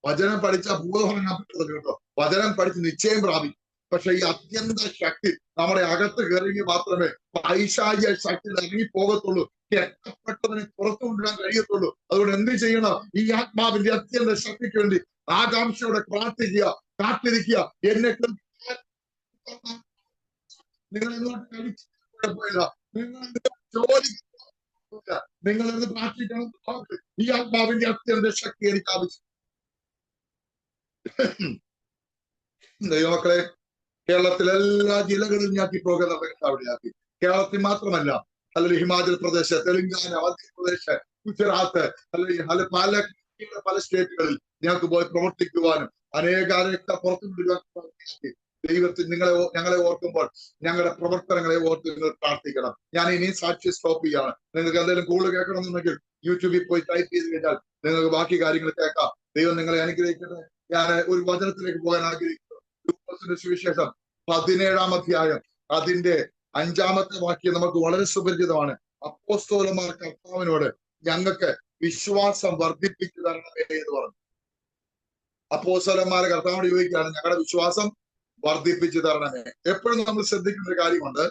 വചനം പഠിച്ച ഭൂതഫലം കേട്ടോ. വചനം പഠിച്ച് നിശ്ചയം പ്രാപിക്കും. പക്ഷെ ഈ അത്യന്ത ശക്തി നമ്മുടെ അകത്ത് കയറിയെങ്കിൽ മാത്രമേ പൈശാചിക ശക്തി ഇറങ്ങി പോകത്തുള്ളൂ, കെട്ടപ്പെട്ടതിനെ പുറത്തു കൊണ്ടുവരാൻ കഴിയത്തുള്ളൂ. അതുകൊണ്ട് എന്ത് ചെയ്യണം? ഈ ആത്മാവിന്റെ അത്യന്ത ശക്തിക്ക് വേണ്ടി ആകാംക്ഷയോടെ പ്രാർത്ഥിക്കുക, കാത്തിരിക്കുക. എന്നെ നിങ്ങൾ ഇങ്ങോട്ട് കഴിച്ചു കുഴപ്പമില്ല, നിങ്ങൾ ജോലി നിങ്ങൾ എന്ത് പ്രാർത്ഥിക്കണം? ഈ ആത്മാവിന്റെ അത്യന്ത ശക്തി എനിക്ക് ആവശ്യം. ദൈവമക്കളെ, കേരളത്തിലെ എല്ലാ ജില്ലകളിലും ഞാൻ ഈ പ്രോഗ്രാം അവിടെയാക്കി. കേരളത്തിൽ മാത്രമല്ല, അല്ലെങ്കിൽ ഹിമാചൽ പ്രദേശ്, തെലങ്കാന, മധ്യപ്രദേശ്, ഗുജറാത്ത്, അല്ലെങ്കിൽ പല സ്റ്റേറ്റുകളിൽ ഞങ്ങൾക്ക് പോയി പ്രവർത്തിക്കുവാനും അനേകാരെയൊക്കെ പുറത്തുകൊണ്ടുവരുവാൻ ദൈവത്തിൽ ഞങ്ങളെ ഓർക്കുമ്പോൾ ഞങ്ങളുടെ പ്രവർത്തനങ്ങളെ ഓർത്ത് നിങ്ങൾ പ്രാർത്ഥിക്കണം. ഞാൻ ഇനി സാക്ഷി സ്റ്റോപ്പ് ചെയ്യാണ്. നിങ്ങൾക്ക് എന്തെങ്കിലും കൂടുതൽ കേൾക്കണമെന്നുണ്ടെങ്കിൽ യൂട്യൂബിൽ പോയി ടൈപ്പ് ചെയ്ത് കഴിഞ്ഞാൽ നിങ്ങൾക്ക് ബാക്കി കാര്യങ്ങൾ കേൾക്കാം. ദൈവം നിങ്ങളെ അനുഗ്രഹിക്കട്ടെ. ഞാൻ ഒരു വചനത്തിലേക്ക് പോകാൻ ആഗ്രഹിക്കുന്നു. സുവിശേഷം 17-ാം അധ്യായം അതിന്റെ 5-ാമത്തെ വാക്യം നമുക്ക് വളരെ സുപരിചിതമാണ്. അപ്പോസ്തലന്മാർ കർത്താവിനോട് ഞങ്ങൾക്ക് വിശ്വാസം വർദ്ധിപ്പിച്ചു തരണമേ എന്ന് പറഞ്ഞു. അപ്പോസ്തലന്മാരെ കർത്താവിനോട് ചോദിക്കുകയാണ്, ഞങ്ങളുടെ വിശ്വാസം വർദ്ധിപ്പിച്ചു തരണമേ. എപ്പോഴും നമ്മൾ ശ്രദ്ധിക്കുന്ന ഒരു കാര്യമുണ്ട്.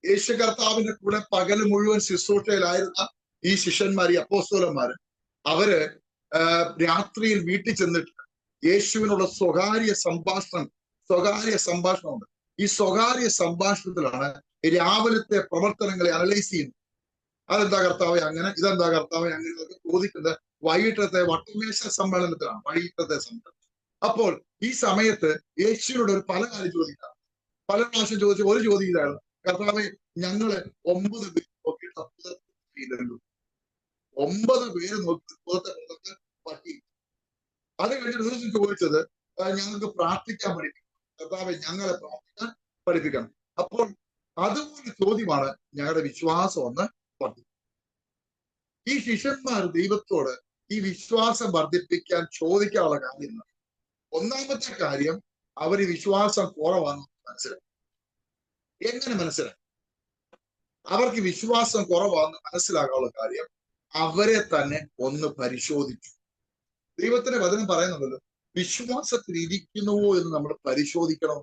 യേശു കർത്താവിന്റെ കൂടെ പകല് മുഴുവൻ ശുശ്രൂഷയിലായിരുന്ന ഈ ശിഷ്യന്മാർ, ഈ അപ്പോസ്തലന്മാര്, അവര് രാത്രിയിൽ വീട്ടിൽ ചെന്നിട്ട് യേശുവിനുള്ള സ്വകാര്യ സംഭാഷണമുണ്ട്. ഈ സ്വകാര്യ സംഭാഷണത്തിലാണ് രാവിലത്തെ പ്രവർത്തനങ്ങളെ അനലൈസ് ചെയ്യുന്നത്. അതെന്താ കർത്താവെ അങ്ങനെ, ഇതെന്താ കർത്താവെ അങ്ങനെ ചോദിക്കുന്നത് വൈകിട്ടത്തെ വട്ടമേശ സമ്മേളനത്തിലാണ്, വൈകിട്ടത്തെ സമ്മേളനം. അപ്പോൾ ഈ സമയത്ത് യേശുവിനോട് ഒരു പല കാര്യം ചോദിക്കാം. പല പ്രാവശ്യം ചോദിച്ച ഒരു ചോദ്യം ഇതാണ്, കർത്താവെ ഞങ്ങള് 9 പേര് നോക്കിയിട്ട് 9 പേര് നോക്കി പറ്റി. അത് കഴിഞ്ഞിട്ട് ദിവസം ചോദിച്ചത് ഞങ്ങൾക്ക് പ്രാർത്ഥിക്കാൻ പഠിപ്പിക്കണം, കർത്താവെ ഞങ്ങളെ പ്രാർത്ഥിക്കാൻ പഠിപ്പിക്കണം. അപ്പോൾ അതുപോലെ ചോദ്യമാണ് ഞങ്ങളുടെ വിശ്വാസം ഒന്ന് വർദ്ധിക്കും. ഈ ശിഷ്യന്മാർ ദൈവത്തോട് ഈ വിശ്വാസം വർദ്ധിപ്പിക്കാൻ ചോദിക്കാനുള്ള കാര്യം, ഒന്നാമത്തെ കാര്യം അവര് വിശ്വാസം കുറവാണെന്ന് മനസ്സിലായി. എങ്ങനെ മനസ്സിലായി? അവർക്ക് വിശ്വാസം കുറവാണെന്ന് മനസ്സിലാക്കാനുള്ള കാര്യം അവരെ തന്നെ ഒന്ന് പരിശോധിച്ചു. ദൈവത്തിന്റെ വചനം പറയുന്നുണ്ടല്ലോ, വിശ്വാസത്തിൽ ഇരിക്കുന്നുവോ എന്ന് നമ്മൾ പരിശോധിക്കണം.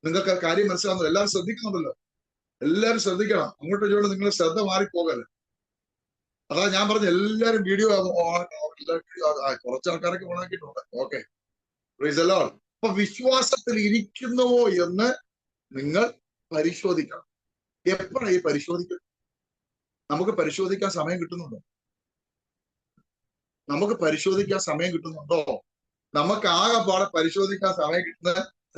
നിങ്ങൾക്ക് ആ കാര്യം മനസ്സിലാവുന്നു? എല്ലാവരും ശ്രദ്ധിക്കുന്നുണ്ടല്ലോ, എല്ലാവരും ശ്രദ്ധിക്കണം. അങ്ങോട്ടും ഇങ്ങോട്ടും നിങ്ങൾ ശ്രദ്ധ മാറിപ്പോകല്ലേ. അതാ ഞാൻ പറഞ്ഞ എല്ലാവരും വീഡിയോ കുറച്ച് ആൾക്കാരൊക്കെ ഓണാക്കിയിട്ടുണ്ട്. Okay, praise the lord. അപ്പൊ വിശ്വാസത്തിൽ ഇരിക്കുന്നുവോ എന്ന് നിങ്ങൾ പരിശോധിക്കണം. എപ്പോഴാണ് ഈ പരിശോധിക്കുന്നത്? നമുക്ക് പരിശോധിക്കാൻ സമയം കിട്ടുന്നുണ്ടോ? നമുക്ക് പരിശോധിക്കാൻ സമയം കിട്ടുന്നുണ്ടോ? നമുക്ക് ആകെപ്പാടെ പരിശോധിക്കാൻ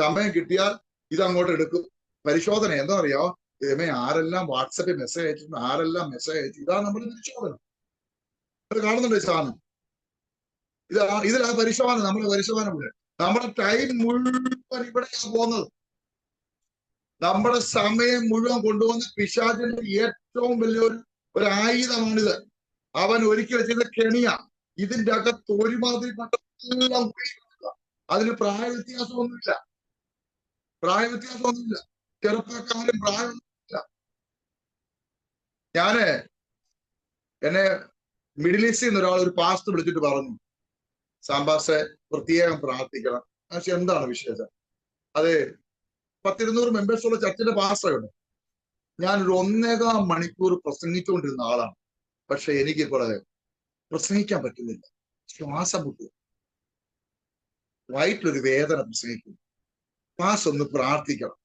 സമയം കിട്ടിയാൽ ഇതങ്ങോട്ട് എടുക്കും. പരിശോധന എന്താ അറിയാമോ? ദൈവമേ, ആരെല്ലാം വാട്സപ്പിൽ മെസ്സേജ് അയച്ചിട്ടുണ്ട്, ആരെല്ലാം മെസ്സേജ് അയച്ചു, ഇതാണ് നമ്മുടെ പരിശോധന. അത് കാണുന്നുണ്ട് ഈ സാധനം. ഇതിലാ പരിശോധന, നമ്മുടെ പരിശോധന ഇവിടെ. നമ്മുടെ ടൈം മുഴുവൻ ഇവിടെയാണ് പോകുന്നത്. നമ്മുടെ സമയം മുഴുവൻ കൊണ്ടുവന്ന പിശാചിന്റെ ഏറ്റവും വലിയൊരു ആയുധമാണിത്. അവൻ ഒരുക്കി വെച്ചിരുന്ന കെണിയാ. ഇതിന്റെ അകത്ത് ഒരുമാതിരിപ്പെട്ട എല്ലാം അതിന് പ്രായ വ്യത്യാസമൊന്നുമില്ല. ചെറുപ്പക്കാരും പ്രായമൊന്നുമില്ല. എന്നെ മിഡിൽ ഈസ്റ്റിൽ നിന്ന് ഒരാൾ, ഒരു പാസ്റ്റർ വിളിച്ചിട്ട് പറഞ്ഞു, സാമ്പാസെ പ്രത്യേകം പ്രാർത്ഥിക്കണം. പക്ഷെ എന്താണ് വിശേഷം? അതെ, 100-200 മെമ്പേഴ്സുള്ള ചർച്ചിന്റെ പാസ്റ്ററുണ്ട്. ഞാനൊരു 1.25 മണിക്കൂർ പ്രസംഗിച്ചുകൊണ്ടിരുന്ന ആളാണ്. പക്ഷെ എനിക്കിപ്പോൾ പ്രസംഗിക്കാൻ പറ്റുന്നില്ല. ശ്വാസം മുട്ടുക, വയറ്റിലൊരു വേദന പ്രസംഗിക്കുന്നു. പാസ് ഒന്ന് പ്രാർത്ഥിക്കണം.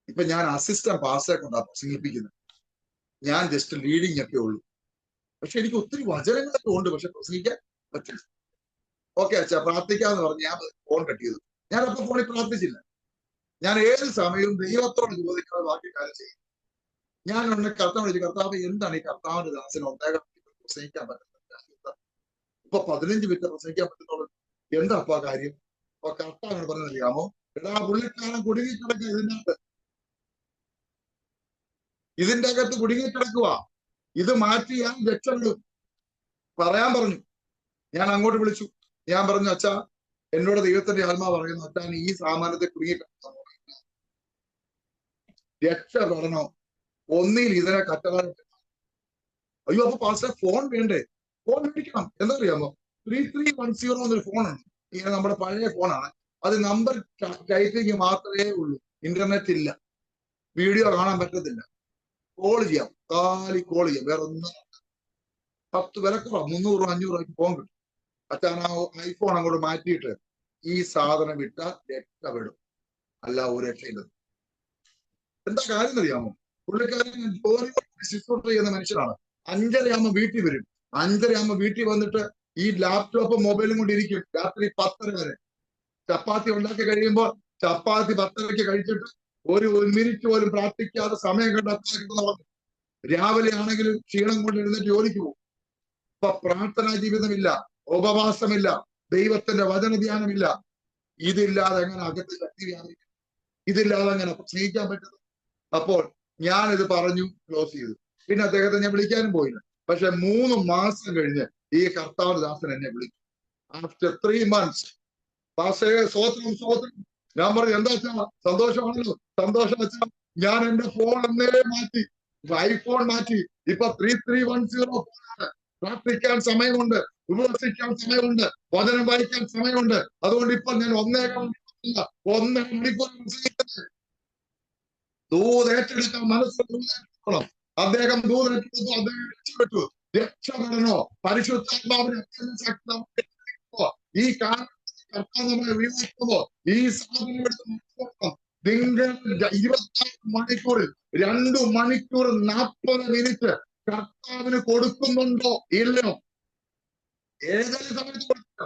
ഇപ്പൊ ഞാൻ അസിസ്റ്റന്റ് പാസ്റ്ററെ കൊണ്ടാണ് പ്രസംഗിപ്പിക്കുന്നത്. ഞാൻ ജസ്റ്റ് ലീഡിങ് ഒക്കെ ഉള്ളൂ. പക്ഷെ എനിക്ക് ഒത്തിരി വചനങ്ങളൊക്കെ ഉണ്ട്, പക്ഷെ പ്രസംഗിക്കാൻ പറ്റില്ല. ഓക്കെ അച്ഛാ, പ്രാർത്ഥിക്കാന്ന് പറഞ്ഞ് ഞാൻ ഫോൺ കട്ട് ചെയ്തു. ഞാനപ്പോ ഫോണിൽ പ്രാർത്ഥിച്ചില്ല. ഞാൻ ഏത് സമയവും ദൈവത്തോട് ചോദിക്കാതെ ബാക്കി കാര്യം ചെയ്യും. ഞാൻ ഉടനെ കർത്താവ് വിളിച്ചു, കർത്താവ് എന്താണ് ഈ കർത്താവിന്റെ ദാസന് 1.5 പ്രസംഗിക്കാൻ പറ്റുന്നത്? ഇപ്പൊ 15 മിനിറ്റ് പ്രസംഗിക്കാൻ പറ്റുന്നുള്ളൂ. എന്താ അപ്പൊ ആ കാര്യം? അപ്പൊ കർത്താവ് പറഞ്ഞറിയാമോ, എടാ പുള്ളിക്കാരൻ കുടുങ്ങിക്കിടക്കുക, ഇതിന്റെ അകത്ത് കുടുങ്ങിക്കിടക്കുക, ഇത് മാറ്റി ഞാൻ രക്ഷപ്പെടും പറയാൻ പറഞ്ഞു. ഞാൻ അങ്ങോട്ട് വിളിച്ചു. ഞാൻ പറഞ്ഞു, അച്ഛാ, എന്നോട് ദൈവത്തിന്റെ ആത്മാ പറയുന്നു, അച്ഛാ, ഈ സാമാന്യത്തെ കുടുങ്ങിക്കിടക്കണോ, രക്ഷപ്പെടണോ, ഒന്നിൽ ഇതിനെ കറ്റകാലം. അയ്യോ, അപ്പൊ പാസ്റ്റർ ഫോൺ വേണ്ടേ? ഫോൺ മേടിക്കണം. എന്താ അറിയാമോ, 3310 എന്നൊരു ഫോണുണ്ട്. ഇങ്ങനെ നമ്മുടെ പഴയ ഫോണാണ്. അത് നമ്പർ ടൈപ്പിംഗ് മാത്രമേ ഉള്ളൂ, ഇന്റർനെറ്റ് ഇല്ല, വീഡിയോ കാണാൻ പറ്റത്തില്ല. കോൾ ചെയ്യാം, കോൾ ചെയ്യാം, വേറെ ഒന്നും. 10 വിലക്കുറവാ, 300-500 രൂപയ്ക്ക് ഫോൺ കിട്ടും. അച്ഛൻ ആ ഐഫോൺ അങ്ങോട്ട് മാറ്റിയിട്ട് ഈ സാധനം വിട്ടാൽ രക്ഷപ്പെടും, അല്ല ഒരു രക്ഷയില്ല. എന്താ കാര്യം അറിയാമോ, പുള്ളിക്കാരൻ ജോലി ശുശ്രൂഷ ചെയ്യുന്ന മനുഷ്യനാണ്. 5:30 വീട്ടിൽ വരും. 5:30 വീട്ടിൽ വന്നിട്ട് ഈ ലാപ്ടോപ്പും മൊബൈലും കൊണ്ടിരിക്കും രാത്രി 10:30 വരെ. ചപ്പാത്തി ഉണ്ടാക്കി കഴിയുമ്പോൾ ചപ്പാത്തി 10:30 കഴിച്ചിട്ട് ഒരു മിനിറ്റ് പോലും പ്രാർത്ഥിക്കാതെ സമയം കണ്ടെത്തുന്ന രാവിലെ ആണെങ്കിലും ക്ഷീണം കൊണ്ട് എഴുന്നേറ്റ് ജോലിക്ക് പോകും. ഇപ്പൊ പ്രാർത്ഥനാ ജീവിതമില്ല, ഉപവാസമില്ല, ദൈവത്തിന്റെ വചന ധ്യാനമില്ല. ഇതില്ലാതെ എങ്ങനെ അകത്ത് ശക്തി വ്യാപിക്കും? ഇതില്ലാതെ എങ്ങനെ സ്നേഹിക്കാൻ പറ്റുന്നത്? അപ്പോൾ ഞാനിത് പറഞ്ഞു ക്ലോസ് ചെയ്തു. പിന്നെ അദ്ദേഹത്തെ ഞാൻ വിളിക്കാനും പോയില്ല. പക്ഷെ 3 മാസം കഴിഞ്ഞ് ഈ കർത്താവ് ദാസൻ എന്നെ വിളിച്ചു. ആഫ്റ്റർ 3 months, സ്വോത്രം. ഞാൻ പറഞ്ഞു, എന്താ വെച്ചാ സന്തോഷമാണല്ലോ? സന്തോഷം വെച്ചാ ഞാൻ എന്റെ ഫോൺ എന്നേ മാറ്റി, ഐഫോൺ മാറ്റി. ഇപ്പൊ 3310 പ്രാർത്ഥിക്കാൻ സമയമുണ്ട്, ഉപവസിക്കാൻ സമയമുണ്ട്, വചനം വായിക്കാൻ സമയമുണ്ട്. അതുകൊണ്ട് ഇപ്പൊ ഞാൻ 1.5 മണിക്കൂർ ദൂത് ഏറ്റെടുക്കാൻ മനസ്സിലാക്കണം. അദ്ദേഹം ദൂത് ഏറ്റെടുത്തു, അദ്ദേഹം രക്ഷപ്പെട്ടു. രക്ഷപ്പെടണോ? പരിശുദ്ധാത്മാവിനെ ഈ കാലം കർത്താവ് നമ്മളെ ഉപയോഗിക്കുമ്പോ ഈ സാധനം എടുത്ത് മനസ്സിലാക്കണം. നിങ്ങൾ 24 മണിക്കൂറിൽ 2 മണിക്കൂർ 40 മിനിറ്റ് കർത്താവിന് കൊടുക്കുന്നുണ്ടോ ഇല്ലയോ? ഏതൊരു സമയത്ത് കൊടുക്കുക.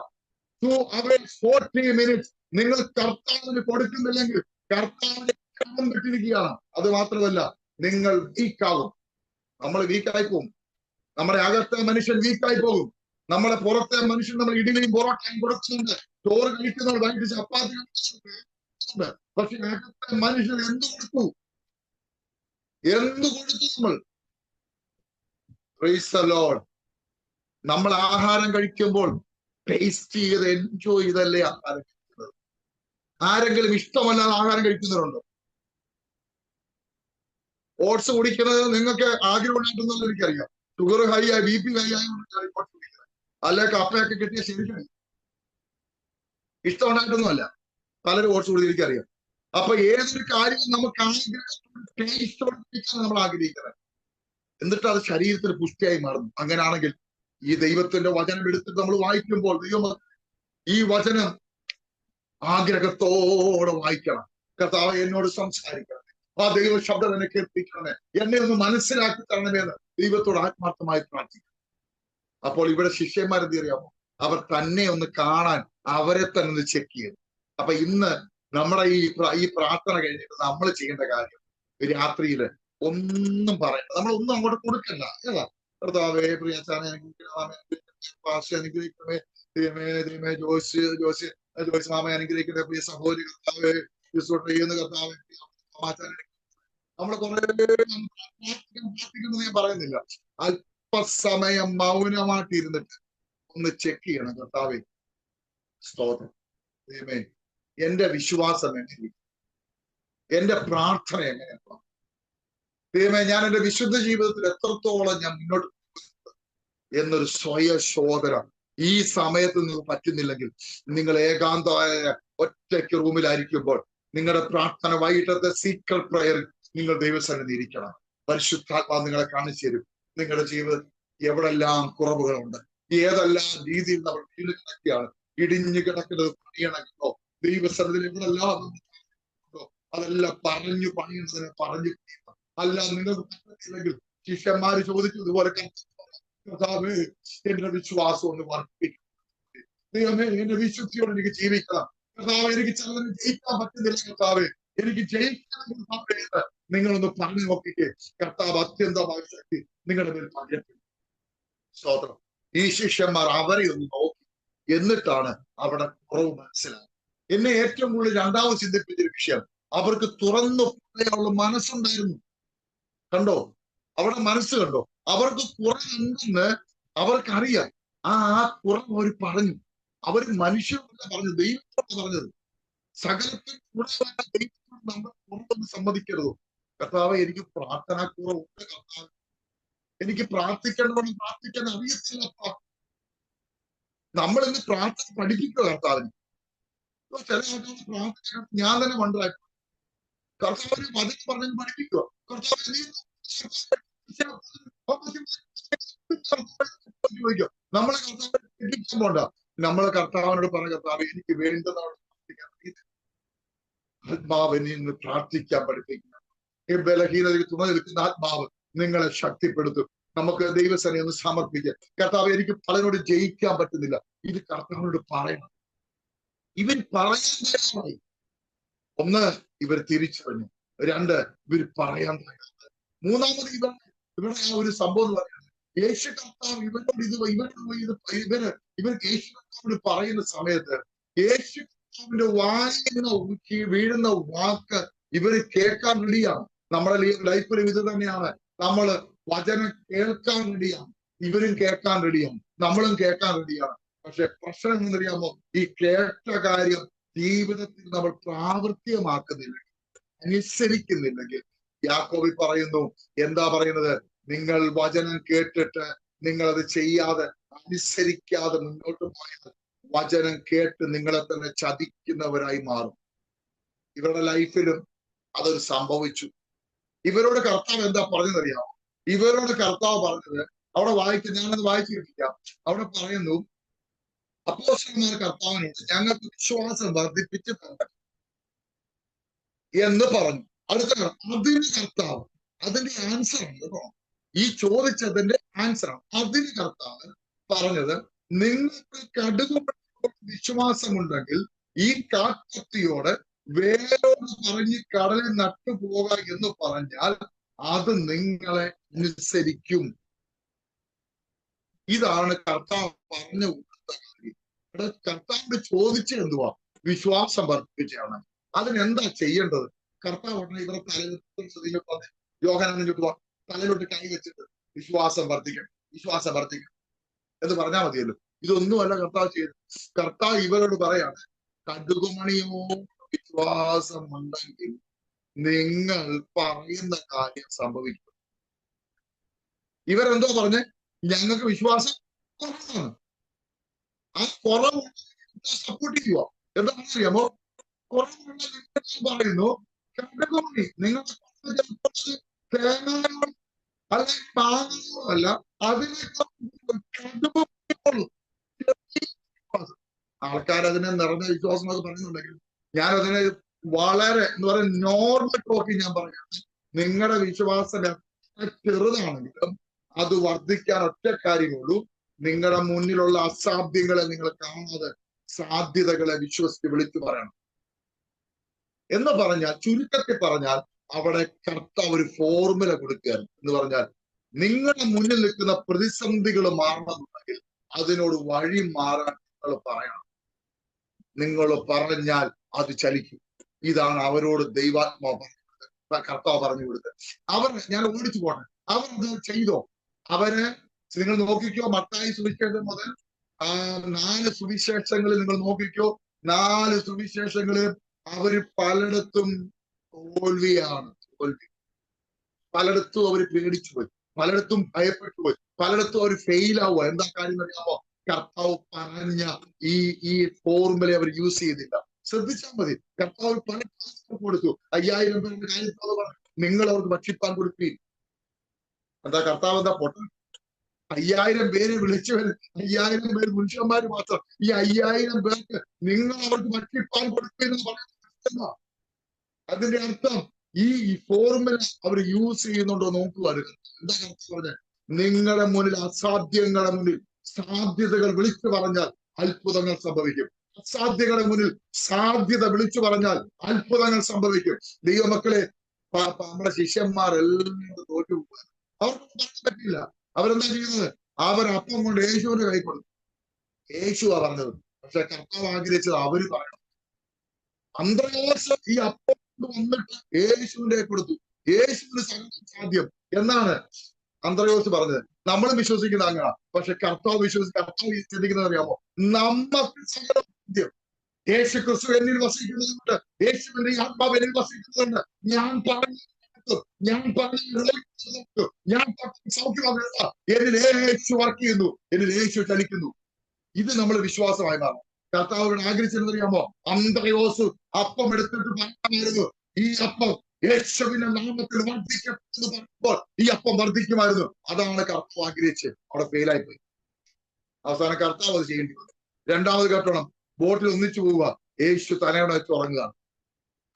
2 hours 40 minutes നിങ്ങൾ കർത്താവിന് കൊടുക്കുന്നില്ലെങ്കിൽ കർത്താവിന്റെ ക്രമം പെട്ടിരിക്കുകയാണ്. അത് മാത്രമല്ല, നിങ്ങൾ വീക്കാകും. നമ്മൾ വീക്കായി പോകും. നമ്മുടെ അകത്തെ മനുഷ്യൻ വീക്കായി പോകും. നമ്മളെ പുറത്തെ മനുഷ്യൻ നമ്മൾ ഇഡലിയും പൊറോട്ടയും കൊടുക്കുന്നുണ്ട്, ചോറ് കഴിക്കുന്നുണ്ട്, വൈകിട്ട് ചപ്പാത്തി കഴിക്കുന്നുണ്ട്. പക്ഷെ അകത്തെ മനുഷ്യൻ എന്ത് കൊടുത്തു? നമ്മൾ പ്രൈസ് ദി ലോർഡ്. നമ്മൾ ആഹാരം കഴിക്കുമ്പോൾ ടേസ്റ്റ് ചെയ്ത് എൻജോയ് ചെയ്തല്ലേ ആഹാരം കഴിക്കുന്നത്. ആരെങ്കിലും ഇഷ്ടമല്ലാതെ ആഹാരം കഴിക്കുന്നവരുണ്ടോ? ഓട്സ് കുടിക്കുന്നത് നിങ്ങൾക്ക് ആഗ്രഹം ഉണ്ടായിട്ടുണ്ടെന്ന് എനിക്കറിയാം. ഷുഗർ ഹൈ ആയി, BP ഹൈ ആയി ഓട്സ് കുടിക്കുന്നത്, അല്ലെ കപ്പയൊക്കെ കിട്ടിയ ശരിക്കും ഇഷ്ടം ഉണ്ടായിട്ടൊന്നുമല്ല. പലരും ഓട്സ് കുടിച്ച് എനിക്കറിയാം. അപ്പൊ ഏതൊരു കാര്യവും നമുക്ക് ടേസ്റ്റോടെ കുടിക്കാൻ നമ്മൾ ആഗ്രഹിക്കുന്നത്, എന്നിട്ട് അത് ശരീരത്തിന് പുഷ്ടിയായി മാറുന്നു. അങ്ങനെയാണെങ്കിൽ ഈ ദൈവത്തിന്റെ വചനം എടുത്തിട്ട് നമ്മൾ വായിക്കുമ്പോൾ, ദൈവം ഈ വചനം ആഗ്രഹത്തോടെ വായിക്കണം. കർത്താവ് എന്നോട് സംസാരിക്കണം, ആ ദൈവ ശബ്ദം എന്നെ കേൾപ്പിക്കണമേ, എന്നെ ഒന്ന് മനസ്സിലാക്കി തരണമെന്ന് ദൈവത്തോട് ആത്മാർത്ഥമായി പ്രാർത്ഥിക്കണം. അപ്പോൾ ഇവിടെ ശിഷ്യന്മാരെന്ത് അറിയാമോ? അവർ തന്നെ ഒന്ന് കാണാൻ അവരെ തന്നെ ഒന്ന് ചെക്ക് ചെയ്തു. അപ്പൊ ഇന്ന് നമ്മുടെ ഈ പ്രാർത്ഥന കഴിഞ്ഞിട്ട് നമ്മൾ ചെയ്യേണ്ട കാര്യം, രാത്രിയില് ഒന്നും പറയണ്ട, നമ്മളൊന്നും അങ്ങോട്ട് കൊടുക്കണ്ട. ഏതാ കർത്താവേ, പ്രിയച്ചാനെ അനുഗ്രഹിക്കണമേ, ദൈവമേ ജോസ് മാമ അനുഗ്രഹിക്കട്ടെ, പ്രിയ സഹോദരി കർത്താവേ ചെയ്യുന്ന കർത്താവേ, നമ്മൾ കുറെ പ്രാർത്ഥിക്കുന്നത് ഞാൻ പറയുന്നില്ല. അല്പസമയം മൗനമായിട്ടിരുന്നിട്ട് ഒന്ന് ചെക്ക് ചെയ്യണം. കർത്താവേ സ്തോത്രം, ദൈവമേ എന്റെ വിശ്വാസം എങ്ങനെ, എന്റെ പ്രാർത്ഥന എങ്ങനെയാണ്, ദൈവമേ ഞാൻ എന്റെ വിശുദ്ധ ജീവിതത്തിൽ എത്രത്തോളം ഞാൻ മുന്നോട്ട് എന്നൊരു സ്വയശോധന ഈ സമയത്ത് നിങ്ങൾക്ക് പറ്റുന്നില്ലെങ്കിൽ, നിങ്ങൾ ഏകാന്തമായ ഒറ്റയ്ക്ക് റൂമിലായിരിക്കുമ്പോൾ നിങ്ങളുടെ പ്രാർത്ഥന, വൈകിട്ടത്തെ സീക്രട്ട് പ്രയറിൽ നിങ്ങൾ ദൈവസന്നിധി ഇരിക്കണം. പരിശുദ്ധാത്മാവ് നിങ്ങളെ കാണിച്ചു തരും. നിങ്ങളുടെ ജീവിതത്തിൽ എവിടെല്ലാം കുറവുകളുണ്ട്, ഏതെല്ലാം രീതിയിൽ നമ്മൾ വീട് കിടക്കുകയാണ്, ഇടിഞ്ഞു കിടക്കുന്നത് പണിയണമെന്നോ, ദൈവസന്നിധിയിൽ എവിടെല്ലാം ഉണ്ടോ അതെല്ലാം പറഞ്ഞു പണിയുന്നതിനെ പറഞ്ഞു. അല്ല നിങ്ങൾക്ക് പറ്റില്ലെങ്കിൽ ശിഷ്യന്മാര് ചോദിച്ചതുപോലെ കർത്താവേ എന്റെ വിശ്വാസം ഒന്ന് വർദ്ധിപ്പിക്കും, ദൈവമേ എന്റെ വിശുദ്ധിയോട് എനിക്ക് ജീവിക്കണം, കർത്താവ് എനിക്ക് ചിലതിന് ജയിക്കാൻ പറ്റുന്നില്ല, കർത്താവേ എനിക്ക് ജയിക്കണം, നിങ്ങളൊന്ന് പറഞ്ഞു നോക്കിക്കേ. കർത്താവ് അത്യന്തമായ ശക്തി നിങ്ങളുടെ മേൽ പകരപ്പെടും. സ്തോത്രം. ഈ ശിഷ്യന്മാർ അവരെ ഒന്ന് നോക്കി, എന്നിട്ടാണ് അവിടെ കുറവ് മനസ്സിലായത്. എന്നെ ഏറ്റവും കൂടുതൽ രണ്ടാമത് ചിന്തിപ്പിച്ചൊരു വിഷയം, അവർക്ക് തുറന്നു പറയാനുള്ള മനസ്സുണ്ടായിരുന്നു. കണ്ടോ, അവിടെ മനസ്സ് കണ്ടോ, അവർക്ക് കുറവുണ്ടെന്ന് അവർക്കറിയാം. ആ കുറവ് അവർ പറഞ്ഞു. അവർ മനുഷ്യരോട് പറഞ്ഞു, ദൈവത്തോട് പറഞ്ഞത്. സകലത്തിൽ കൂടെ ദൈവത്തോട് നമ്മൾ കുറവൊന്നും സമ്മതിക്കരുത്. കർത്താവ് എനിക്ക് പ്രാർത്ഥനാ കുറവുണ്ട്, കർത്താവ് എനിക്ക് പ്രാർത്ഥിക്കേണ്ടവണ്ണം പ്രാർത്ഥിക്കാൻ അറിയത്തില്ലപ്പ. നമ്മൾ ഇന്ന് പ്രാർത്ഥന പഠിപ്പിക്കുക കർത്താവിന്. ചില ആൾക്കാർ പ്രാർത്ഥന ഞാൻ തന്നെ മണ്ടറായി, കർത്താവിന് വചനം പറഞ്ഞ് പഠിപ്പിക്കുക. കർത്താവ് ചോദിക്കുക, നമ്മളെ കർത്താവിനെ പഠിപ്പിക്കാൻ പോണ്ട. നമ്മളെ കർത്താവിനോട് പറഞ്ഞ, കർത്താവ് എനിക്ക് വേണ്ടതാണ് പ്രാർത്ഥിക്കാൻ അറിയത്തില്ല, ആത്മാവിനെ ഇന്ന് പ്രാർത്ഥിക്കാൻ പഠിപ്പിക്കുക. ഈ ബലഹീനതയ്ക്ക് തുണ നിൽക്കുന്ന ആത്മാവ് നിങ്ങളെ ശക്തിപ്പെടുത്തും. നമുക്ക് ദൈവസേനയെ ഒന്ന് സമർപ്പിക്കാം. കർത്താവ് എനിക്ക് പലരോട് ജയിക്കാൻ പറ്റുന്നില്ല, ഇത് കർത്താവിനോട് പറയണം. ഇവർ പറയാൻ തയ്യാറായി. ഒന്ന്, ഇവർ തിരിച്ചറിഞ്ഞു. രണ്ട്, ഇവർ പറയാൻ തയ്യാറായി. മൂന്നാമത് ഇവിടെ ആ ഒരു സംഭവം എന്ന് പറയുന്നത്, യേശു കർത്താവ് ഇവർക്ക് യേശു കർത്താവിന് പറയുന്ന സമയത്ത് യേശു കർത്താവിന്റെ വായിൽ വീഴുന്ന വാക്ക് ഇവര് കേൾക്കാൻ റെഡിയാണ്. നമ്മുടെ ലൈഫിലും ഇത് തന്നെയാണ്. നമ്മള് വചനം കേൾക്കാൻ റെഡിയാണ്, ഇവരും കേൾക്കാൻ റെഡിയാണ്, നമ്മളും കേൾക്കാൻ റെഡിയാണ്. പക്ഷെ പ്രശ്നം എന്നറിയാമോ, ഈ കേട്ട കാര്യം ജീവിതത്തിൽ നമ്മൾ പ്രാവർത്തികമാക്കുന്നില്ലെങ്കിൽ, അനുസരിക്കുന്നില്ലെങ്കിൽ, യാക്കോബ് പറയുന്നു, എന്താ പറയുന്നത്, നിങ്ങൾ വചനം കേട്ടിട്ട് നിങ്ങൾ അത് ചെയ്യാതെ അനുസരിക്കാതെ മുന്നോട്ട് പോയത് വചനം കേട്ട് നിങ്ങളെ തന്നെ ചതിക്കുന്നവരായി മാറും. ഇവരുടെ ലൈഫിലും അതൊരു സംഭവിച്ചു. ഇവരോട് കർത്താവ് എന്താ പറഞ്ഞതറിയാമോ? ഇവരോട് കർത്താവ് പറഞ്ഞത് അവിടെ ഞാനത് വായിച്ചു കേൾപ്പിക്കാം. അവിടെ പറയുന്നു, അപ്പോസ്തലന്മാർ കർത്താവിനോട് ഞങ്ങൾക്ക് വിശ്വാസം വർദ്ധിപ്പിച്ച് തരണം എന്ന് പറഞ്ഞു. അടുത്ത അതിന് കർത്താവ്, അതിന്റെ ആൻസർ ആണ് കേട്ടോ, ഈ ചോദിച്ചതിന്റെ ആൻസർ ആണ്. അതിന് കർത്താവ് പറഞ്ഞത്, നിങ്ങൾക്ക് കടുകുമണി വിശ്വാസമുണ്ടെങ്കിൽ ഈ കാക്കത്തിയോട് വേരോട് പറഞ്ഞ് കടലിൽ നട്ടുപോക എന്ന് പറഞ്ഞാൽ അത് നിങ്ങളെ അനുസരിക്കും. ഇതാണ് കർത്താവ് പറഞ്ഞ കാര്യം. ഇവിടെ കർത്താവിന്റെ ചോദിച്ച എന്തുവാ? വിശ്വാസം വർദ്ധിപ്പിച്ചാണ്. അതിനെന്താ ചെയ്യേണ്ടത്? കർത്താവ് ഉടനെ ഇവരെ തലയിലോട്ട് യോഹന്നാനിലോട്ട് തലയിലോട്ട് കൈ വെച്ചിട്ട് വിശ്വാസം വർദ്ധിക്കണം, വിശ്വാസം വർദ്ധിക്കണം എന്ന് പറഞ്ഞാൽ മതിയല്ലോ. ഇതൊന്നുമല്ല കർത്താവ് ചെയ്തത്. കർത്താവ് ഇവരോട് പറയാണ്, കടുകുമണിയോ വിശ്വാസം ഉണ്ടെങ്കിൽ നിങ്ങൾ പറയുന്ന കാര്യം സംഭവിക്കും. ഇവരെന്തോ പറഞ്ഞ്, ഞങ്ങൾക്ക് വിശ്വാസം കുറവാണ്. ആ കുറവ് സപ്പോർട്ട് ചെയ്യുക. എന്താ അറിയാമോ? കുറവുള്ള പറയുന്നു, കടുകുമണി നിങ്ങൾ തേങ്ങയോ അല്ലെങ്കിൽ പാങ്ങയോ അല്ല, അതിനേക്കാൾ കടുകുമണിയോളം ആൾക്കാർ അതിനെ നിറഞ്ഞ വിശ്വാസം എന്നൊക്കെ പറയുന്നുണ്ടെങ്കിൽ ഞാൻ അതിനെ വളരെ എന്ന് പറയുന്ന നോർമൽ ടോക്കിൽ ഞാൻ പറയാം. നിങ്ങളുടെ വിശ്വാസം ചെറുതാണെങ്കിലും അത് വർദ്ധിക്കാൻ ഒറ്റ കാര്യമുള്ളൂ. നിങ്ങളുടെ മുന്നിലുള്ള അസാധ്യങ്ങളെ നിങ്ങൾ കാണാതെ സാധ്യതകളെ വിശ്വസിച്ച് വിളിച്ചു പറയണം. എന്ന് പറഞ്ഞാൽ ചുരുക്കത്തിൽ പറഞ്ഞാൽ അവിടെ കർത്താവ് ഒരു ഫോർമുല കൊടുക്കുകയാണ്. എന്ന് പറഞ്ഞാൽ നിങ്ങളുടെ മുന്നിൽ നിൽക്കുന്ന പ്രതിസന്ധികൾ മാറണമെന്നുണ്ടെങ്കിൽ അതിനോട് വഴി മാറാൻ നിങ്ങൾ പറയണം. നിങ്ങൾ പറഞ്ഞാൽ അത് ചലിക്കും. ഇതാണ് അവരോട് ദൈവാത്മാവ് കർത്താവ് പറഞ്ഞു കൊടുത്തത്. അവർ ഞാൻ ഓടിച്ചു പോട്ടെ, അവർ അത് ചെയ്തോ? അവര് നിങ്ങൾ നോക്കിക്കോ, മത്തായി സുവിശേഷം മുതൽ 4 സുവിശേഷങ്ങളിൽ നിങ്ങൾ നോക്കിക്കോ, 4 സുവിശേഷങ്ങളിൽ അവര് പലയിടത്തും തോൽവിയാണ്. തോൽവി. പലയിടത്തും അവര് പേടിച്ചു പോയി, പലയിടത്തും ഭയപ്പെട്ടു പോയി, പലയിടത്തും അവർ ഫെയിൽ ആവുക. എന്താ കാര്യം അറിയാമോ? കർത്താവ് പറഞ്ഞ ഈ ഫോർമുല അവർ യൂസ് ചെയ്തില്ല. ശ്രദ്ധിച്ചാൽ മതി. കർത്താവ് പല കൊടുത്തു. 5000 പേരുടെ കാര്യത്തോട് പറഞ്ഞു, നിങ്ങൾ അവർക്ക് ഭക്ഷിപ്പാൻ കൊടുക്കുകയും. എന്താ കർത്താവ് എന്താ പൊട്ട? 5000 പേരെ വിളിച്ചവർ 5000 പേര് പുരുഷന്മാര് മാത്രം. ഈ 5000 പേർക്ക് നിങ്ങൾ അവർക്ക് ഭക്ഷിപ്പാൻ കൊടുക്കുകയെന്ന് പറയുന്നത് അതിന്റെ അർത്ഥം ഈ ഫോർമുല അവർ യൂസ് ചെയ്യുന്നുണ്ടോ നോക്കുക. എന്താ കർത്താവ് പറഞ്ഞത്? നിങ്ങളുടെ മുന്നിൽ അസാധ്യങ്ങളുടെ മുന്നിൽ സാധ്യതകൾ വിളിച്ചു പറഞ്ഞാൽ അത്ഭുതങ്ങൾ സംഭവിക്കും. അസാധ്യങ്ങളുടെ മുന്നിൽ സാധ്യത വിളിച്ചു പറഞ്ഞാൽ അത്ഭുതങ്ങൾ സംഭവിക്കും. ദൈവമക്കളെ, നമ്മുടെ ശിഷ്യന്മാരെല്ലാം തോറ്റു പോകുക. അവർക്ക് പറയാൻ പറ്റില്ല. അവരെന്താ ചെയ്യുന്നത്? അവർ അപ്പം കൊണ്ട് യേശുവിന്റെ കൈ കൊടുത്തു. യേശുവാ പറഞ്ഞത്. പക്ഷെ കർത്താവ് ആഗ്രഹിച്ചത് അവര് പറയണം. അന്ത്രയോസ് ഈ അപ്പം വന്നിട്ട് യേശുവിന്റെ കൊടുത്തു. യേശുവിന് സാധ്യം എന്നാണ് അന്ത്രയോസ് പറഞ്ഞത്. നമ്മളും വിശ്വസിക്കുന്ന അങ്ങനെ. പക്ഷെ കർത്താവ് ചിന്തിക്കുന്നത് അറിയാമോ? നമുക്ക് സാധ്യം. യേശു ക്രിസ്തു എന്നിൽ വസിക്കുന്നതുകൊണ്ട്, യേശുവിന്റെ ആത്മാവ് എന്നിൽ വസിക്കുന്നതുകൊണ്ട് ഞാൻ പറഞ്ഞു സൗഖ്യമാകുക. എന്നിൽ യേശു വർക്ക് ചെയ്യുന്നു, എന്നിൽ യേശു ചലിക്കുന്നു. ഇത് നമ്മൾ വിശ്വാസമായി മാറും. കർത്താവിനോട് ആഗ്രഹിച്ചെന്നറിയാമോ? അന്ത്രയോസ് അപ്പം എടുത്തിട്ട് പറയാമായിരുന്നു, ഈ അപ്പം യേശുവിന്റെ നാമത്തിൽ വർദ്ധിക്കട്ടെന്ന് പറയുമ്പോൾ ഈ അപ്പം വർദ്ധിക്കുമായിരുന്നു. അതാണ് കർത്താവ് ആഗ്രഹിച്ച്. അവിടെ ഫെയിലായി പോയി. അവസാനം കർത്താവ് അത് ചെയ്യേണ്ടി വന്നു. രണ്ടാമത് കേട്ടോണം, ബോട്ടിൽ ഒന്നിച്ചു പോവുക. യേശു തലയോടെ വെച്ച് ഉറങ്ങുകയാണ്.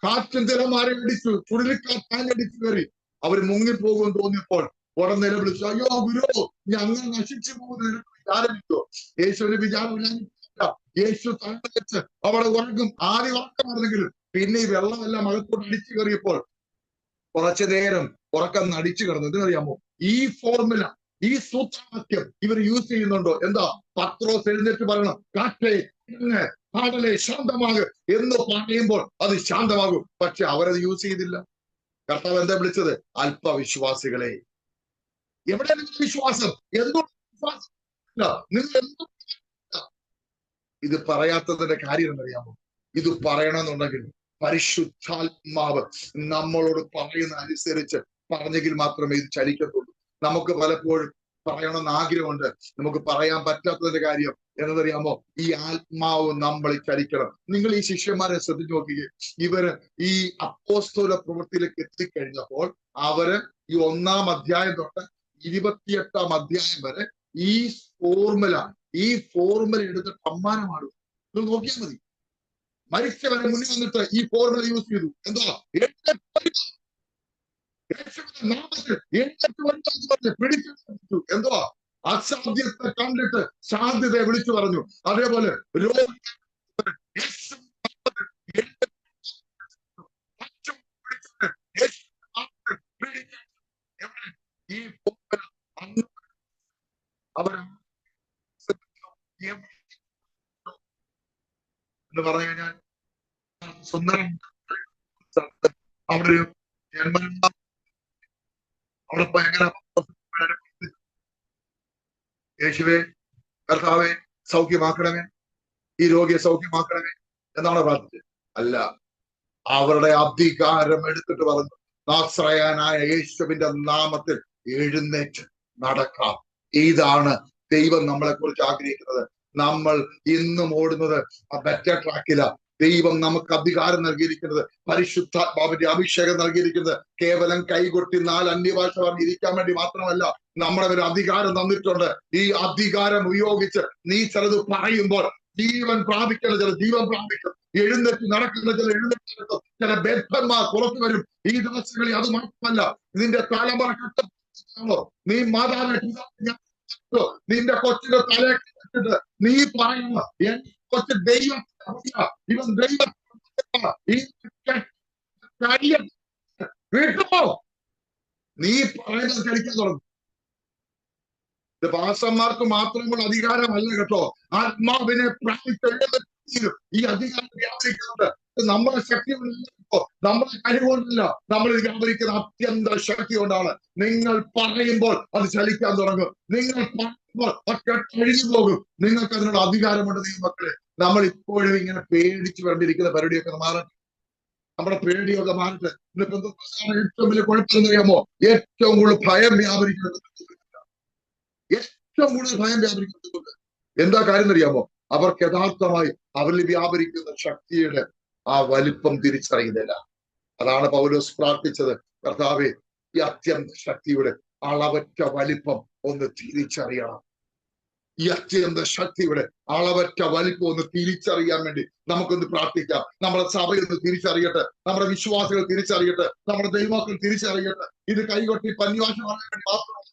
കാറ്റും തിരമാരെ അടിച്ചു, ചുഴലിക്കാറ്റടിച്ചു കയറി. അവർ മുങ്ങിപ്പോകുമെന്ന് തോന്നിയപ്പോൾ ഉടൻ നിലവിളിച്ചു, അയ്യോ ഗുരു, ഞങ്ങൾ നശിച്ചു പോകുന്ന വിചാരമില്ലോ? യേശുവിന് വിചാരമില്ല. യേശു തല വെച്ച് അവിടെ ഉറങ്ങും. ആദ്യം ഉറക്കമായിരുന്നെങ്കിലും പിന്നെ ഈ വെള്ളമെല്ലാം അകത്തോട്ട് അടിച്ചു കയറിയപ്പോൾ കുറച്ചു നേരം ഉറക്കം അടിച്ചു കിടന്നു. ഇതിനറിയാമോ? ഈ ഫോർമുല, ഈ സൂത്രവാക്യം ഇവർ യൂസ് ചെയ്യുന്നുണ്ടോ? എന്താ? പത്രോസ് എഴുന്നേറ്റ് പറയണം, കാറ്റേ കടലെ ശാന്തമാകും എന്ന് പറയുമ്പോൾ അത് ശാന്തമാകും. പക്ഷെ അവരത് യൂസ് ചെയ്തില്ല. കർത്താവ് എന്താ വിളിച്ചത്? അല്പവിശ്വാസികളെ. എവിടെ നിങ്ങൾ വിശ്വാസം? എന്തുകൊണ്ട് വിശ്വാസം? നിങ്ങൾ ഇത് പറയാത്തതിന്റെ കാര്യം എന്നറിയാമോ? ഇത് പറയണമെന്നുണ്ടെങ്കിൽ പരിശുദ്ധാത്മാവ് നമ്മളോട് പറയുന്ന അനുസരിച്ച് പറഞ്ഞെങ്കിൽ മാത്രമേ ഇത് ചലിക്കത്തുള്ളൂ. നമുക്ക് പലപ്പോഴും പറയണമെന്ന് ആഗ്രഹമുണ്ട്, നമുക്ക് പറയാൻ പറ്റാത്തതിന്റെ കാര്യം എന്നറിയാമോ? ഈ ആത്മാവ് നമ്മളെ ചലിക്കണം. നിങ്ങൾ ഈ ശിഷ്യന്മാരെ ശ്രദ്ധിച്ചു നോക്കുകയും, ഇവര് ഈ അപ്പോസ്തല പ്രവൃത്തിയിലേക്ക് എത്തിക്കഴിഞ്ഞപ്പോൾ അവര് ഈ 1-ാം അധ്യായം തൊട്ട് 28-ാം അധ്യായം വരെ ഈ ഫോർമുല എടുത്തിട്ട് സമ്മാനമാണ്. നിങ്ങൾ നോക്കിയാൽ മതി. മരിച്ചവരെ മുന്നിൽ വന്നിട്ട് ഈ ഫോർമുല യൂസ് ചെയ്തു. എന്താ? പിടിച്ചു. എന്തുവാ? അസാധ്യത്തെ കണ്ടിട്ട് സാധ്യതയെ വിളിച്ചു പറഞ്ഞു. അതേപോലെ ഈ അവർ എന്ന് പറഞ്ഞു കഴിഞ്ഞാൽ സുന്ദരം അവിടെ ഒരു ജന്മ അവിടെ എങ്ങനെ യേശുവേ കർത്താവെ സൗഖ്യമാക്കണമേ, ഈ രോഗിയെ സൗഖ്യമാക്കണമേ എന്നാണ് പ്രാർത്ഥിച്ചത്. അല്ല, അവരുടെ അധികാരം എടുത്തിട്ട് പറഞ്ഞു, നാസറയനായ യേശുവിന്റെ നാമത്തിൽ എഴുന്നേറ്റ് നടക്കാം. ഇതാണ് ദൈവം നമ്മളെ കുറിച്ച് ആഗ്രഹിക്കുന്നത്. നമ്മൾ ഇന്നും ഓടുന്നത് ബെറ്റർ ട്രാക്കില. ദൈവം നമുക്ക് അധികാരം നൽകിയിരിക്കുന്നത്, പരിശുദ്ധാത്മാവിന്റെ അഭിഷേകം നൽകിയിരിക്കുന്നത് കേവലം കൈകൊട്ടി 4 അന്യഭാഷ പറഞ്ഞിരിക്കാൻ വേണ്ടി മാത്രമല്ല. നമ്മുടെ ഒരു അധികാരം തന്നിട്ടുണ്ട്. ഈ അധികാരം ഉപയോഗിച്ച് നീ ചിലത് പറയുമ്പോൾ ജീവൻ പ്രാപിക്കുന്ന ചില ജീവൻ പ്രാപിക്കും, എഴുന്നേറ്റ് നടക്കുന്ന ചില എഴുന്നേറ്റ് നടക്കും, ചില ബദ്ധന്മാർ പുറത്തു വരും ഈ ദിവസങ്ങളിൽ. അത് മാത്രമല്ല, നിന്റെ തലമുറ കെട്ടോ, നീ മാതാവിനെ നിന്റെ കൊച്ചിന്റെ തലയിട്ട് നീ പറയുന്ന എന്റെ കൊച്ചു ദൈവം, ഇവൻ ദൈവം ഈ വിട്ടോ, നീ പറയുന്നത് കഴിക്കാൻ തുടങ്ങും. ഇത് പാസ്റ്റർമാർക്ക് മാത്രമുള്ള അധികാരമല്ല കേട്ടോ, ആത്മാവിനെ പ്രാപിച്ച ഈ അധികാരം വ്യാപരിക്കുന്നുണ്ട്. നമ്മുടെ ശക്തി കൊണ്ടല്ലോ, നമ്മുടെ കഴിവുകൊണ്ടല്ല നമ്മൾ ഇത് വ്യാപരിക്കുന്ന അത്യന്ത ശക്തി കൊണ്ടാണ്. നിങ്ങൾ പറയുമ്പോൾ അത് ചലിക്കാൻ തുടങ്ങും, നിങ്ങൾ പറയുമ്പോൾ അത് കെട്ടഴിഞ്ഞു പോകും. നിങ്ങൾക്ക് അതിനുള്ള അധികാരമുണ്ട് ദൈവമക്കളെ. നമ്മൾ ഇപ്പോഴും ഇങ്ങനെ പേടിച്ചു വേണ്ടിയിരിക്കുന്ന പരിപാടിയൊക്കെ മാറട്ടെ, നമ്മുടെ പേടിയൊക്കെ മാറട്ടെ. ഏറ്റവും വലിയ കുഴപ്പമെന്നറിയാമോ? ഏറ്റവും കൂടുതൽ ഭയം വ്യാപരിക്കുന്നത്, ഏറ്റവും കൂടുതൽ ഭയം വ്യാപരിക്കുന്നത് എന്താ കാര്യം എന്നറിയാമോ? അവർക്ക് യഥാർത്ഥമായി അവരിൽ വ്യാപരിക്കുന്ന ശക്തിയുടെ ആ വലിപ്പം തിരിച്ചറിയുന്നില്ല. അതാണ് പൗലോസ് പ്രാർത്ഥിച്ചത്, കർത്താവേ ഈ അത്യന്ത ശക്തിയുടെ അളവറ്റ വലിപ്പം ഒന്ന് തിരിച്ചറിയണം. ഈ അത്യന്ത ശക്തിയുടെ അളവറ്റ വലിപ്പം ഒന്ന് തിരിച്ചറിയാൻ വേണ്ടി നമുക്കൊന്ന് പ്രാർത്ഥിക്കാം. നമ്മുടെ സഭയൊന്ന് തിരിച്ചറിയട്ടെ, നമ്മുടെ വിശ്വാസികൾ തിരിച്ചറിയട്ടെ, നമ്മുടെ ദൈവമക്കൾ തിരിച്ചറിയട്ടെ. ഇത് കൈകൊട്ടി പന്യാസം പറയാൻ വേണ്ടി മാത്രമല്ല,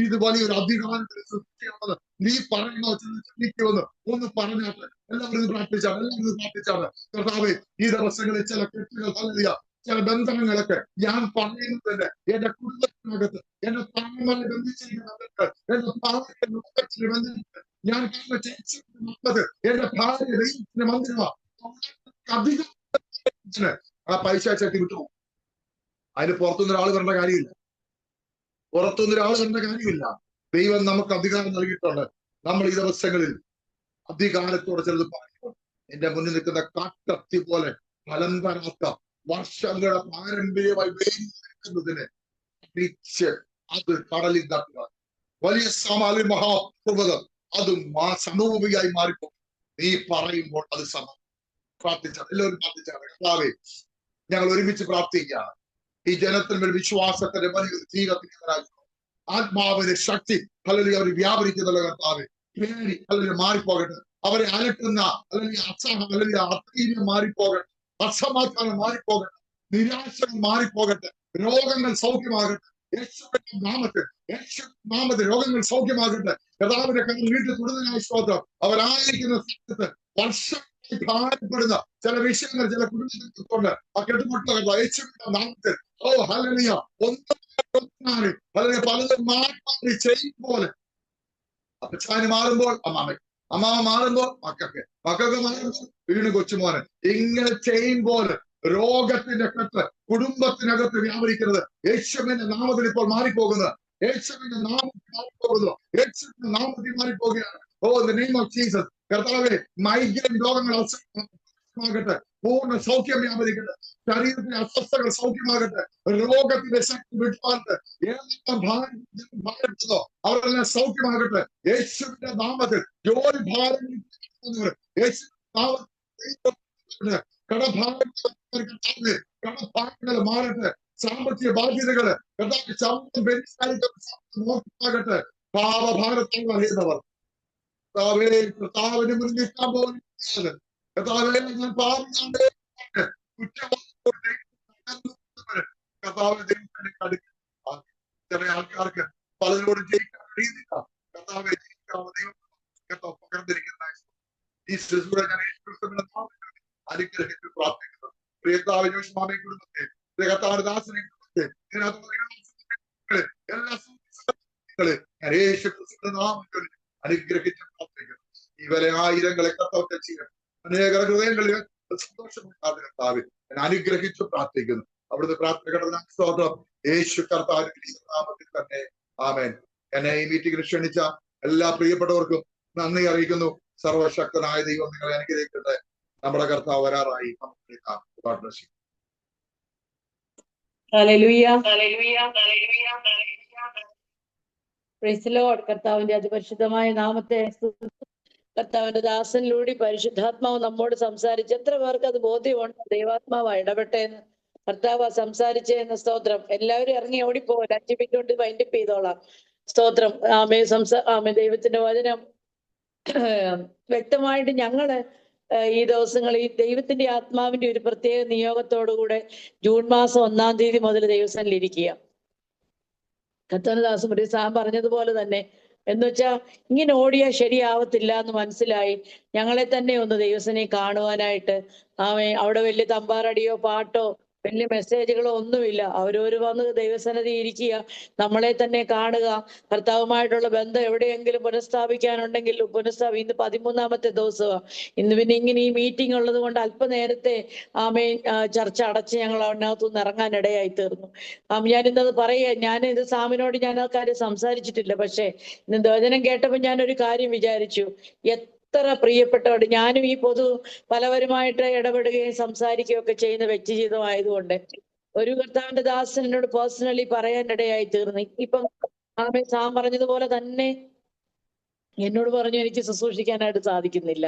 ഇത് വലിയൊരു അധികാരത്തിന് സൃഷ്ടിയാണത്. നീ പറയുന്ന ചിന്തിക്കുമെന്ന് ഒന്ന് പറഞ്ഞാട്ടെ. എല്ലാവരും ഇത് പ്രാർത്ഥിച്ചാണ്, എല്ലാവരും ഇത് പ്രാർത്ഥിച്ചാണ്. കർത്താവേ ഈ ദിവസങ്ങളിൽ ചില കെട്ടുകൾ തള്ളിയ ചില ബന്ധനങ്ങളൊക്കെ ഞാൻ പറയുന്നത് തന്നെ എന്റെ കുടുംബത്തിനകത്ത്, എന്റെ താമരെ ബന്ധിച്ചിരിക്കുന്നത്, എന്റെ ഭാര്യ ബന്ധിച്ചിട്ട് ഞാൻ കാണുന്നത് എന്റെ ഭാര്യ ദൈവത്തിന്റെ മന്ദിരമാണ്. അധികം ആ പൈസ ശക്തി വിട്ടുപോകും. അതിന് പുറത്തുനിന്ന് ഒരാൾ വരേണ്ട കാര്യമില്ല, പുറത്തുനിന്ന് ഒരാൾ വരേണ്ട കാര്യമില്ല. ദൈവം നമുക്ക് അധികാരം നൽകിയിട്ടുണ്ട്. നമ്മൾ ഈ ദിവസങ്ങളിൽ അധികാരത്തോടെ ചിലത് പറയുമ്പോൾ എന്റെ മുന്നിൽ നിൽക്കുന്ന കാട്ടത്തി പോലെ ഫലം തരാത്ത വർഷങ്ങളുടെ പാരമ്പര്യമായി വേദിക്കുന്നതിന് തിരിച്ച് അത് കടലിൽ തട്ടുക, വലിയ സമാധി മഹാപ്രഭുതം അതും സമൂഹികമായി മാറിപ്പോ. നീ പറയുമ്പോൾ അത് പ്രാർത്ഥിച്ചാണ്, എല്ലാവരും പ്രാർത്ഥിച്ചാണ്. കർത്താവേ ഞങ്ങൾ ഒരുമിച്ച് പ്രാർത്ഥിക്കുകയാണ്. ഈ ജനത്തിന് വിശ്വാസത്തിന്റെ വലിയൊരു തീ കത്തിക്കുന്നവരായി, ആത്മാവിന്റെ ശക്തി അല്ലെങ്കിൽ അവർ വ്യാപരിക്കുന്നുള്ള കർത്താവേ, പേടി അല്ലെങ്കിൽ മാറിപ്പോകട്ടെ, അവരെ അലട്ടുന്ന അല്ലെങ്കിൽ അസഹം അല്ലെങ്കിൽ അധൈര്യം മാറിപ്പോകട്ടെ, അസമാധാനം മാറിപ്പോകട്ടെ, നിരാശകൾ മാറിപ്പോകട്ടെ, രോഗങ്ങൾ സൗഖ്യമാകട്ടെ. യേശുവിന്റെ നാമത്തിൽ രോഗങ്ങൾ സൗഖ്യമാകട്ടെ. കർത്താവിന്റെ കയ്യിൽ വീട്ടിൽ തുടർന്നതിനായി സ്തോത്രം. അവരായിരിക്കുന്ന സ്ഥലത്ത് വർഷങ്ങളായി ഭാരപ്പെടുന്ന ചില വിഷയങ്ങൾ ചില കുടുംബത്തിൽ കൊണ്ട് ആ കെട്ടുമുട്ടുന്ന യേശുവിന്റെ നാമത്തിൽ ഹല്ലേലൂയ ഒന്നാണ് പലതും മാറി ചെയ്യും പോലെ അപ്പച്ചാന് മാറുമ്പോൾ അമ്മാമ മാറുമ്പോൾ മക്കൾക്ക് മാറുമ്പോൾ വീണ് കൊച്ചുമോനെ, ഇങ്ങനെ ചെയ്യുമ്പോൾ രോഗത്തിന്റെ കെട്ട് കുടുംബത്തിനകത്ത് വ്യാപരിക്കുന്നത് യേശുവിന്റെ നാമത്തിൽ ഇപ്പോൾ മാറിപ്പോകുന്നത്, യേശുവിന്റെ നാമത്തിൽ മാറിപ്പോകുന്നു, യേശുവിന്റെ നാമത്തിൽ മാറിപ്പോകുകയാണ്. Oh in the name of Jesus. കർത്താവേ മൈഗ്രൈൻ രോഗങ്ങൾ ആകട്ടെ, പൂർണ്ണ സൗഖ്യം വ്യാപരിക്കട്ടെ, ശരീരത്തിലെ അസ്വസ്ഥകൾ സൗഖ്യമാകട്ടെ, രോഗത്തിന്റെ ശക്തി വിട്ടുമാറട്ടെ, ഏതെല്ലാം ഭാരപ്പെട്ടതോ അവരെല്ലാം സൗഖ്യമാകട്ടെ യേശുവിന്റെ നാമത്തിൽ. ജോലി ഭാരങ്ങൾ യേശുവിന്റെ കടഭാരങ്ങൾ മാറട്ടെ, സാമ്പത്തിക ബാധ്യതകള് നോക്കാകട്ടെ, പാപഭാരത്തിൽ അറിയുന്നവർ കർത്താവിന് മുന്നിൽ നിൽക്കാൻ പോകുന്നു. കർത്താവേ ഞാൻ പാപിയാണ്, കർത്താവ് ദൈവത്തിന്റെ അടുക്കൽ ചില ആൾക്കാർക്ക് പലരോടും ജയിക്കാൻ കഴിയുന്നില്ല. കർത്താവെ ദൈവം പകർന്നിരിക്കുന്ന ഈ ശിശുവിടെ ഞാൻ യേശുക്രിസ്തുവിന്റെ നാമത്തിൽ അനുഗ്രഹിച്ച് പ്രാർത്ഥിക്കുന്നു. പ്രിയതാവ് ജോഷ്മാമയെ കുടുംബത്തെ, കർത്താവിന്റെ ദാസനെ കുടുംബത്തെ, എല്ലാ ഞാൻ യേശുക്രിസ്തുവിന്റെ നാമത്തിൽ അനുഗ്രഹിച്ച് പ്രാർത്ഥിക്കുന്നു. ഇവരെ ആയിരങ്ങളെ കർത്താവ് ചെയ്യണം, അനേക ഹൃദയങ്ങളിൽ സന്തോഷമുണ്ടാകുന്ന കർത്താവ് ഞാൻ അനുഗ്രഹിച്ച് പ്രാർത്ഥിക്കുന്നു. അവിടുത്തെ പ്രാർത്ഥന സ്തോത്രം യേശു കർത്താവിന്റെ നാമത്തിൽ തന്നെ ആമേൻ. എന്നെ ഈ മീറ്റിംഗിൽ ക്ഷണിച്ച എല്ലാ പ്രിയപ്പെട്ടവർക്കും നന്ദി അറിയിക്കുന്നു. സർവശക്തനായ ദൈവം നിങ്ങളെ അനുഗ്രഹിക്കട്ടെ. നമ്മുടെ കർത്താവ് വരാറായി. കർത്താവിന്റെ അതിപരിശുദ്ധമായ നാമത്തെ കർത്താവിന്റെ ദാസനിലൂടെ പരിശുദ്ധാത്മാവ് നമ്മോട് സംസാരിച്ച് എത്ര പേർക്ക് അത് ബോധ്യമുണ്ട് ദൈവാത്മാവ് ഇടപെട്ടേന്ന്, കർത്താവ് സംസാരിച്ചേന്ന്. സ്തോത്രം. എല്ലാവരും ഇറങ്ങി ഓടിപ്പോകും, 5 മിനിറ്റ് കൊണ്ട് വൈൻഡപ്പ് ചെയ്തോളാം. സ്തോത്രം. ആമേ ദൈവത്തിന്റെ വചനം വ്യക്തമായിട്ട് ഞങ്ങള് ഈ ദിവസങ്ങളിൽ ദൈവത്തിന്റെ ആത്മാവിന്റെ ഒരു പ്രത്യേക നിയോഗത്തോടുകൂടെ ജൂൺ മാസം 1-ാം തീയതി മുതൽ ദൈവസനിൽ ഇരിക്കുക. കർത്തനദാസ് സാം പറഞ്ഞതുപോലെ തന്നെ എന്ന് വെച്ചാൽ ഇങ്ങനെ ഓടിയാൽ ശരിയാവത്തില്ല എന്ന് മനസ്സിലായി ഞങ്ങളെ തന്നെ ഒന്ന് ദൈവസനെ കാണുവാനായിട്ട് അവിടെ വലിയ തമ്പാറടിയോ പാട്ടോ വലിയ മെസ്സേജുകളോ ഒന്നുമില്ല. അവരവര് വന്ന് ദൈവസന്നിധി ഇരിക്കുക, നമ്മളെ തന്നെ കാണുക, കർത്താവുമായിട്ടുള്ള ബന്ധം എവിടെയെങ്കിലും പുനഃസ്ഥാപിക്കാനുണ്ടെങ്കിൽ ഇന്ന് 13-ാമത്തെ ദിവസമാണ്. ഇന്ന് പിന്നെ ഇങ്ങനെ ഈ മീറ്റിംഗ് ഉള്ളത് കൊണ്ട് അല്പനേരത്തെ ചർച്ച അടച്ച് ഞങ്ങൾ അതിനകത്തുനിന്ന് ഇറങ്ങാൻ ഇടയായി തീർന്നു. ഞാനിന്നത് പറയുക, ഇത് സാമിനോട് ഞാൻ ആ കാര്യം സംസാരിച്ചിട്ടില്ല. പക്ഷെ ഇന്ന് വചനം കേട്ടപ്പോൾ ഞാനൊരു കാര്യം വിചാരിച്ചു. എത്ര പ്രിയപ്പെട്ടവർ, ഞാനും ഈ പലവരുമായിട്ട് ഇടപെടുകയും സംസാരിക്കുകയും ഒക്കെ ചെയ്യുന്ന വ്യക്തി ജീവിതമായതുകൊണ്ട് ഒരു കർത്താവിന്റെ ദാസൻ എന്നോട് പേഴ്സണലി പറയാനിടയായി തീർന്നു. ഇപ്പം സാം പറഞ്ഞതുപോലെ തന്നെ എന്നോട് പറഞ്ഞു, എനിക്ക് ശുശ്രൂഷിക്കാനായിട്ട് സാധിക്കുന്നില്ല,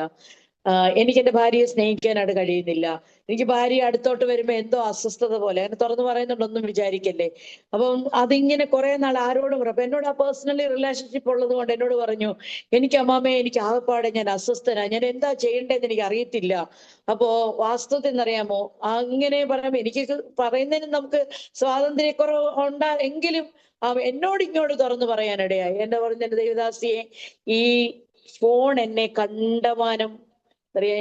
എനിക്ക് എന്റെ ഭാര്യയെ സ്നേഹിക്കാനായിട്ട് കഴിയുന്നില്ല, എനിക്ക് ഭാര്യ അടുത്തോട്ട് വരുമ്പോ എന്തോ അസ്വസ്ഥത പോലെ. അങ്ങനെ തുറന്നു പറയുന്നുണ്ടൊന്നും വിചാരിക്കല്ലേ. അപ്പം അതിങ്ങനെ കുറെ നാൾ ആരോടും അപ്പൊ എന്നോട് ആ പേഴ്സണലി റിലേഷൻഷിപ്പ് ഉള്ളത് കൊണ്ട് എന്നോട് പറഞ്ഞു, എനിക്ക് അമ്മാമേ, എനിക്ക് ആകപ്പാടെ ഞാൻ അസ്വസ്ഥനാ, ഞാൻ എന്താ ചെയ്യേണ്ടതെന്ന് എനിക്ക് അറിയത്തില്ല. അപ്പോ വാസ്തവത്തിൽ എന്നറിയാമോ, അങ്ങനെ പറയുമ്പോ എനിക്ക് പറയുന്നതിന് നമുക്ക് സ്വാതന്ത്ര്യക്കുറവ് എങ്കിലും എന്നോട് ഇങ്ങോട്ട് തുറന്നു പറയാനിടയായി. എന്റെ പറഞ്ഞ ദൈവദാസിയെ, ഈ ഫോൺ എന്നെ കണ്ടമാനം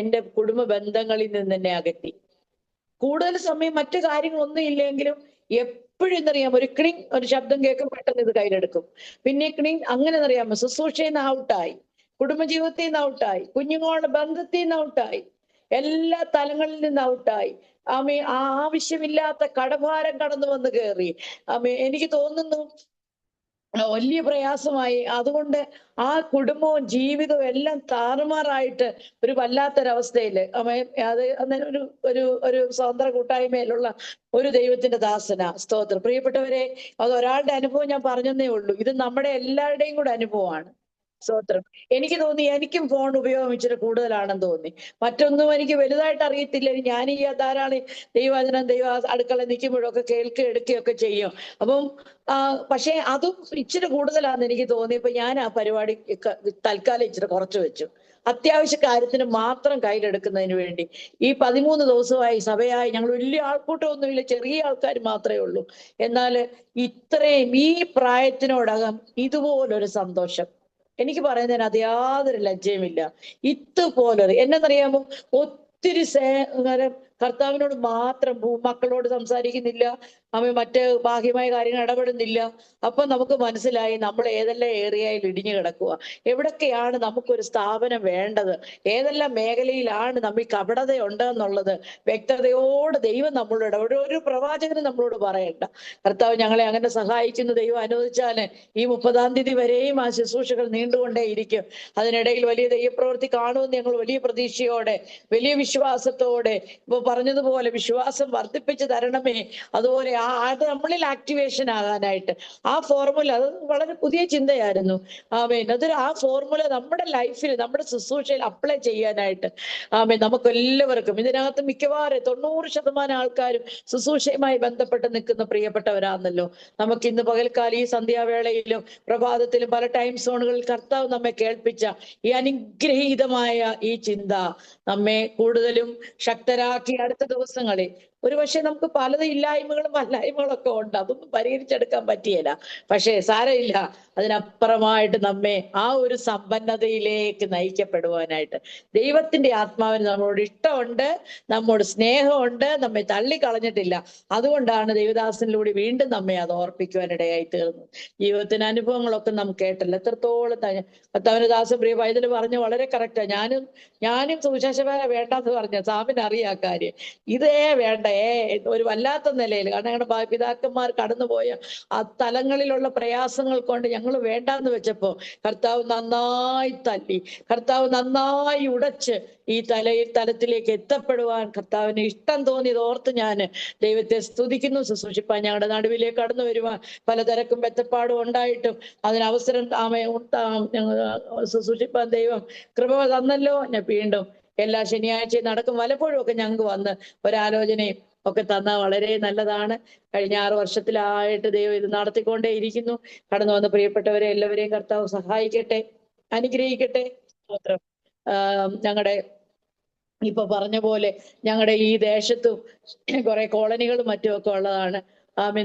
എന്റെ കുടുംബ ബന്ധങ്ങളിൽ നിന്ന് എന്നെ അകറ്റി. കൂടുതൽ സമയം മറ്റു കാര്യങ്ങളൊന്നും ഇല്ലെങ്കിലും എപ്പോഴും എന്നറിയാമോ, ഒരു ശബ്ദം കേൾക്കും, പെട്ടെന്ന് ഇത് കയ്യിലെടുക്കും, പിന്നെ അങ്ങനെ എന്നറിയാമോ, ശുശ്രൂഷയിൽ നിന്ന് ഔട്ടായി, കുടുംബജീവിതത്തിൽ നിന്ന് ഔട്ടായി, കുഞ്ഞുങ്ങളുടെ ബന്ധത്തിൽ നിന്ന് ഔട്ടായി, എല്ലാ തലങ്ങളിൽ നിന്ന് ഔട്ടായി. ആവശ്യമില്ലാത്ത കടഭാരം കടന്നു വന്ന് കയറി. എനിക്ക് തോന്നുന്നു വലിയ പ്രയാസമായി. അതുകൊണ്ട് ആ കുടുംബവും ജീവിതവും എല്ലാം താറുമാറായിട്ട് ഒരു വല്ലാത്തൊരവസ്ഥയില് ഒരു സ്വതന്ത്ര കൂട്ടായ്മയിലുള്ള ഒരു ദൈവത്തിന്റെ ദാസന. സ്തോത്രം. പ്രിയപ്പെട്ടവരെ, അത് ഒരാളുടെ അനുഭവം ഞാൻ പറഞ്ഞതേ ഉള്ളൂ. ഇത് നമ്മുടെ എല്ലാവരുടെയും കൂടെ അനുഭവമാണ്. സ്തോത്രം. എനിക്ക് തോന്നി എനിക്കും ഫോൺ ഉപയോഗം ഇച്ചിരി കൂടുതലാണെന്ന് തോന്നി. മറ്റൊന്നും എനിക്ക് വലുതായിട്ട് അറിയത്തില്ല. ഞാൻ ഈ ധാരാളം ദൈവവചനം അടുക്കള നിൽക്കുമ്പോഴൊക്കെ എടുക്കുകയൊക്കെ ചെയ്യും. അപ്പം പക്ഷെ അതും ഇച്ചിരി കൂടുതലാണെന്ന് എനിക്ക് തോന്നിയപ്പോ ഞാൻ ആ പരിപാടി തൽക്കാലം ഇച്ചിരി കുറച്ചു വെച്ചു. അത്യാവശ്യ കാര്യത്തിന് മാത്രം കയ്യിലെടുക്കുന്നതിന് വേണ്ടി. ഈ 13 ദിവസമായി സഭയായി ഞങ്ങൾ വലിയ ആൾക്കൂട്ടമൊന്നുമില്ല, ചെറിയ ആൾക്കാർ മാത്രമേ ഉള്ളൂ. എന്നാൽ ഇത്രയും ഈ പ്രായത്തിനോടകം ഇതുപോലൊരു സന്തോഷം എനിക്ക് പറയുന്നതിന് യാതൊരു ലജ്ജയുമില്ല. ഇതുപോലൊരു എന്നറിയാമോ, ഒത്തിരി കർത്താവിനോട് മാത്രം, മക്കളോട് സംസാരിക്കുന്നില്ല, മറ്റ് ബാഹ്യമായ കാര്യങ്ങൾ ഇടപെടുന്നില്ല. അപ്പൊ നമുക്ക് മനസ്സിലായി നമ്മൾ ഏതെല്ലാം ഏരിയയിൽ ഇടിഞ്ഞു കിടക്കുക, എവിടൊക്കെയാണ് നമുക്കൊരു സ്ഥാപനം വേണ്ടത്, ഏതെല്ലാം മേഖലയിലാണ് നമ്മൾ കപടത ഉണ്ടെന്നുള്ളത് വ്യക്തതയോട് ദൈവം നമ്മളോട് ഇടപെടും. ഒരു പ്രവാചകന് നമ്മളോട് പറയണ്ട. കർത്താവ് ഞങ്ങളെ അങ്ങനെ സഹായിക്കുന്ന ദൈവം അനുവദിച്ചാല് ഈ 30-ാം തീയതി വരെയും ആ ശുശ്രൂഷകൾ നീണ്ടുകൊണ്ടേയിരിക്കും. അതിനിടയിൽ വലിയ ദൈവപ്രവൃത്തി കാണുമെന്ന് ഞങ്ങൾ വലിയ പ്രതീക്ഷയോടെ, വലിയ വിശ്വാസത്തോടെ, ഇപ്പൊ പറഞ്ഞതുപോലെ വിശ്വാസം വർദ്ധിപ്പിച്ച് തരണമേ. അതുപോലെ അത് നമ്മളിൽ ആക്ടിവേഷൻ ആകാനായിട്ട് ആ ഫോർമുല, അത് വളരെ പുതിയ ചിന്തയായിരുന്നു. ആ ഫോർമുല നമ്മുടെ ലൈഫിൽ, നമ്മുടെ ശുശ്രൂഷയിൽ അപ്ലൈ ചെയ്യാനായിട്ട് നമുക്ക് എല്ലാവർക്കും, ഇതിനകത്ത് മിക്കവാറും 90% ആൾക്കാരും ശുശ്രൂഷയുമായി ബന്ധപ്പെട്ട് നിൽക്കുന്ന പ്രിയപ്പെട്ടവരാണല്ലോ. നമുക്ക് ഇന്ന് പകൽക്കാലം ഈ സന്ധ്യാവേളയിലും പ്രഭാതത്തിലും പല ടൈം സോണുകളിൽ കർത്താവ് നമ്മെ കേൾപ്പിച്ച ഈ അനുഗ്രഹീതമായ ഈ ചിന്ത നമ്മെ കൂടുതലും ശക്തരാക്കി അടുത്ത ദിവസങ്ങളിൽ ഒരുപക്ഷെ നമുക്ക് പലതും ഇല്ലായ്മകളും വല്ലായ്മകളൊക്കെ ഉണ്ട്, അതൊന്നും പരിഹരിച്ചെടുക്കാൻ പറ്റിയല്ല. പക്ഷേ സാരമില്ല, അതിനപ്പുറമായിട്ട് നമ്മെ ആ ഒരു സമ്പന്നതയിലേക്ക് നയിക്കപ്പെടുവാനായിട്ട് ദൈവത്തിന്റെ ആത്മാവിന് നമ്മളോട് ഇഷ്ടമുണ്ട്, നമ്മോട് സ്നേഹമുണ്ട്, നമ്മെ തള്ളിക്കളഞ്ഞിട്ടില്ല. അതുകൊണ്ടാണ് ദൈവദാസനിലൂടെ വീണ്ടും നമ്മെ അത് ഓർപ്പിക്കുവാനിടയായി തീർന്നു. ജീവിതത്തിന് അനുഭവങ്ങളൊക്കെ നാം കേട്ടല്ലോ, എത്രത്തോളം കർത്താവിന്റെ ദാസൻ പ്രിയ പൈതൽ പറഞ്ഞു വളരെ കറക്റ്റാ. ഞാനും സുവിശേഷവേല വേണ്ടെന്ന് പറഞ്ഞ സാമിന് അറിയാം ആ കാര്യം. ഇതേ വേണ്ട, ഒരു വല്ലാത്ത നിലയിൽ, കാരണം ഞങ്ങളുടെ പിതാക്കന്മാർ കടന്നുപോയ ആ തലങ്ങളിലുള്ള പ്രയാസങ്ങൾ കൊണ്ട് ഞങ്ങൾ വേണ്ടാന്ന് വെച്ചപ്പോ കർത്താവ് നന്നായി തല്ലി, കർത്താവ് നന്നായി ഉടച്ച് ഈ തലത്തിലേക്ക് എത്തപ്പെടുവാൻ കർത്താവിന് ഇഷ്ടം തോന്നിയത് ഓർത്ത് ഞാൻ ദൈവത്തെ സ്തുതിക്കുന്നു. ശുശ്രൂഷിപ്പാൻ ഞങ്ങളുടെ നടുവിലേക്ക് കടന്നു വരുവാൻ പലതരക്കും ബെത്തപ്പാടും ഉണ്ടായിട്ടും അതിനവസരം ശുശ്രൂഷിപ്പാൻ ദൈവം കൃപ തന്നല്ലോ. ഞാൻ വീണ്ടും എല്ലാ ശനിയാഴ്ചയും നടക്കും. വല്ലപ്പോഴും ഒക്കെ ഞങ്ങൾക്ക് വന്ന് ഒരാലോചനയും ഒക്കെ തന്നാൽ വളരെ നല്ലതാണ്. കഴിഞ്ഞ 6 വർഷത്തിലായിട്ട് ദൈവം ഇത് നടത്തിക്കൊണ്ടേ ഇരിക്കുന്നു. കടന്നു വന്ന പ്രിയപ്പെട്ടവരെ എല്ലാവരെയും കർത്താവ് സഹായിക്കട്ടെ, അനുഗ്രഹിക്കട്ടെ. സ്തോത്രം. ഞങ്ങളുടെ ഇപ്പൊ പറഞ്ഞ പോലെ ഞങ്ങളുടെ ഈ ദേശത്തും കുറെ കോളനികളും മറ്റുമൊക്കെ ഉള്ളതാണ്.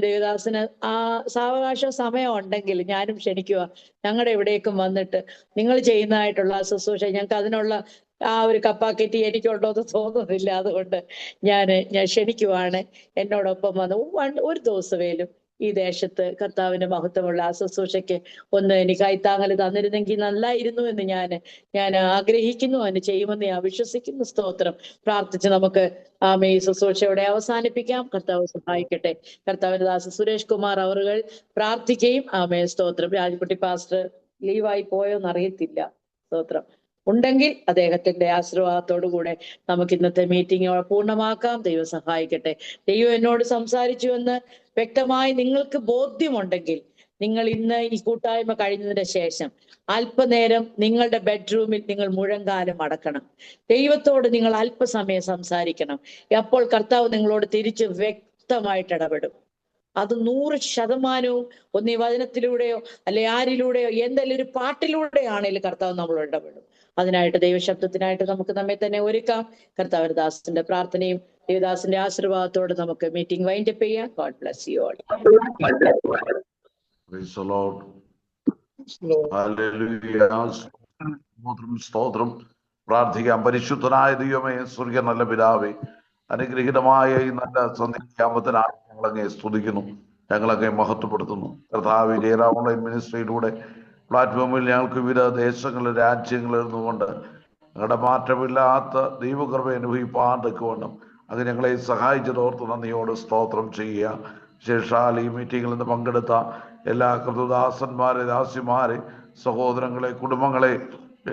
ദേവദാസന് ആ സാവകാശ സമയം ഉണ്ടെങ്കിൽ ഞാനും ക്ഷണിക്കുക, ഞങ്ങളുടെ ഇവിടേക്കും വന്നിട്ട് നിങ്ങൾ ചെയ്യുന്നതായിട്ടുള്ള ശുശ്രൂഷ. ഞങ്ങൾക്ക് അതിനുള്ള ആ ഒരു കപ്പാസിറ്റി എനിക്കുണ്ടോ എന്ന് തോന്നുന്നില്ല. അതുകൊണ്ട് ഞാൻ ക്ഷണിക്കുവാണ്. എന്നോടൊപ്പം വന്ന് ഒരു ദിവസമേലും ഈ ദേശത്ത് കർത്താവിന്റെ മഹത്വമുള്ള ആ ശുശ്രൂഷയ്ക്ക് ഒന്ന് എനിക്ക് കൈത്താങ്ങൽ തന്നിരുന്നെങ്കിൽ നല്ലായിരുന്നു എന്ന് ഞാൻ ആഗ്രഹിക്കുന്നു. അതിന് ചെയ്യുമെന്ന് ഞാൻ വിശ്വസിക്കുന്നു. സ്തോത്രം. പ്രാർത്ഥിച്ച് നമുക്ക് ഈ ശുശ്രൂഷയോടെ അവസാനിപ്പിക്കാം. കർത്താവ് സഹായിക്കട്ടെ. കർത്താവിന്റെ ദാസ സുരേഷ് കുമാർ അവറുകൾ പ്രാർത്ഥിക്കുകയും സ്തോത്രം. രാജകുട്ടി പാസ്റ്റർ ലീവായി പോയോന്ന് അറിയത്തില്ല. സ്തോത്രം. ഉണ്ടെങ്കിൽ അദ്ദേഹത്തിന്റെ ആശീർവാദത്തോടു കൂടെ നമുക്ക് ഇന്നത്തെ മീറ്റിംഗ് പൂർണ്ണമാക്കാം. ദൈവം സഹായിക്കട്ടെ. ദൈവം എന്നോട് സംസാരിച്ചുവെന്ന് വ്യക്തമായി നിങ്ങൾക്ക് ബോധ്യമുണ്ടെങ്കിൽ നിങ്ങൾ ഇന്ന് ഈ കൂട്ടായ്മ കഴിഞ്ഞതിന് ശേഷം അല്പനേരം നിങ്ങളുടെ ബെഡ്റൂമിൽ നിങ്ങൾ മുഴങ്കാലം അടക്കണം. ദൈവത്തോട് നിങ്ങൾ അല്പസമയം സംസാരിക്കണം. അപ്പോൾ കർത്താവ് നിങ്ങളോട് തിരിച്ച് വ്യക്തമായിട്ട് ഇടപെടും. അത് 100% ഒന്നീ വചനത്തിലൂടെയോ അല്ലെ ആരിലൂടെയോ എന്തെങ്കിലും ഒരു പാട്ടിലൂടെയാണെങ്കിലും കർത്താവ് നമ്മളോട് ഇടപെടും. അതിനായിട്ട് ദൈവശബ്ദത്തിനായിട്ട് നമുക്ക് നമ്മെ തന്നെ ഒരുക്കാം. കർത്താവിന്റെ ദാസന്റെ പ്രാർത്ഥനയും ദേവദാസന്റെ ആശീർവാദത്തോടെ നമുക്ക് മീറ്റിംഗ് വൈൻഡപ്പ് ചെയ്യാം. God bless you all. Praise the Lord. Hallelujah. സ്തോത്രം. പ്രാർത്ഥിക്കാം. പരിശുദ്ധനായ ദൈവമേ, സ്വർഗ്ഗ നല്ല പിതാവേ, അനുഗ്രഹീതമായ ഈ നല്ല സന്ധ്യാമത്തിനായി ഞങ്ങളങ്ങെ സ്തുതിക്കുന്നു, ഞങ്ങളങ്ങെ മഹത്വപ്പെടുത്തുന്നു. കർത്താവ് ജയറാം ഓൺലൈൻ മിനിസ്ട്രിയിലൂടെ പ്ലാറ്റ്ഫോമിൽ ഞങ്ങൾക്ക് വിവിധ ദേശങ്ങളിൽ രാജ്യങ്ങളിൽ നിന്നുകൊണ്ട് ഞങ്ങളുടെ മാറ്റമില്ലാത്ത ദൈവകൃപ അനുഭവിപ്പാൻ തക്കവണ്ണം അത് ഞങ്ങളെ സഹായിച്ചതോർത്ത് നന്ദിയോട് സ്തോത്രം ചെയ്യുക. വിശേഷാൽ ഈ മീറ്റിങ്ങിൽ നിന്ന് പങ്കെടുത്ത എല്ലാ കൃതദാസന്മാരെ, ദാസിമാരെ, സഹോദരങ്ങളെ, കുടുംബങ്ങളെ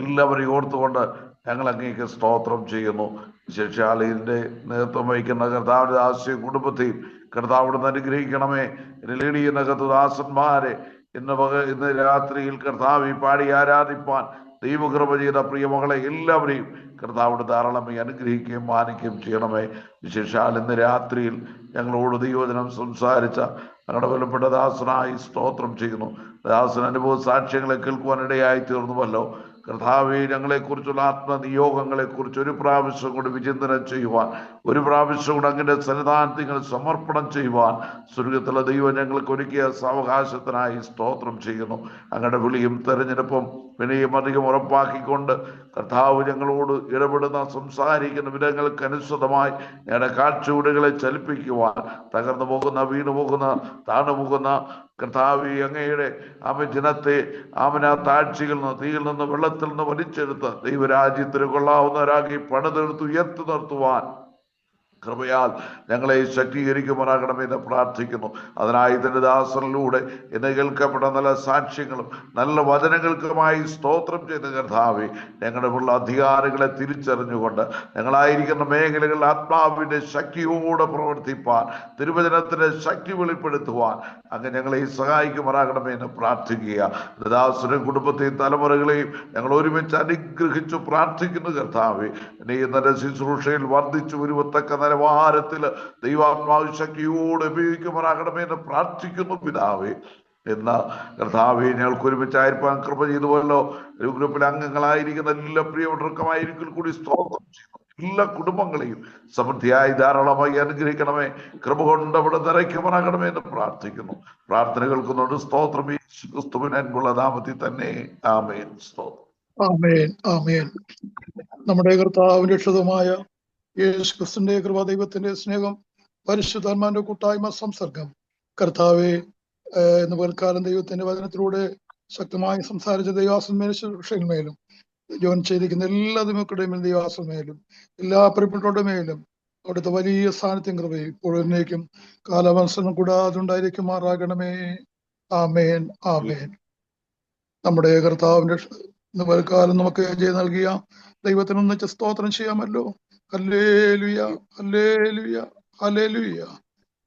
എല്ലാവരെയും ഓർത്തുകൊണ്ട് ഞങ്ങൾ അങ്ങേക്ക് സ്തോത്രം ചെയ്യുന്നു. വിശേഷാൽ ഇതിൻ്റെ നേതൃത്വം വഹിക്കുന്ന കർത്താവിന്റെ ദാസ്യ കുടുംബത്തെയും കർത്താവിടുന്ന് അനുഗ്രഹിക്കണമേ. ലീഡ് ചെയ്യുന്ന കൃതദാസന്മാരെ ഇന്ന് രാത്രിയിൽ കർത്താവ് പാടി ആരാധിപ്പാൻ ദൈവകൃപ ചെയ്ത പ്രിയമകളെ എല്ലാവരെയും കർത്താവിടെ ധാരാളമായി അനുഗ്രഹിക്കുകയും മാനിക്കുകയും ചെയ്യണമേ. വിശേഷാൽ ഇന്ന് രാത്രിയിൽ ഞങ്ങളോട് ദൈവവചനം സംസാരിച്ച ഞങ്ങളുടെ വിലപ്പെട്ട ദാസനായി സ്തോത്രം ചെയ്യുന്നു. ദാസൻ അനുഭവ സാക്ഷ്യങ്ങളെ കേൾക്കുവാനിടയായി തീർന്നുവല്ലോ. കർത്താവേ, ഞങ്ങളെക്കുറിച്ചുള്ള ആത്മനിയോഗങ്ങളെക്കുറിച്ച് ഒരു പ്രാവശ്യം കൂടി വിചിന്തനം ചെയ്യുവാൻ, ഒരു പ്രാവശ്യം കൂടെ അങ്ങനെ സന്നിധാനത്തിൽ സമർപ്പണം ചെയ്യുവാൻ സ്വർഗത്തിലെ ദൈവം ഞങ്ങൾക്ക് ഒരുക്കിയ സാവകാശത്തിനായി സ്തോത്രം ചെയ്യുന്നു. ഞങ്ങളുടെ വിളിയും തെരഞ്ഞെടുപ്പും വിനയും അധികം ഉറപ്പാക്കിക്കൊണ്ട് കർത്താവ് ഞങ്ങളോട് ഇടപെടുന്ന സംസാരിക്കുന്ന വിധങ്ങൾക്കനുസൃതമായി ഞങ്ങളുടെ കാഴ്ചയൂടുകളെ ചലിപ്പിക്കുവാൻ, തകർന്നു പോകുന്ന, വീണു പോകുന്ന, താണു പോകുന്ന കർത്താവ് അങ്ങയുടെ ജനത്തെ ആ താഴ്ചയിൽ നിന്ന്, തീയിൽ നിന്ന്, വെള്ളത്തിൽ നിന്ന് വലിച്ചെടുത്ത് ദൈവരാജ്യത്തിന് കൊള്ളാവുന്നവരാക്കി പണിതെടുത്ത് ഉയർത്തി നിർത്തുവാൻ കൃപയാൽ ഞങ്ങളെ ശക്തീകരിക്കുമാറാകണമെന്ന് പ്രാർത്ഥിക്കുന്നു. അതിനായി ഇതിന്റെ ദാസനിലൂടെ ഇന്ന് കേൾക്കപ്പെട്ട നല്ല സാക്ഷ്യങ്ങളും നല്ല വചനങ്ങൾക്കുമായി സ്തോത്രം ചെയ്ത കർത്താവേ, ഞങ്ങളുടെ ഉള്ള അധികാരികളെ തിരിച്ചറിഞ്ഞുകൊണ്ട് ഞങ്ങളായിരിക്കുന്ന മേഖലകളിൽ ആത്മാവിന്റെ ശക്തിയോടെ പ്രവർത്തിപ്പാൻ, തിരുവചനത്തിന്റെ ശക്തി വെളിപ്പെടുത്തുവാൻ അങ്ങ് ഞങ്ങളെ സഹായിക്കുമാറാകണമെന്ന് പ്രാർത്ഥിക്കുക. ദാസനും കുടുംബത്തെയും തലമുറകളെയും ഞങ്ങൾ ഒരുമിച്ച് അനുഗ്രഹിച്ചു പ്രാർത്ഥിക്കുന്നു. കർത്താവേ, ഇനി ഇന്നത്തെ ശുശ്രൂഷയിൽ വർദ്ധിച്ചു വരുവത്തക്ക നിലവാരത്തിൽ ദൈവാത്മാവ് ശക്തിയോട് ഉപയോഗിക്കുമാറാകണമെന്ന് പ്രാർത്ഥിക്കുന്നു. പിതാവേ, എന്ന കർത്താവെ, ഞങ്ങൾക്ക് ഒരുമിച്ചായിരിക്കാൻ കൃപ ചെയ്തുവല്ലോ. ഒരു ഗ്രൂപ്പിലെ അംഗങ്ങളായിരിക്കുന്ന എല്ലാ പ്രിയപ്പെട്ടവർക്കുമായിരിക്കും കൂടി സ്തോത്രം ചെയ്യുന്നു. എല്ലാ കുടുംബങ്ങളെയും സമൃദ്ധിയായി ധാരാളമായി അനുഗ്രഹിക്കണമേ. കൃപ കൊണ്ട് അവിടെ നിറയ്ക്കുമാറാകണമേ എന്ന് പ്രാർത്ഥിക്കുന്നു. പ്രാർത്ഥന കേൾക്കുന്നുണ്ട്. സ്തോത്രം യേശു ക്രിസ്തുവിന്റെ അൻപുള്ള നാമത്തിൽ തന്നെ. ആമേൻ. സ്തോത്രം. ആമേൻ. ആമേൻ. നമ്മുടെ കർത്താവിന്റെ രക്ഷകമായ യേശു ക്രിസ്തുവിന്റെ കൃപ, ദൈവത്തിന്റെ സ്നേഹം, പരിശുദ്ധാത്മാവിന്റെ കൂട്ടായ്മ, സംസർഗം, കർത്താവെ, ഇന്ന് പൽക്കാലം ദൈവത്തിന്റെ വചനത്തിലൂടെ ശക്തമായി സംസാരിച്ച ദൈവാസന്മേലും മേലും ജോയിൻ ചെയ്തിരിക്കുന്ന എല്ലാ ദൈവങ്ങളുടെയും ദൈവാസന്മേലും എല്ലാ പ്രിയപ്പെട്ടവരുടെ മേലും അവിടുത്തെ വലിയ സാന്നിധ്യം കൃപയും ഇപ്പോഴേക്കും കാലവസരം കൂടാതെ ഉണ്ടായിരിക്കുമാറാകണമേ. ആമേൻ. ആമേൻ. നമ്മുടെ കർത്താവിന്റെ ഇന്ന് പൽക്കാലം നമുക്ക് ചെയ്ത് നൽകിയ ദൈവത്തിന് ഒന്നിച്ച് സ്തോത്രം ചെയ്യാമല്ലോ. ഹല്ലേലൂയ, ഹല്ലേലൂയ, ഹല്ലേലൂയ.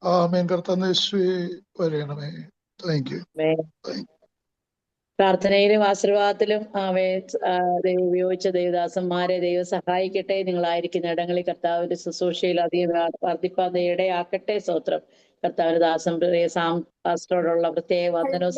ആമേൻ. കർത്താവേ, യേശുവേ വരണമേ. Thank you. പ്രാർത്ഥനയിലും ആശീർവാദത്തിലും ദൈവം ഉപയോഗിച്ച ദൈവദാസന്മാരെ ദൈവം സഹായിക്കട്ടെ. നിങ്ങളായിരിക്കുന്ന ഇടങ്ങളിൽ കർത്താവിന്റെ ശുശ്രൂഷയിൽ അധികം വർദ്ധിപ്പാൻ ഇടയാക്കട്ടെ. സ്തോത്രം. കർത്താവിന്റെ ദാസൻ സാം പാസ്റ്ററോടുള്ള പ്രത്യേക വന്ദനവും